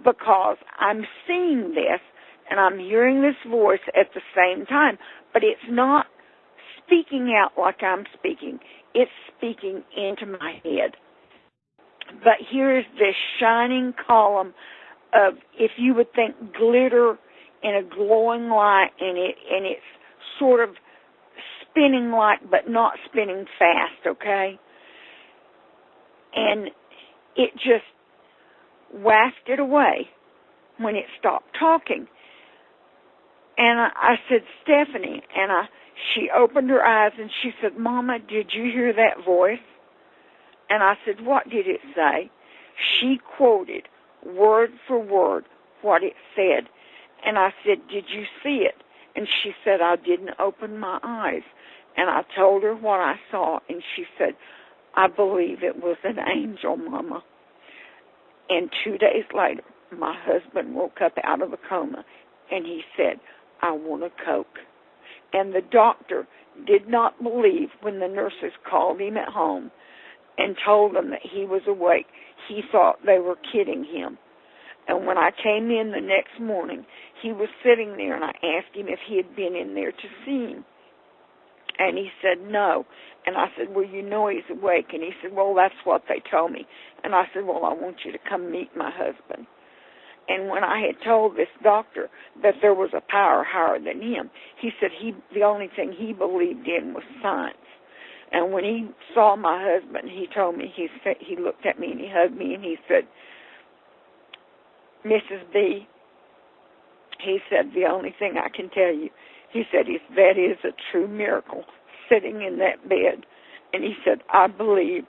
because I'm seeing this and I'm hearing this voice at the same time, but it's not speaking out like I'm speaking. It's speaking into my head. But here is this shining column of, if you would think glitter in a glowing light, and it's sort of spinning light, but not spinning fast, okay? And it just wafted away when it stopped talking. And I said, Stephanie, and she opened her eyes and she said, Mama, did you hear that voice? And I said, what did it say? She quoted word for word what it said. And I said, did you see it? And she said, I didn't open my eyes. And I told her what I saw, and she said, I believe it was an angel, Mama. And 2 days later, my husband woke up out of a coma, and he said, I want a Coke. And the doctor did not believe when the nurses called him at home and told him that he was awake. He thought they were kidding him. And when I came in the next morning, he was sitting there, and I asked him if he had been in there to see him. And he said, no. And I said, well, you know he's awake. And he said, well, that's what they told me. And I said, well, I want you to come meet my husband. And when I had told this doctor that there was a power higher than him, he said the only thing he believed in was science. And when he saw my husband, he told me, he looked at me and he hugged me and he said, Mrs. B, he said, the only thing I can tell you, he said, that is a true miracle, sitting in that bed. And he said, I believe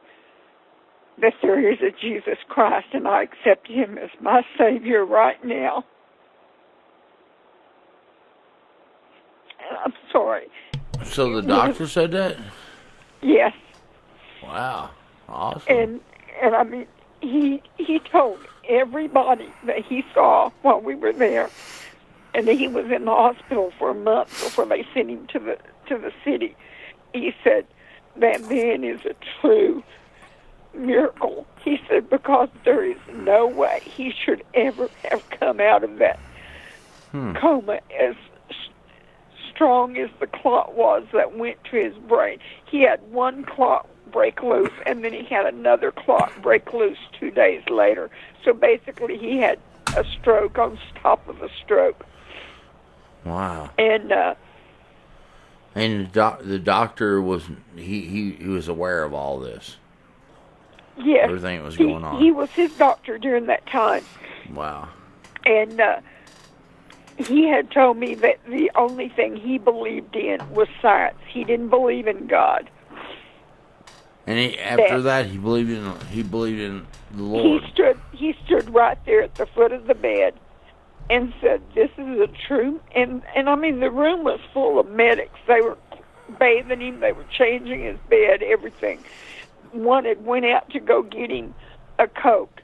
that there is a Jesus Christ, and I accept him as my Savior right now. And I'm sorry. So the doctor said that? Yes. Wow. Awesome. And I mean, he told everybody that he saw while we were there, and he was in the hospital for a month before they sent him to the city. He said, that man is a true miracle. He said, because there is no way he should ever have come out of that coma as strong as the clot was that went to his brain. He had one clot break loose, and then he had another clot break loose 2 days later. So basically he had a stroke on top of a stroke. Wow. And the doctor was he was aware of all this. Yes. Everything that was going on. He was his doctor during that time. Wow. And he had told me that the only thing he believed in was science. He didn't believe in God. And after that, he believed in the Lord. He stood right there at the foot of the bed and said, this is a true, and I mean, the room was full of medics. They were bathing him, they were changing his bed, everything. One had went out to go get him a Coke,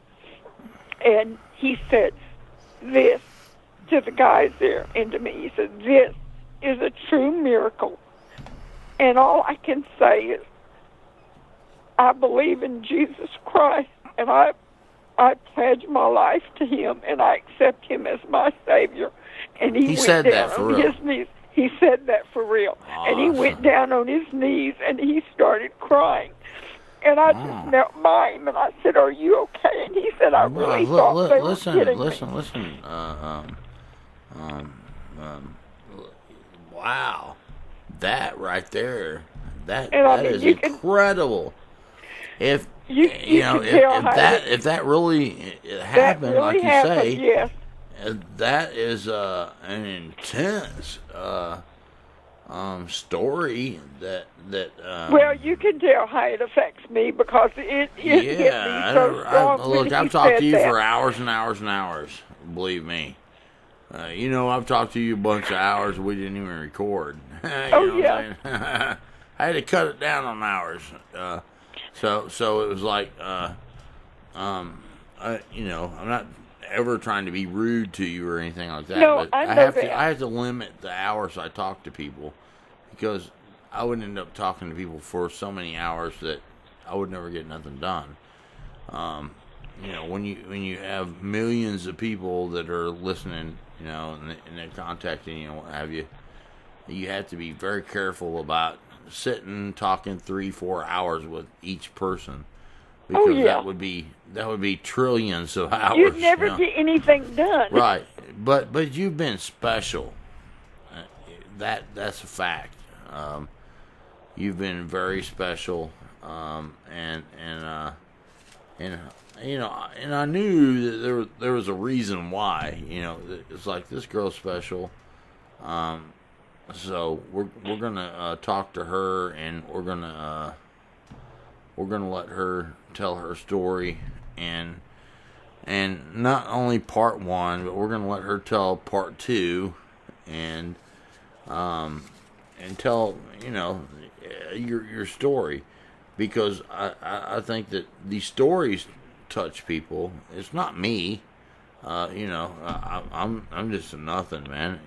and he said this to the guys there and to me. He said, this is a true miracle, and all I can say is, I believe in Jesus Christ, and I pledge my life to him, and I accept him as my Savior. And he went said down that for on real. his knees. He said that for real. Awesome. And he went down on his knees, and he started crying. And I just knelt by him, and I said, are you okay? And he said, I really thought they were kidding me. Wow. That right there, that is incredible. If if that really happened, really like you happened, say, yes. That is an intense story. Well, you can tell how it affects me because it hit me so strong. Look, I've talked to you for hours and hours and hours. Believe me. I've talked to you a bunch of hours we didn't even record. Yeah. I had to cut it down on hours. So it was like, I'm not ever trying to be rude to you or anything like that. No, but I know that. I have to limit the hours I talk to people because I would end up talking to people for so many hours that I would never get nothing done. When you have millions of people that are listening, and they're contacting you and what have you, you have to be very careful about sitting talking 3-4 hours with each person because that would be trillions of hours. You'd never get anything done. Right, but you've been special. That's a fact. You've been very special, and I knew that there was a reason why. It's like this girl's special. So we're gonna talk to her, and we're gonna let her tell her story, and not only part 1, but we're gonna let her tell part 2, and tell your story, because I think that these stories touch people. It's not me, I'm just a nothing, man,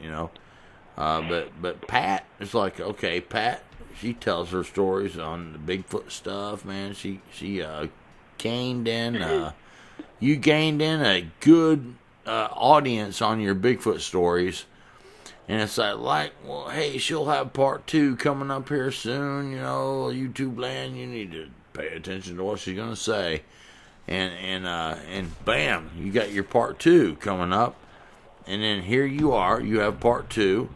But Pat is like, okay, Pat, she tells her stories on the Bigfoot stuff, man. She gained in, you gained in a good audience on your Bigfoot stories, And it's like, well, hey, she'll have part 2 coming up here soon. YouTube land, you need to pay attention to what she's gonna say. And bam, you got your part 2 coming up. And then here you are, you have part 2.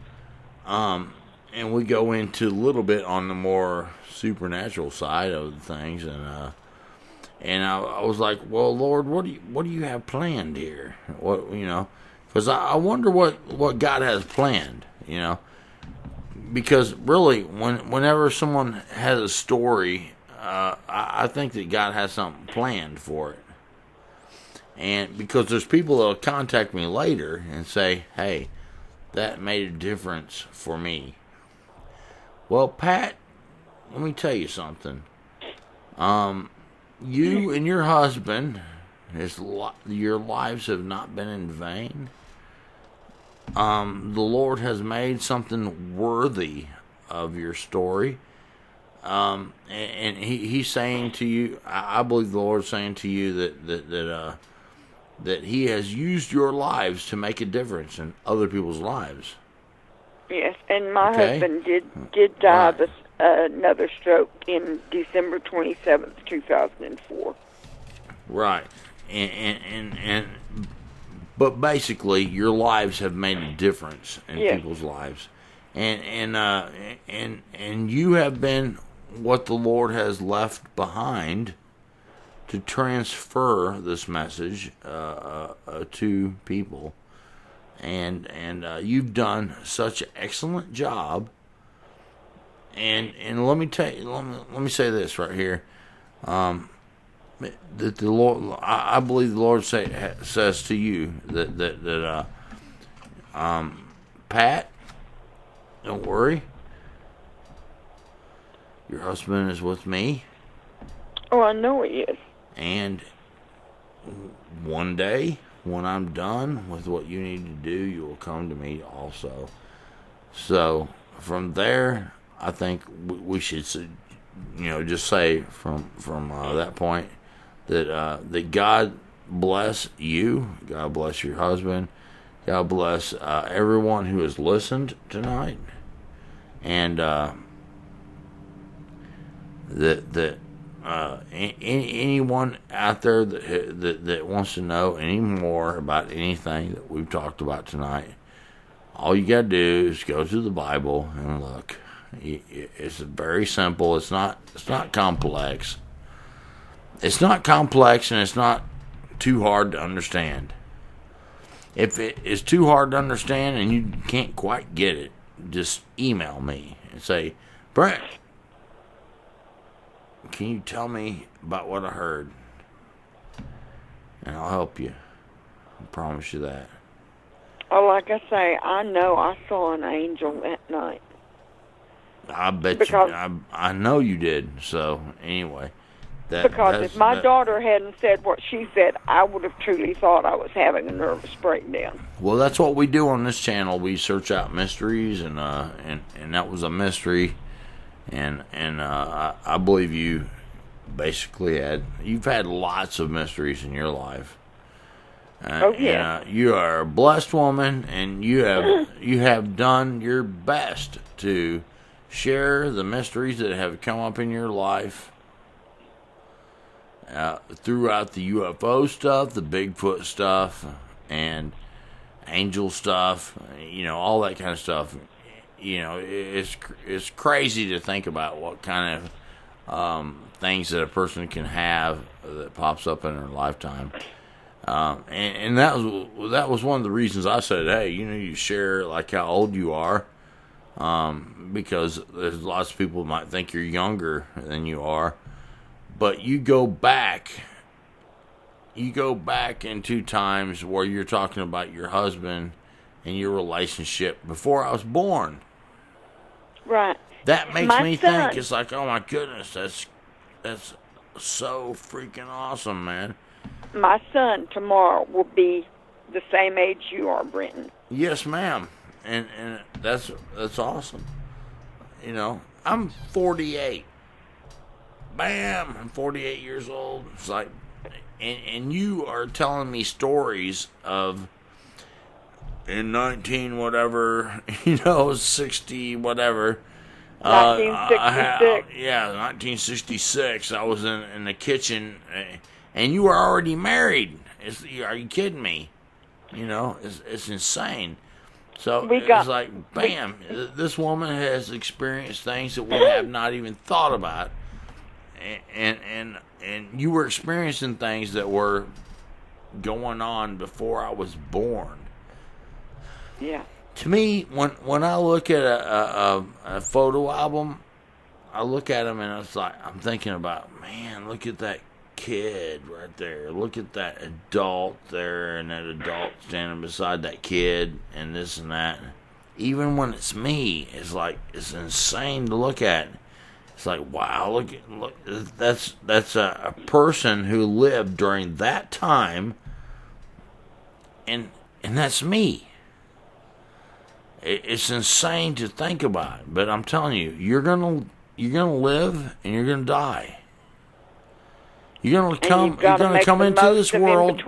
And we go into a little bit on the more supernatural side of the things, and I was like, well, Lord, what do you have planned here? Because I wonder what God has planned, because really, whenever someone has a story, I think that God has something planned for it, and because there's people that'll contact me later and say, hey, that made a difference for me. Well, Pat, let me tell you something. You and your husband, your lives have not been in vain. The Lord has made something worthy of your story. And he's saying to you, I believe the Lord's saying to you that He has used your lives to make a difference in other people's lives. Yes, and my husband did die of another stroke in December 27th, 2004. Right, but basically, your lives have made a difference in people's lives, and you have been what the Lord has left behind to transfer this message to people. And you've done such an excellent job. And let me say this right here, that the Lord, I believe the Lord says to you that Pat, don't worry, your husband is with me. Oh, I know he is. And one day, when I'm done with what you need to do, you will come to me also. So from there, I think we should, just say from that point that God bless you, God bless your husband, God bless everyone who has listened tonight, and anyone out there that wants to know any more about anything that we've talked about tonight, all you gotta do is go to the Bible and look. It's very simple. It's not complex. It's not complex, and it's not too hard to understand. If it is too hard to understand and you can't quite get it, just email me and say, Brent, can you tell me about what I heard? And I'll help you. I promise you that. Oh, like I say, I know I saw an angel that night. I bet you. I know you did. So anyway, because if my daughter hadn't said what she said, I would have truly thought I was having a nervous breakdown. Well, that's what we do on this channel. We search out mysteries, and that was a mystery. And I believe you basically you've had lots of mysteries in your life. You are a blessed woman, and you have done your best to share the mysteries that have come up in your life throughout the UFO stuff, the Bigfoot stuff, and angel stuff. All that kind of stuff. It's crazy to think about what kind of things that a person can have that pops up in their lifetime. And that was one of the reasons I said, hey, you share like how old you are, because there's lots of people who might think you're younger than you are, but you go back into times where you're talking about your husband and your relationship before I was born. Right. That makes me think, it's like, oh my goodness, that's so freaking awesome, man. My son tomorrow will be the same age you are, Brenton. Yes, ma'am. And that's awesome. I'm 48. Bam, I'm 48 years old. It's like, and you are telling me stories of in 19 whatever, 60 whatever. 1966. 1966. I was in the kitchen, and you were already married. Are you kidding me? It's insane. So it's like, bam, this woman has experienced things that we have not even thought about, and you were experiencing things that were going on before I was born. Yeah. To me, when I look at a photo album, I look at them and it's like, I'm thinking about, man, look at that kid right there. Look at that adult there, and that adult standing beside that kid, and this and that. Even when it's me, it's insane to look at. It's like, wow, look, that's a person who lived during that time, and that's me. It's insane to think about, but I'm telling you, you're gonna live and you're gonna die. You're gonna come into this world.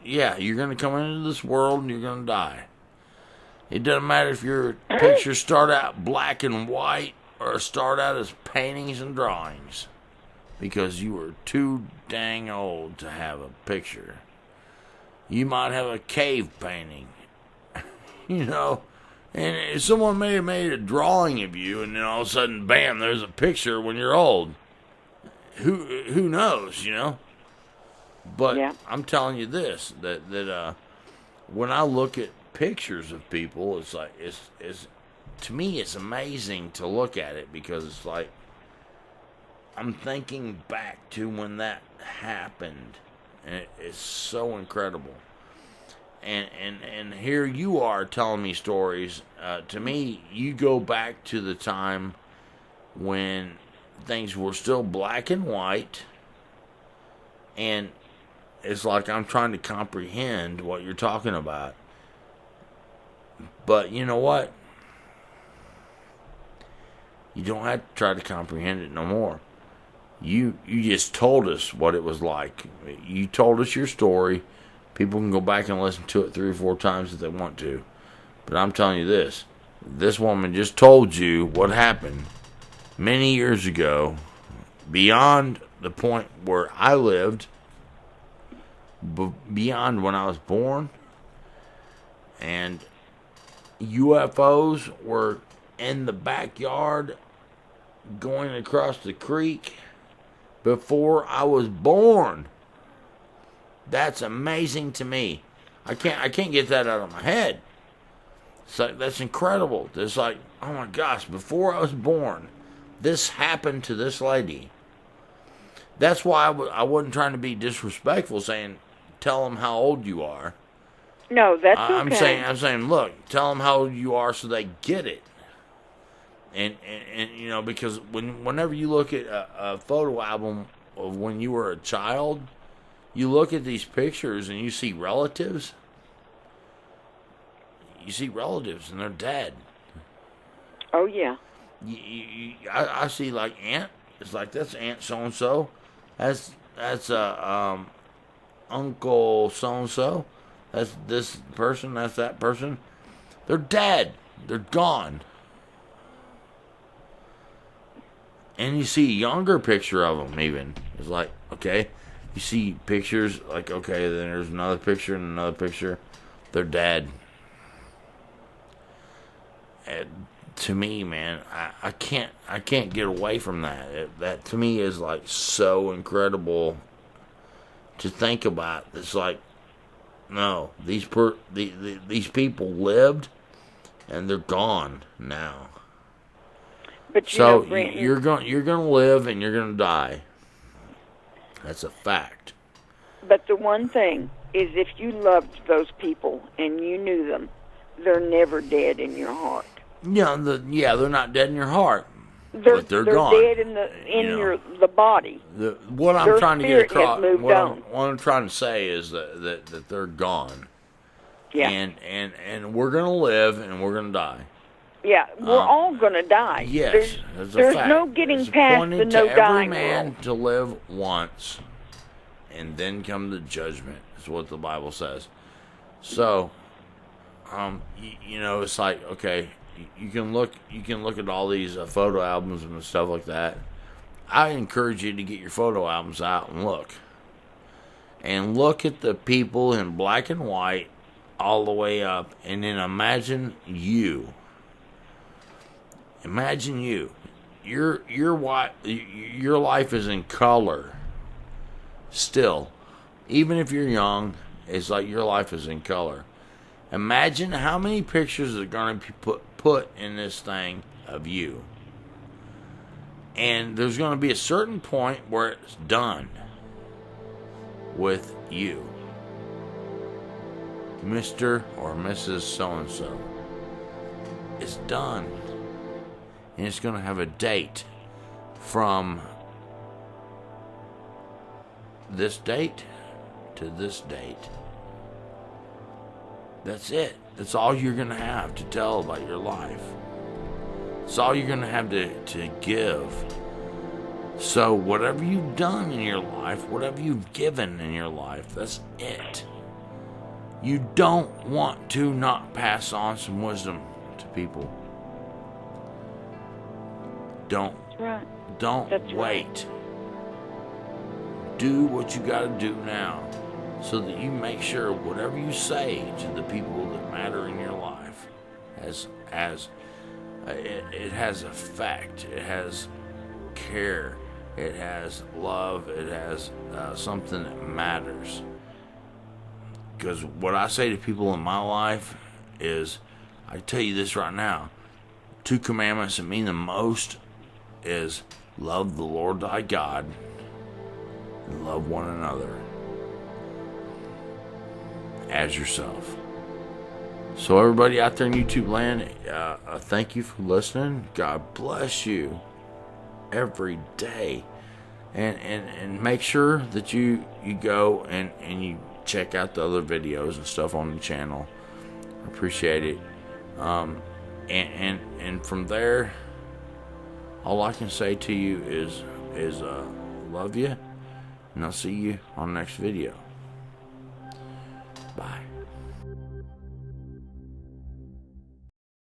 Yeah, you're gonna come into this world and you're gonna die. It doesn't matter if your pictures start out black and white or start out as paintings and drawings, because you were too dang old to have a picture. You might have a cave painting, And someone may have made a drawing of you, and then all of a sudden, bam, there's a picture when you're old. Who knows, But yeah. I'm telling you this, that when I look at pictures of people, it's like, it's to me, it's amazing to look at it, because it's like, I'm thinking back to when that happened, and it's so incredible. And here you are telling me stories. To me, you go back to the time when things were still black and white, and it's like I'm trying to comprehend what you're talking about. But you know what? You don't have to try to comprehend it no more. You just told us what it was like. You told us your story. People can go back and listen to it 3 or 4 times if they want to. But I'm telling you this. This woman just told you what happened many years ago, beyond the point where I lived, beyond when I was born. And UFOs were in the backyard going across the creek before I was born. That's amazing to me. I can't get that out of my head. It's like, that's incredible. It's like, oh my gosh, before I was born, this happened to this lady. That's why I wasn't trying to be disrespectful, saying, tell them how old you are. No, that's okay. I'm saying, look, tell them how old you are so they get it. And because whenever you look at a photo album of when you were a child, you look at these pictures and you see relatives. You see relatives and they're dead. Oh, yeah. I see like aunt. It's like, that's Aunt so-and-so. That's Uncle so-and-so. That's this person. That's that person. They're dead. They're gone. And you see a younger picture of them even. It's like, okay. You see pictures, like, okay, then there's another picture and another picture. They're dead. And to me, man, I can't get away from that. That to me is like so incredible to think about. It's like, no, these people lived and they're gone now. But you're gonna live and you're gonna die. That's a fact. But the one thing is, if you loved those people and you knew them, they're never dead in your heart. Yeah, they're not dead in your heart. But they're gone. Dead in the body. What I'm trying to get across, what I'm trying to say is that they're gone. Yeah. And we're gonna live and we're gonna die. Yeah, we're all gonna die. Yes, there's a fact. No getting past the no dying every man world. To live once, and then come the judgment. Is what the Bible says. So, it's like, okay, you can look at all these photo albums and stuff like that. I encourage you to get your photo albums out and look at the people in black and white all the way up, and then imagine you. Your life is in color still. Even if you're young, it's like your life is in color. Imagine how many pictures are going to be put in this thing of you. And there's going to be a certain point where it's done with you. Mr. or Mrs. So-and-so. It's done. And it's going to have a date from this date to this date. That's it. That's all you're going to have to tell about your life. It's all you're going to have to give. So whatever you've done in your life, whatever you've given in your life, that's it. You don't want to not pass on some wisdom to people. Don't That's wait. Right. Do what you got to do now, so that you make sure whatever you say to the people that matter in your life it has effect, it has care, it has love, it has something that matters. Because what I say to people in my life is, I tell you this right now, 2 commandments that mean the most is love the Lord thy God and love one another as yourself. So everybody out there in YouTube land, thank you for listening. God bless you every day. And make sure that you go and you check out the other videos and stuff on the channel. I appreciate it. And from there, all I can say to you is love you, and I'll see you on the next video. Bye.